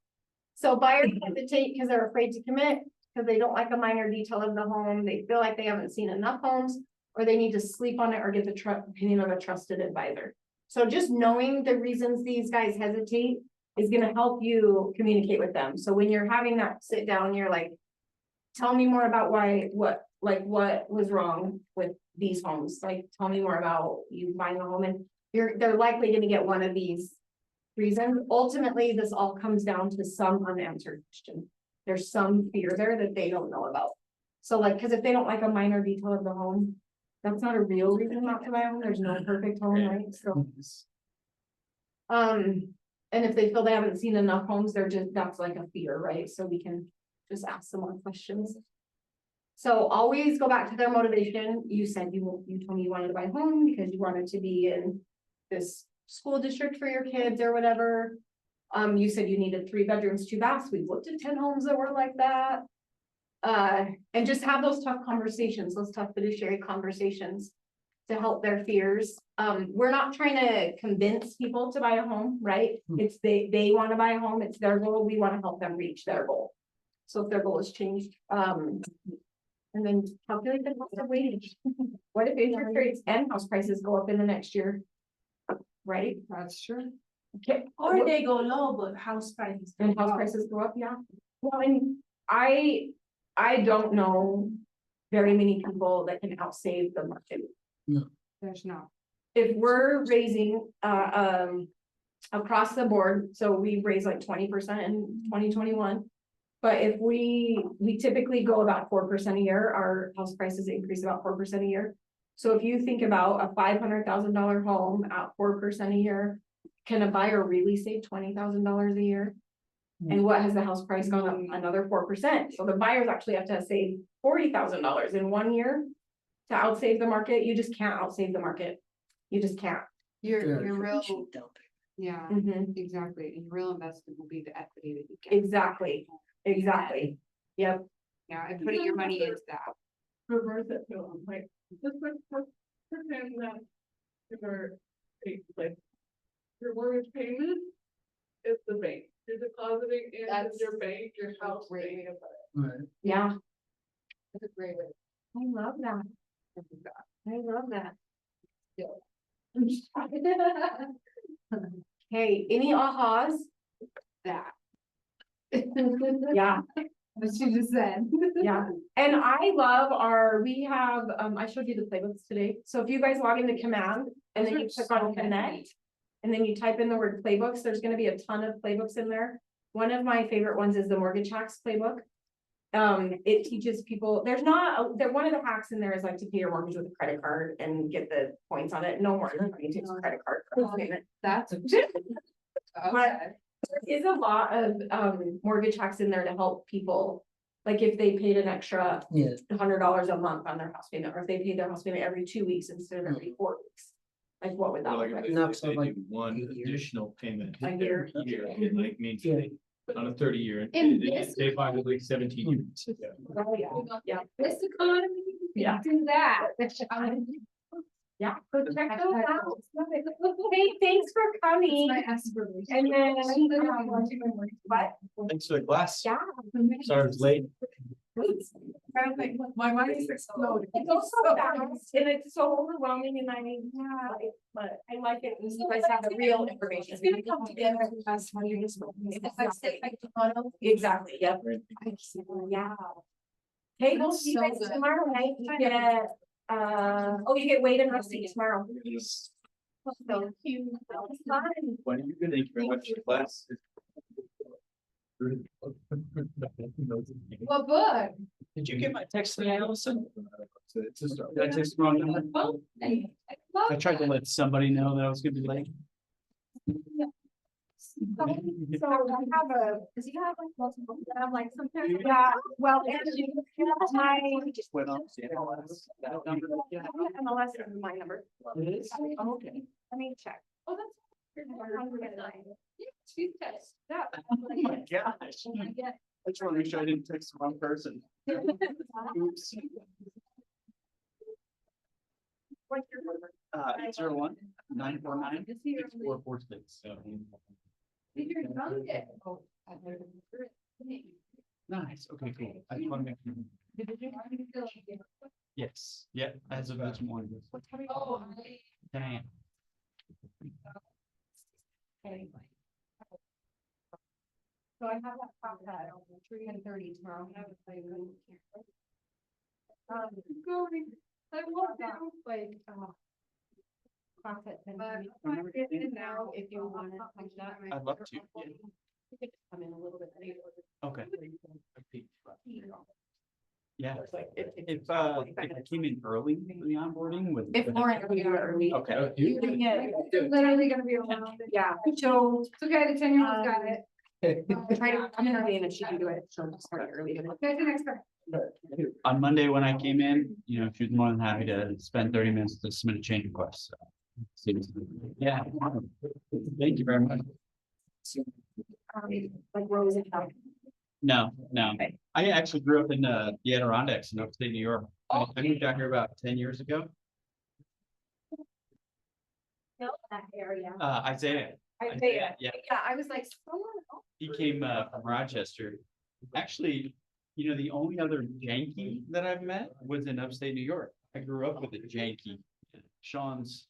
So buyers hesitate because they're afraid to commit, because they don't like a minor detail of the home, they feel like they haven't seen enough homes. Or they need to sleep on it or get the opinion of a trusted advisor. So just knowing the reasons these guys hesitate is gonna help you communicate with them. So when you're having that sit down, you're like, tell me more about what was wrong with these homes? Like, tell me more about you buying a home, and they're likely gonna get one of these reasons. Ultimately, this all comes down to some unanswered question. There's some fear there that they don't know about. So like, cause if they don't like a minor detail of the home, that's not a real reason not to buy a home. There's no perfect home, right? So. And if they feel they haven't seen enough homes, that's like a fear, right? So we can just ask some more questions. So always go back to their motivation. You said you told me you wanted to buy a home because you wanted to be in this school district for your kids or whatever. You said you needed 3 bedrooms, 2 baths. We've looked at 10 homes that were like that. And just have those tough conversations, those tough fiduciary conversations to help their fears. We're not trying to convince people to buy a home, right? It's they want to buy a home, it's their goal, we want to help them reach their goal. So if their goal is changed, and then calculate the cost of waiting. What if interest rates and house prices go up in the next year? Right? That's true. Okay. Or they go low, but house prices. And house prices go up, yeah. Well, and I don't know very many people that can outsave the market. There's not. If we're raising, across the board, so we raised like 20% in 2021. But if we typically go about 4% a year, our house prices increase about 4% a year. So if you think about a $500,000 home at 4% a year, can a buyer really save $20,000 a year? And what has the house price gone up? Another 4%. So the buyers actually have to save $40,000 in 1 year to outsave the market. You just can't outsave the market. You just can't. Your real, yeah, Mhm. exactly. And your real investment will be the equity that you get. Exactly, exactly. Yep. Yeah, and putting your money into that. reverse it to them, like, just like, pretend that your, like, your mortgage payment is the bank. You're depositing into That's your bank, your house great. bank. Yeah, That's a great way. I love that. I love that. Hey, any ahas? That. Yeah, What you just said. yeah, and I love we have, I showed you the playbooks today, so if you guys log into command and then you click on connect. And then you type in the word playbooks, there's gonna be a ton of playbooks in there. One of my favorite ones is the mortgage hacks playbook. It teaches people, one of the hacks in there is like to pay your mortgage with a credit card and get the points on it, no more, you take a credit card for a payment. That's. But Okay. there is a lot of mortgage hacks in there to help people. Like if they paid an extra $100 a month on their house payment, or if they paid their house payment every 2 weeks instead of every 4 weeks. Like what would that Or look like like? if No, they so say like do one additional payment A every year. year, it like means on a 30-year. In they- this They find it like 17 years. Oh, yeah. Yeah. This economy, Yeah. do that. Yeah, so check those out. Hey, thanks for coming. My aspiration. And then, what? Thanks for the class. Yeah. Sorry I was late. My mind is exploding. It's also fast and it's so overwhelming and but I like it. when You guys have the real information. It's gonna come together. Exactly, yep. Yeah. Hey, we'll see you So guys good. tomorrow night. You get, you get Wade and Rusty tomorrow. So cute. It's fun. When are you gonna? Thank you very much for class. What book? Did you get my text today, Allison? It's a start. Did I text the wrong number? I tried to let somebody know that I was gonna be late. So I have does he have like multiple, and I'm like, sometimes, yeah, well, and my. Just went on to MLS. That number. MLS is my number. It is? Oh, okay. Let me check. Oh, that's. She's text. Oh my gosh. I just want to make sure I didn't text the wrong person. Oops. What's your number? 801-949-6446. Nice, okay, cool. I just want to make sure. Yes, yeah, as of this morning. Oh, 10 a.m. So I have that pop that on 3:30 tomorrow. going. I want to, Like, class at 10. but Now, if you want to. I'd love to, yeah. You could come in a little bit later. Okay. Yeah, It's like, if I came in early for the onboarding with. If Lauren, we do it early. Okay. They're literally gonna be around. Yeah, so It's okay, the 10-year-old's got it. try to come in early and then she can do it, so start early. Guys, the next time. On Monday, when I came in, she was more than happy to spend 30 minutes to submit a change request. So, yeah, thank you very much. Like Rose and Kelly. No. Okay. I actually grew up in the Adirondacks in upstate New York. I moved out here about 10 years ago. No, that area. Isaiah. Isaiah. Yeah, Yeah, I was like, someone else. he came from Rochester. Actually, the only other Yankee that I've met was in upstate New York. I grew up with a Yankee. Sean's